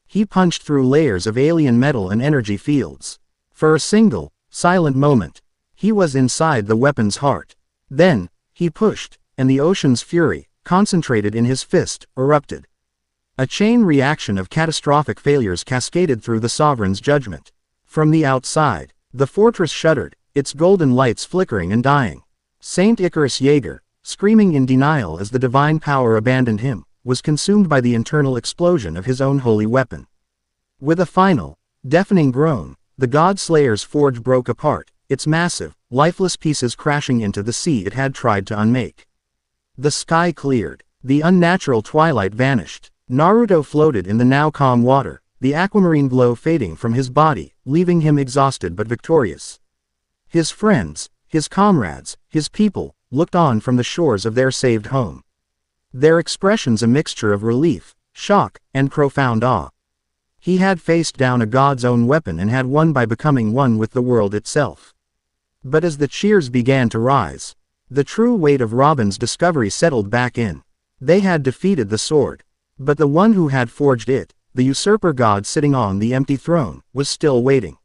He punched through layers of alien metal and energy fields. For a single, silent moment, he was inside the weapon's heart. Then, he pushed, and the ocean's fury, concentrated in his fist, erupted. A chain reaction of catastrophic failures cascaded through the sovereign's judgment. From the outside, the fortress shuddered, its golden lights flickering and dying. Saint Icarus Joerger, screaming in denial as the divine power abandoned him, was consumed by the internal explosion of his own holy weapon. With a final, deafening groan, the God Slayer's forge broke apart, its massive, lifeless pieces crashing into the sea it had tried to unmake. The sky cleared. The unnatural twilight vanished. Naruto floated in the now calm water, the aquamarine glow fading from his body, leaving him exhausted but victorious. His friends, his comrades, his people, looked on from the shores of their saved home. Their expressions a mixture of relief, shock, and profound awe. He had faced down a god's own weapon and had won by becoming one with the world itself. But as the cheers began to rise, the true weight of Robin's discovery settled back in. They had defeated the sword. But the one who had forged it, the usurper god sitting on the empty throne, was still waiting.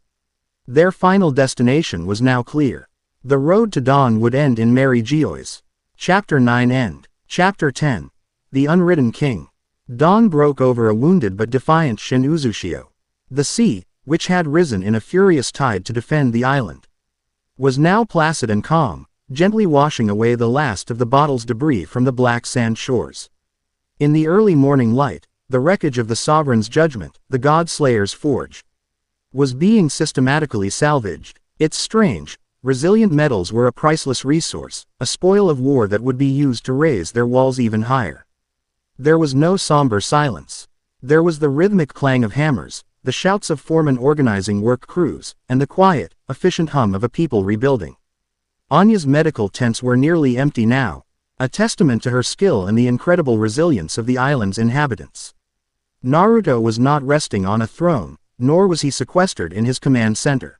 Their final destination was now clear. The road to dawn would end in merry joys. Chapter 9 End. Chapter 10. The Unwritten King. Dawn broke over a wounded but defiant Shin Uzushio. The sea, which had risen in a furious tide to defend the island, was now placid and calm, gently washing away the last of the bottle's debris from the black sand shores. In the early morning light, the wreckage of the sovereign's judgment, the God Slayer's forge, was being systematically salvaged. Its strange, resilient metals were a priceless resource, a spoil of war that would be used to raise their walls even higher. There was no somber silence. There was the rhythmic clang of hammers, the shouts of foremen organizing work crews, and the quiet, efficient hum of a people rebuilding. Anya's medical tents were nearly empty now, a testament to her skill and the incredible resilience of the island's inhabitants. Naruto was not resting on a throne, nor was he sequestered in his command center.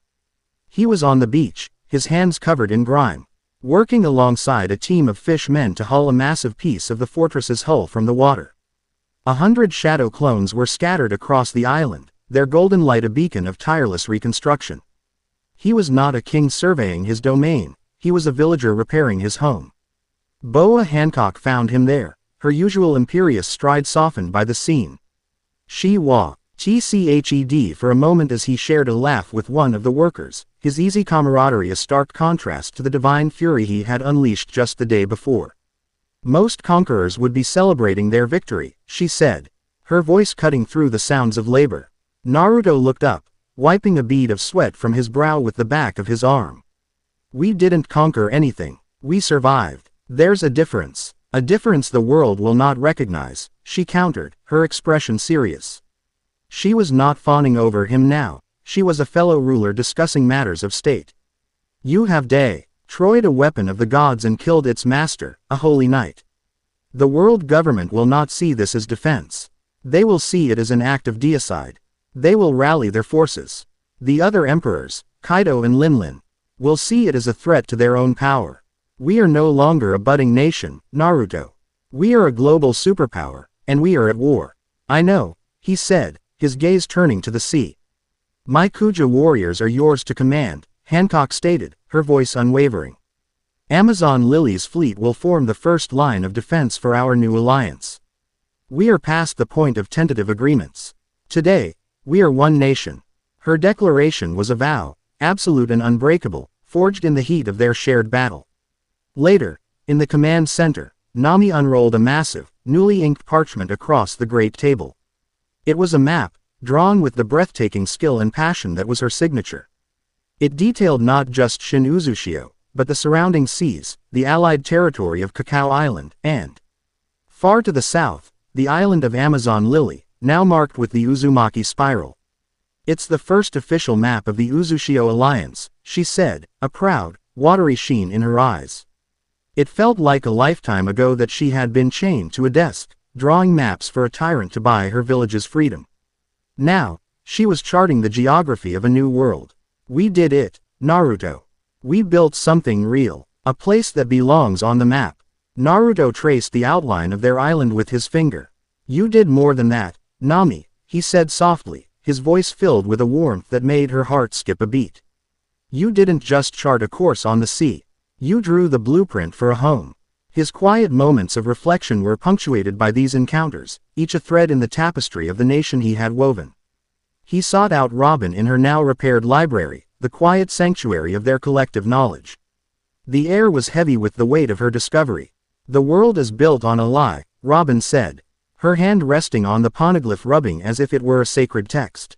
He was on the beach, his hands covered in grime, working alongside a team of fish men to haul a massive piece of the fortress's hull from the water. 100 shadow clones were scattered across the island, their golden light a beacon of tireless reconstruction. He was not a king surveying his domain, he was a villager repairing his home. Boa Hancock found him there, her usual imperious stride softened by the scene. She wa tched for a moment as he shared a laugh with one of the workers, his easy camaraderie a stark contrast to the divine fury he had unleashed just the day before. Most conquerors would be celebrating their victory, she said, her voice cutting through the sounds of labor. Naruto looked up, wiping a bead of sweat from his brow with the back of his arm. We didn't conquer anything, we survived. There's a difference the world will not recognize, she countered, her expression serious. She was not fawning over him now, she was a fellow ruler discussing matters of state. You have destroyed a weapon of the gods and killed its master, a holy knight. The world government will not see this as defense. They will see it as an act of deicide. They will rally their forces. The other emperors, Kaido and Linlin, will see it as a threat to their own power. We are no longer a budding nation, Naruto. We are a global superpower, And we are at war. I know, he said, his gaze turning to the sea. My Kuja warriors are yours to command, Hancock stated, her voice unwavering. Amazon Lily's fleet will form the first line of defense for our new alliance. We are past the point of tentative agreements. Today, we are one nation. Her declaration was a vow, absolute and unbreakable, forged in the heat of their shared battle. Later, in the command center, Nami unrolled a massive, newly inked parchment across the great table. It was a map, drawn with the breathtaking skill and passion that was her signature. It detailed not just Shin Uzushio, but the surrounding seas, the allied territory of Cacao Island, and, far to the south, the island of Amazon Lily, now marked with the Uzumaki Spiral. It's the first official map of the Uzushio Alliance, she said, a proud, watery sheen in her eyes. It felt like a lifetime ago that she had been chained to a desk, drawing maps for a tyrant to buy her village's freedom. Now, she was charting the geography of a new world. We did it, Naruto. We built something real, a place that belongs on the map. Naruto traced the outline of their island with his finger. You did more than that, Nami, he said softly, his voice filled with a warmth that made her heart skip a beat. You didn't just chart a course on the sea. You drew the blueprint for a home. His quiet moments of reflection were punctuated by these encounters, each a thread in the tapestry of the nation he had woven. He sought out Robin in her now repaired library, the quiet sanctuary of their collective knowledge. The air was heavy with the weight of her discovery. The world is built on a lie, Robin said, her hand resting on the poneglyph rubbing as if it were a sacred text.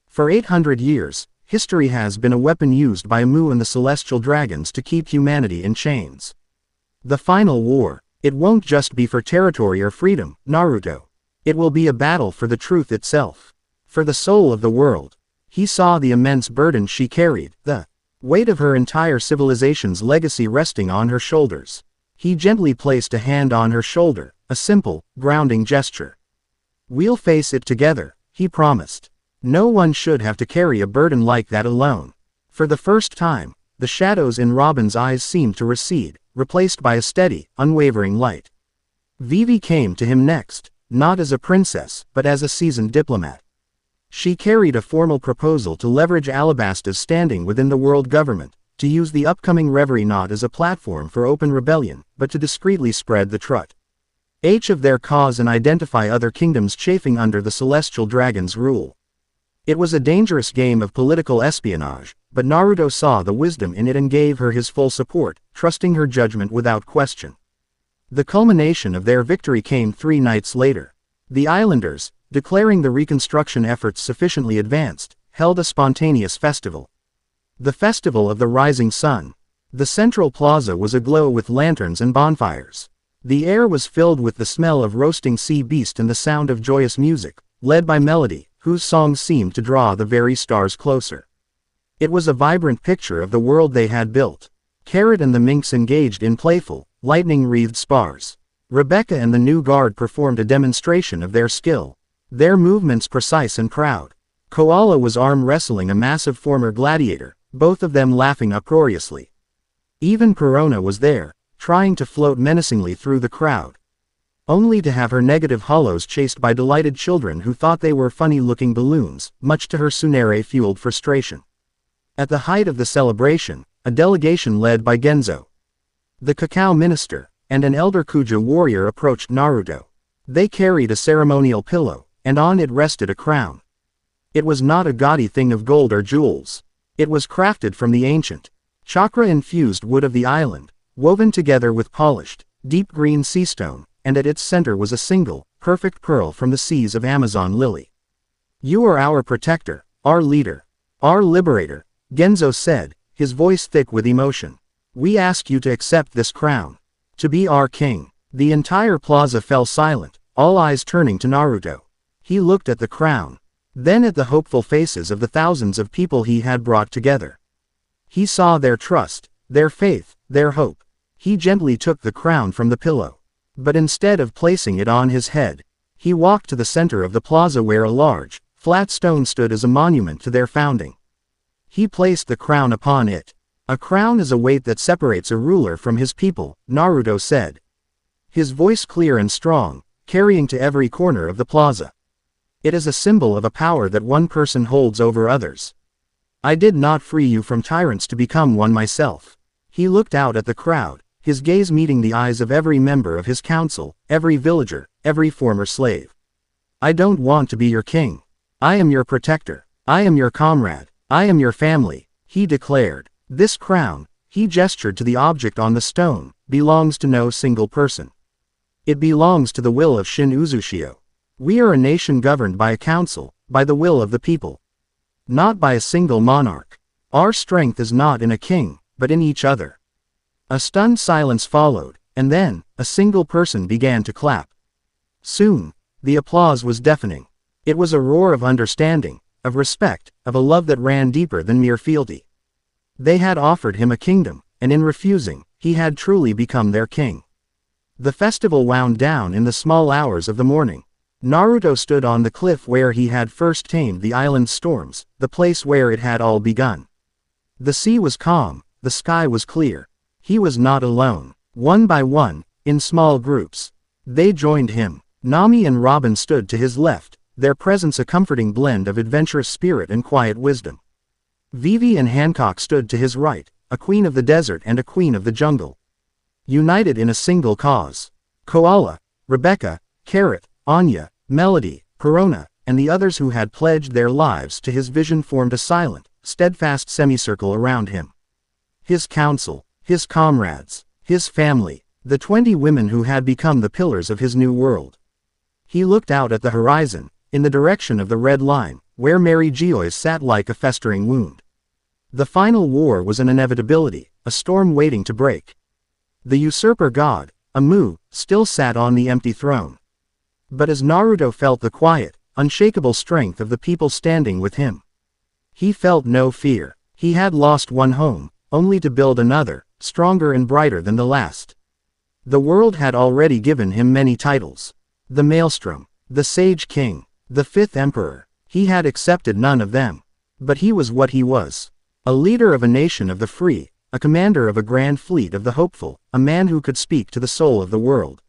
For 800 years, history has been a weapon used by Mu and the celestial dragons to keep humanity in chains. The final war, it won't just be for territory or freedom, Naruto. It will be a battle for the truth itself. For the soul of the world. He saw the immense burden she carried, the weight of her entire civilization's legacy resting on her shoulders. He gently placed a hand on her shoulder, a simple, grounding gesture. We'll face it together, he promised. No one should have to carry a burden like that alone. For the first time, the shadows in Robin's eyes seemed to recede, replaced by a steady, unwavering light. Vivi came to him next, not as a princess, but as a seasoned diplomat. She carried a formal proposal to leverage Alabasta's standing within the world government, to use the upcoming Reverie not as a platform for open rebellion, but to discreetly spread the truth of their cause and identify other kingdoms chafing under the celestial dragon's rule. It was a dangerous game of political espionage, but Naruto saw the wisdom in it and gave her his full support, trusting her judgment without question. The culmination of their victory came 3 nights later. The islanders, declaring the reconstruction efforts sufficiently advanced, held a spontaneous festival. The Festival of the Rising Sun. The central plaza was aglow with lanterns and bonfires. The air was filled with the smell of roasting sea beast and the sound of joyous music, led by Melody, whose songs seemed to draw the very stars closer. It was a vibrant picture of the world they had built. Carrot and the minx engaged in playful, lightning-wreathed spars. Rebecca and the new guard performed a demonstration of their skill. Their movements precise and proud. Koala was arm wrestling a massive former gladiator, both of them laughing uproariously. Even Perona was there, trying to float menacingly through the crowd. Only to have her negative hollows chased by delighted children who thought they were funny-looking balloons, much to her Tsunere-fueled frustration. At the height of the celebration, a delegation led by Genzo, the Cacao minister, and an elder Kuja warrior approached Naruto. They carried a ceremonial pillow, and on it rested a crown. It was not a gaudy thing of gold or jewels. It was crafted from the ancient, chakra-infused wood of the island, woven together with polished, deep green sea stone, and at its center was a single, perfect pearl from the seas of Amazon Lily. You are our protector, our leader, our liberator, Genzo said, his voice thick with emotion. We ask you to accept this crown. To be our king. The entire plaza fell silent, all eyes turning to Naruto. He looked at the crown, then at the hopeful faces of the thousands of people he had brought together. He saw their trust, their faith, their hope. He gently took the crown from the pillow. But instead of placing it on his head, he walked to the center of the plaza where a large, flat stone stood as a monument to their founding. He placed the crown upon it. A crown is a weight that separates a ruler from his people, Naruto said. His voice clear and strong, carrying to every corner of the plaza. It is a symbol of a power that one person holds over others. I did not free you from tyrants to become one myself. He looked out at the crowd, his gaze meeting the eyes of every member of his council, every villager, every former slave. I don't want to be your king. I am your protector. I am your comrade. I am your family, he declared. This crown, he gestured to the object on the stone, belongs to no single person. It belongs to the will of Shin Uzushio. We are a nation governed by a council, by the will of the people. Not by a single monarch. Our strength is not in a king, but in each other. A stunned silence followed, and then, a single person began to clap. Soon, the applause was deafening. It was a roar of understanding, of respect, of a love that ran deeper than mere fealty. They had offered him a kingdom, and in refusing, he had truly become their king. The festival wound down in the small hours of the morning. Naruto stood on the cliff where he had first tamed the island's storms, the place where it had all begun. The sea was calm, the sky was clear. He was not alone. One by one, in small groups, they joined him. Nami and Robin stood to his left, their presence a comforting blend of adventurous spirit and quiet wisdom. Vivi and Hancock stood to his right, a queen of the desert and a queen of the jungle. United in a single cause. Koala, Rebecca, Carrot, Anya, Melody, Corona, and the others who had pledged their lives to his vision formed a silent, steadfast semicircle around him. His council, his comrades, his family, the 20 women who had become the pillars of his new world. He looked out at the horizon, in the direction of the red line, where Mary Geoise sat like a festering wound. The final war was an inevitability, a storm waiting to break. The usurper god, Amu, still sat on the empty throne. But as Naruto felt the quiet, unshakable strength of the people standing with him, he felt no fear. He had lost one home, only to build another, stronger and brighter than the last. The world had already given him many titles. The Maelstrom, the Sage King, the Fifth Emperor. He had accepted none of them. But he was what he was. A leader of a nation of the free, a commander of a grand fleet of the hopeful, a man who could speak to the soul of the world.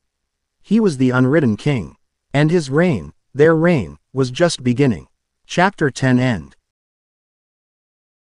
He was the Unwritten King. And his reign, their reign, was just beginning. Chapter 10 End.